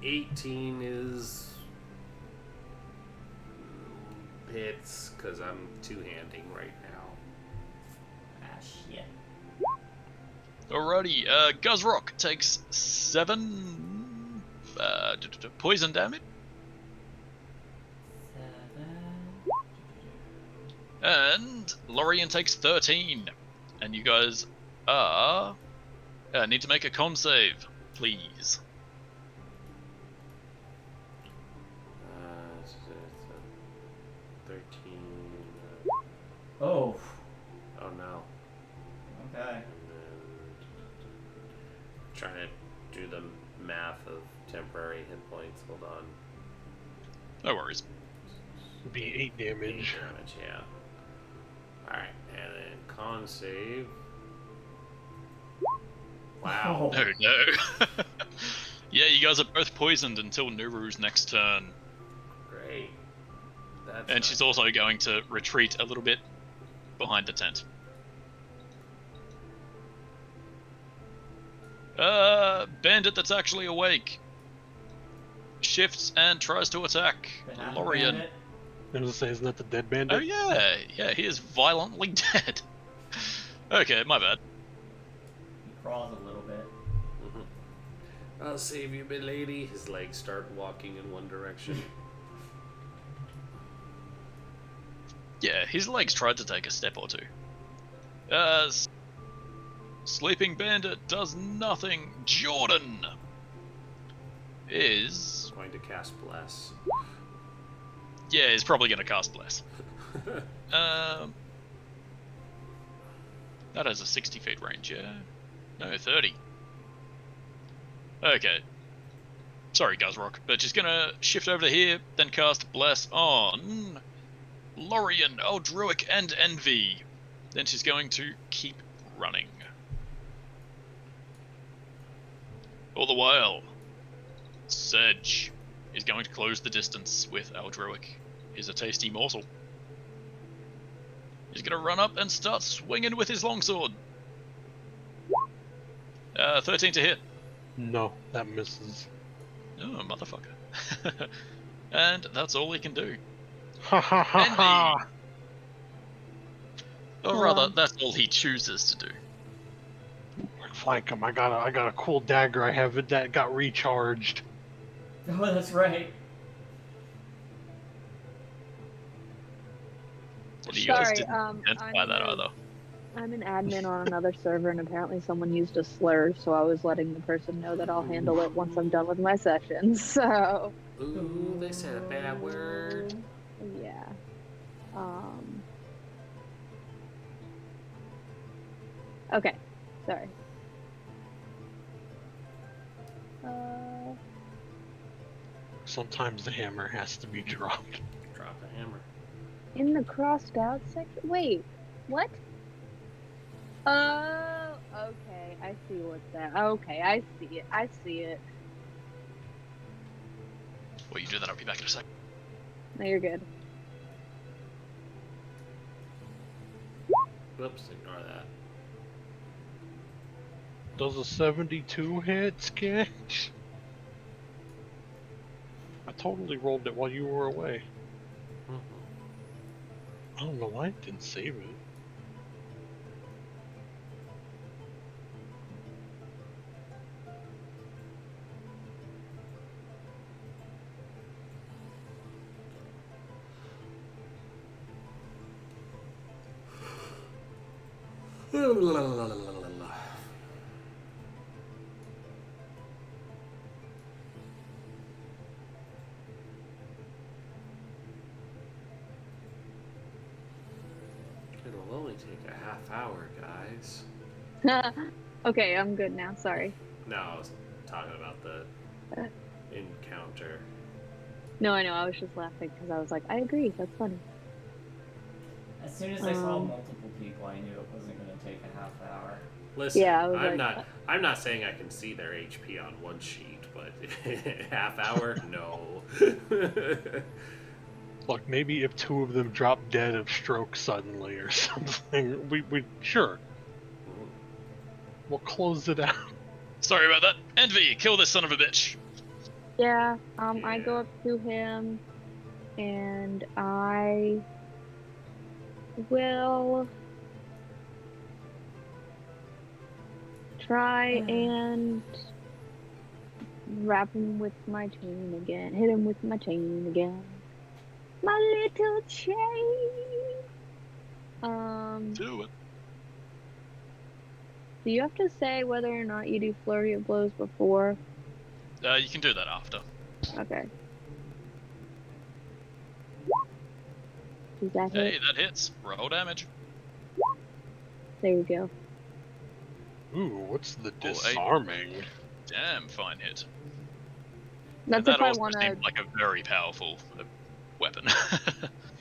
18 is hits because I'm two-handing right now. Ah, shit. Alrighty, Guzrock takes 7 poison damage. 7. And Lorien takes 13. And you guys need to make a con save, please. It's 13. Oh. Oh no. Okay. And then trying to do the math of temporary hit points. Hold on. No worries. It'd be 8 damage. 8 damage, yeah. Alright, and then con save. Wow. Oh no. Yeah, you guys are both poisoned until Nuru's next turn. Great. That's And she's also going to retreat a little bit behind the tent. Bandit that's actually awake shifts and tries to attack Banana Lorien. bandit. I was gonna say, isn't that the dead Oh bandit? yeah, he is violently dead. Okay, my bad. He crawls a little bit. I'll save you, milady. His legs start walking in one direction. Yeah, his legs tried to take a step or two. Sleeping Bandit does nothing. Jordan is... Going to cast Bless. Yeah, he's probably going to cast Bless. That has a 60 feet range, yeah? No, 30. Okay. Sorry, Guzrock, but she's gonna shift over to here, then cast Bless on Lorien, Eldruic, and Envy. Then she's going to keep running. All the while, Sedge is going to close the distance with Eldruic. He's a tasty morsel. He's gonna run up and start swinging with his longsword. 13 to hit. No, that misses. Oh, motherfucker. And that's all he can do. Ha ha ha ha! Envy! Or rather, that's all he chooses to do. Flank him. I got a cool dagger I have that got recharged. Oh, that's right. Well, you guys Sorry, didn't identify I'm that a- either. I'm an admin on another server, and apparently someone used a slur, so I was letting the person know that I'll handle it once I'm done with my session. So Ooh, they said a bad word. yeah. Okay. Sorry. Sometimes the hammer has to be dropped. Drop the hammer. In the crossed out section. Wait. What? Oh, okay. I see what's that. Okay, I see it. I see it. Well, you do that, I'll be back in a sec. No, you're good. Whoops, ignore that. Does a 72 hit, Sketch? I totally rolled it while you were away. I don't know why it didn't save it. It'll only take a half hour, guys. Okay, I'm good now. Sorry. No, I was talking about the encounter. No, I know. I was just laughing because I was like, I agree. That's funny. As soon as I saw multiple people, I knew it wasn't going to take a half hour. Listen, Yeah, I was I'm not saying I can see their HP on one sheet, but half hour, no. Look, maybe if two of them drop dead of stroke suddenly or something, we sure. We'll close it out. Sorry about that. Envy, kill this son of a bitch. Yeah. I go up to him, and I will try and wrap him with my chain again. Hit him with my chain again. My little chain. Do it. Do you have to say whether or not you do flurry of blows before? You can do that after. Okay. Does that hit? Hey, that hits. Roll damage. There you go. Ooh, what's the Oh, hey. disarming? Damn fine hit. That's And that if I also want to. seemed like a very powerful weapon.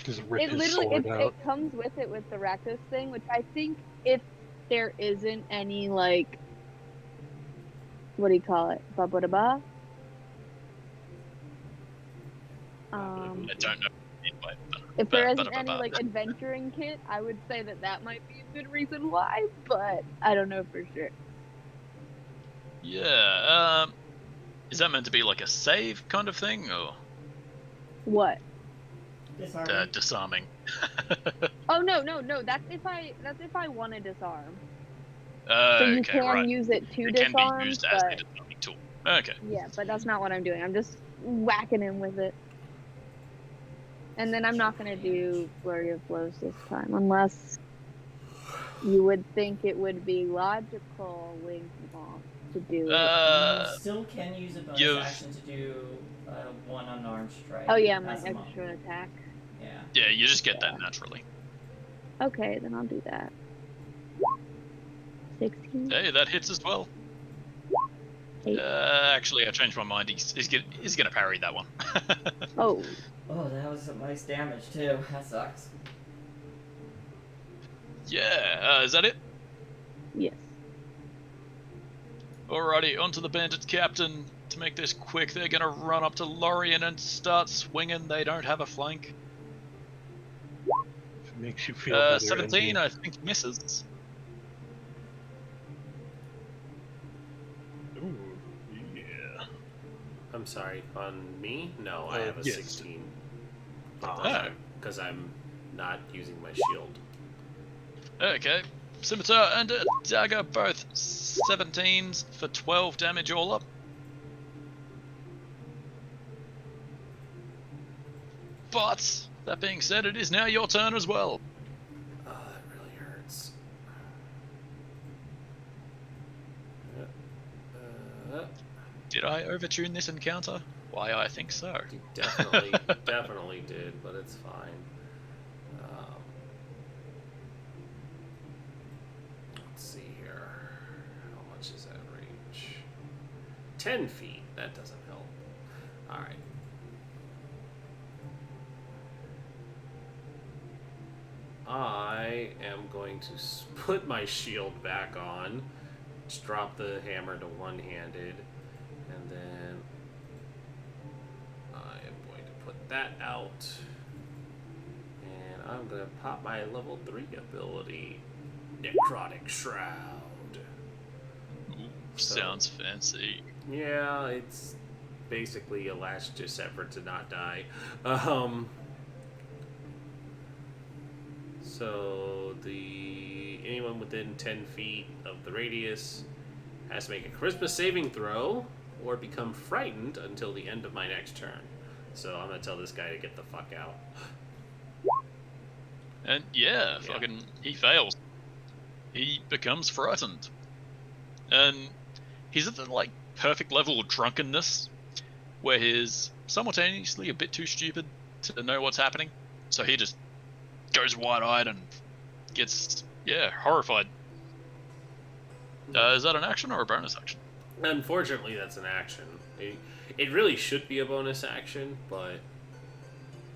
Just rip It his literally sword out. it comes with it with the Rakdos thing, which I think if there isn't any like, what do you call it? Ba-ba-da-ba? I don't know. If there isn't any like adventuring kit, I would say that might be a good reason why, but I don't know for sure. Yeah, is that meant to be like a save kind of thing, or What? Disarming. disarming? Oh no. That's if I want to disarm. So Okay, you can right. use it to It disarm, can be used as a but disarming tool. Okay. yeah, but that's not what I'm doing. I'm just whacking him with it. And then I'm not gonna do flurry of blows this time, unless you would think it would be logical, wink wonk, to do it. You still can use a bonus you've- action to do one unarmed strike. Oh yeah, my as a monk. extra attack. Yeah. Yeah, you just get that naturally. Okay, then I'll do that. 16. Hey, that hits as well. 8. Actually, I changed my mind. He's gonna parry that one. Oh, Oh, that was some nice damage too. That sucks. Yeah, is that it? yes. Alrighty, onto the bandit captain. To make this quick, they're gonna run up to Lorien and start swinging. They don't have a flank. If it makes you feel better. 17, Indian. I think misses. Ooh, yeah. I'm sorry, on me? No, I have a yes. 16. Oh. Because I'm not using my shield. Okay, scimitar and a dagger, both 17s for 12 damage all up. But that being said, it is now your turn as well. Oh, that really hurts. Did I overtune this encounter? Why, I think so. You definitely did, but it's fine. Let's see here. How much is that range? 10 feet. That doesn't help. Alright. I am going to put my shield back on. Just drop the hammer to one-handed. And then I am going to put that out. And I'm going to pop my level 3 ability, Necrotic Shroud. Ooh, sounds fancy. Yeah, it's basically a last-ditch effort to not die. So anyone within 10 feet of the radius has to make a charisma saving throw or become frightened until the end of my next turn. So I'm gonna tell this guy to get the fuck out. And yeah, fucking, he fails. He becomes frightened. And he's at the, like, perfect level of drunkenness, where he's simultaneously a bit too stupid to know what's happening. So he just goes wide-eyed and gets, horrified. Is that an action or a bonus action? Unfortunately, that's an action. It really should be a bonus action, but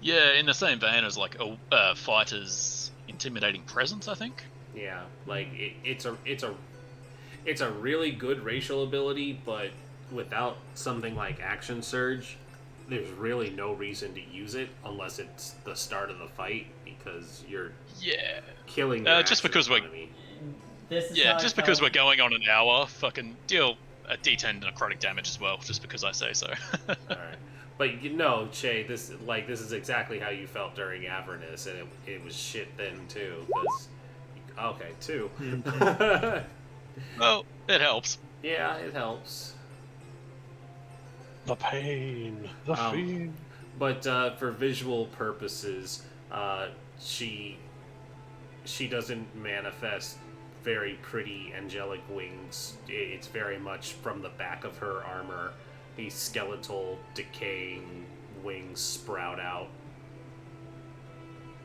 Yeah, in the same vein as like a fighter's intimidating presence, I think. yeah, like it's a really good racial ability, but without something like Action Surge, there's really no reason to use it unless it's the start of the fight because you're killing your just because we're economy. This is just because we're going on an hour, fucking deal a D10 necrotic damage as well, just because I say so. All right. But you know, Che, this is exactly how you felt during Avernus, and it was shit then too. Okay, 2. Well, it helps. Yeah, it helps. The pain, the fiend. But for visual purposes, she doesn't manifest very pretty angelic wings. It's very much from the back of her armor. These skeletal, decaying wings sprout out.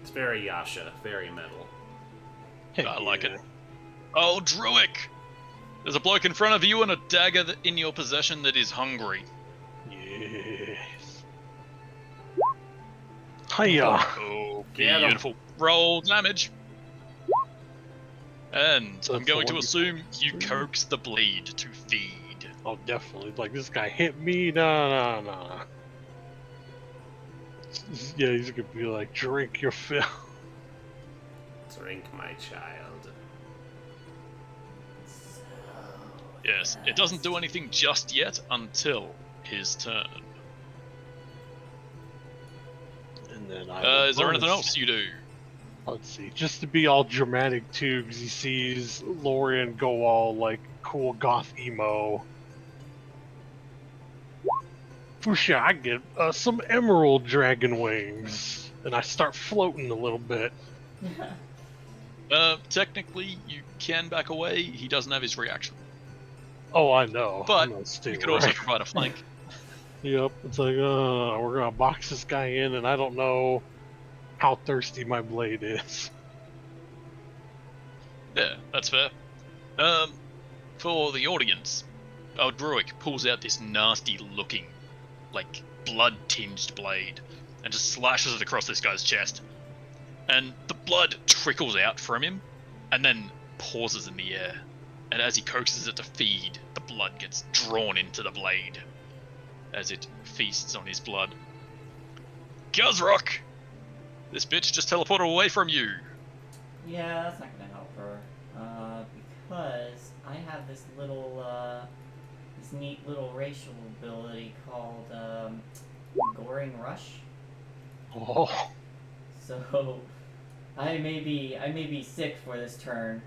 It's very Yasha, very metal. I like it. Oh, Druick! There's a bloke in front of you and a dagger in your possession that is hungry. Yes. Hiya! Oh, Get 'em. beautiful. Roll damage. And So I'm it's the going to one you- assume you coax the bleed to feed. Oh, definitely. Like, this guy hit me. No. Yeah, he's gonna be like, drink your fill. Drink, my child. Yes, it doesn't do anything just yet until his turn. And then I Is there anything else you do? Let's see. Just to be all dramatic, too, because he sees Lorien go all, like, cool goth emo. Fusha, I get some emerald dragon wings. And I start floating a little bit. Technically, you can back away. He doesn't have his reaction. Oh, I know. But I'm gonna stay you could also right. provide a flank. Yep, it's like, we're gonna box this guy in, and I don't know how thirsty my blade is. Yeah, that's fair. For the audience, Druick pulls out this nasty-looking, like, blood-tinged blade and just slashes it across this guy's chest. And the blood trickles out from him and then pauses in the air. And as he coaxes it to feed, the blood gets drawn into the blade as it feasts on his blood. Guzrock! This bitch just teleported away from you. Yeah, that's not gonna help her. Because I have this little, this neat little racial ability called, Goring Rush. Oh, So, I may be sick for this turn,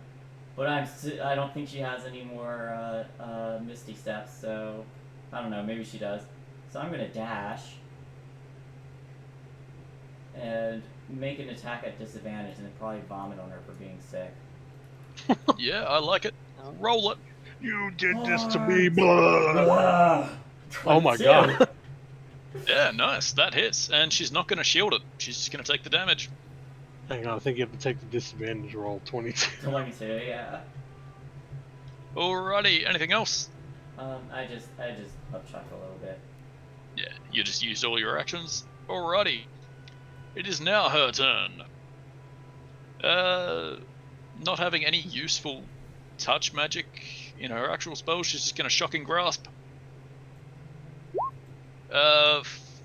but I don't think she has any more, Misty Steps, so, I don't know, maybe she does. So I'm gonna dash, and make an attack at disadvantage, and then probably vomit on her for being sick. Yeah, I like it. Roll it. you did this to me, blood. Ah, Oh my 22. god. Yeah, nice. That hits. And she's not going to shield it. She's just going to take the damage. Hang on, I think you have to take the disadvantage roll. 22. 22, yeah. Alrighty, anything else? I just upchuck a little bit. Yeah, you just used all your actions. Alrighty. It is now her turn. Not having any useful touch magic in her actual spell, she's just going to Shocking Grasp.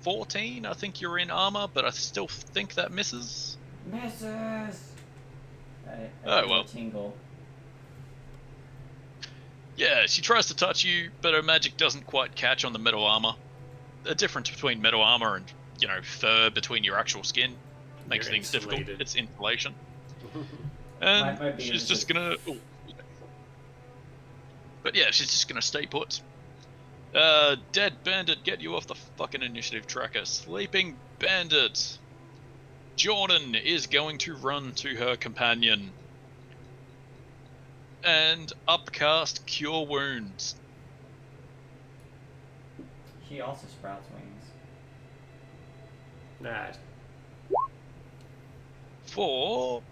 14, I think you're in armor, but I still think that misses. Misses! I Oh, feel well. a tingle. Yeah, she tries to touch you, but her magic doesn't quite catch on the metal armor. The difference between metal armor and, fur between your actual skin makes You're things difficult. insulated. It's insulation. My And biggest she's is- just gonna... Ooh. But yeah, she's just gonna stay put. Dead Bandit, get you off the fucking initiative tracker. Sleeping Bandit. Jordan is going to run to her companion and upcast Cure Wounds. She also sprouts wings. Nah, For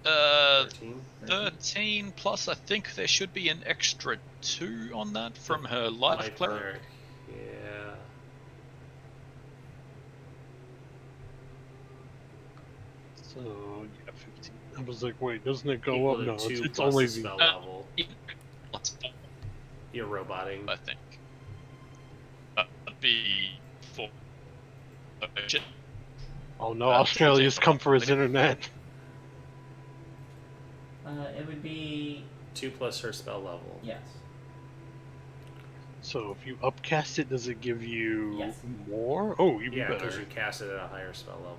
13. 13 plus, I think there should be an extra 2 on that from her life cleric. Yeah. So, yeah, 15. I was like, wait, doesn't it go Equal up? to No, 2 it's plus only the the. spell level. Plus 4, You're roboting. I think. That'd be 4. Shit. Oh no, Australia's come for his internet. It would be 2 plus her spell level. yes. So if you upcast it, does it give you Yes. more? Oh, even Yeah, because better. you cast it at a higher spell level.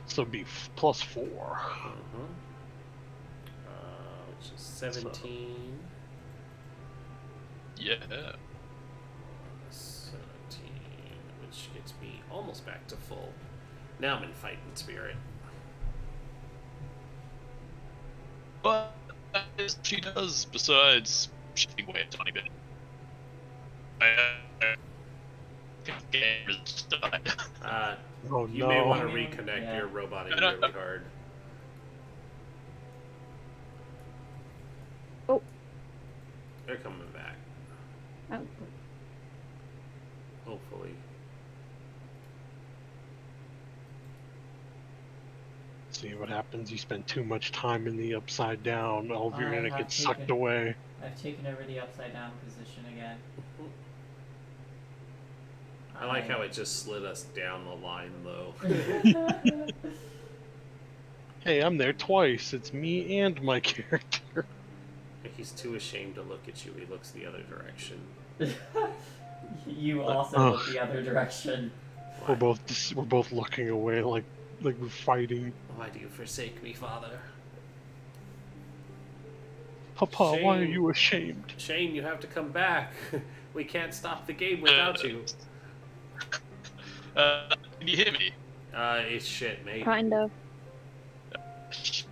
So it'd be +4. Mm-hmm. Which is 17. Yeah. 17, which gets me almost back to full. Now I'm in fighting spirit. But she does, besides shifting away a tiny bit. Game has died. Oh You no. may want to Yeah. reconnect. Yeah. You're roboting No, no. really hard. Oh. They're coming back. Oh. Hopefully. See what happens. You spend too much time in the upside down. All of your I internet have gets sucked taken- away. I've taken over the upside down position again. I like how it just slid us down the line, though. Hey, I'm there twice. It's me and my character. He's too ashamed to look at you. He looks the other direction. You also Ugh. look the other direction. We're both looking away like we're fighting. Why do you forsake me, father? Papa, why are Shame. you ashamed? Shane, you have to come back. We can't stop the game without you. Can you hear me? It's shit, mate. Kind of. Shit.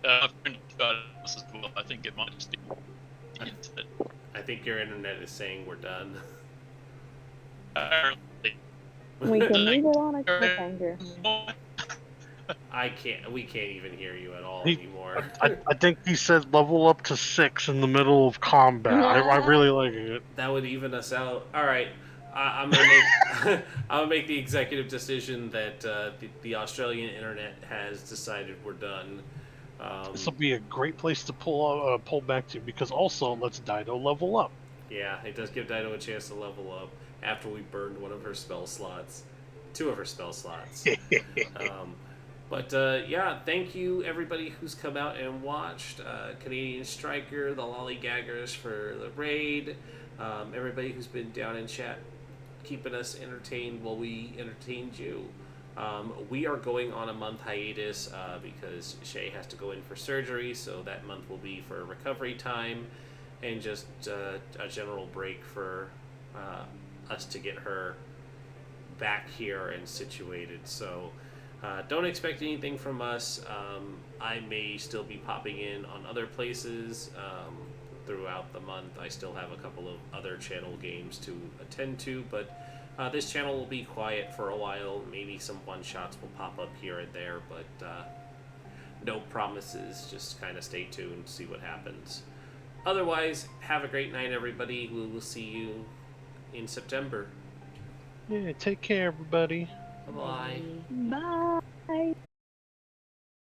I've been this as well. I think it might just be the internet. I think your internet is saying we're done. Apparently. We can leave it on a cliffhanger. We can't even hear you at all He- anymore. I think he said level up to 6 in the middle of combat. I really like it. That would even us out. All right, I'm gonna make I'm gonna make the executive decision that the Australian internet has decided we're done. This will be a great place to pull back to, because also lets Dido level up. Yeah, it does give Dido a chance to level up after we burned one of her spell slots, 2 of her spell slots. Yeah, thank you everybody who's come out and watched. Canadian Striker, the Lollygaggers for the raid, everybody who's been down in chat keeping us entertained while we entertained you. We are going on a month hiatus because Shay has to go in for surgery, so that month will be for recovery time and just a general break for us to get her back here and situated. So don't expect anything from us. I may still be popping in on other places throughout the month. I still have a couple of other channel games to attend to, but this channel will be quiet for a while. Maybe some one-shots will pop up here and there, but no promises. Just kind of stay tuned, see what happens. Otherwise, have a great night, everybody. We will see you in September. Yeah, take care, everybody. Bye-bye. Bye.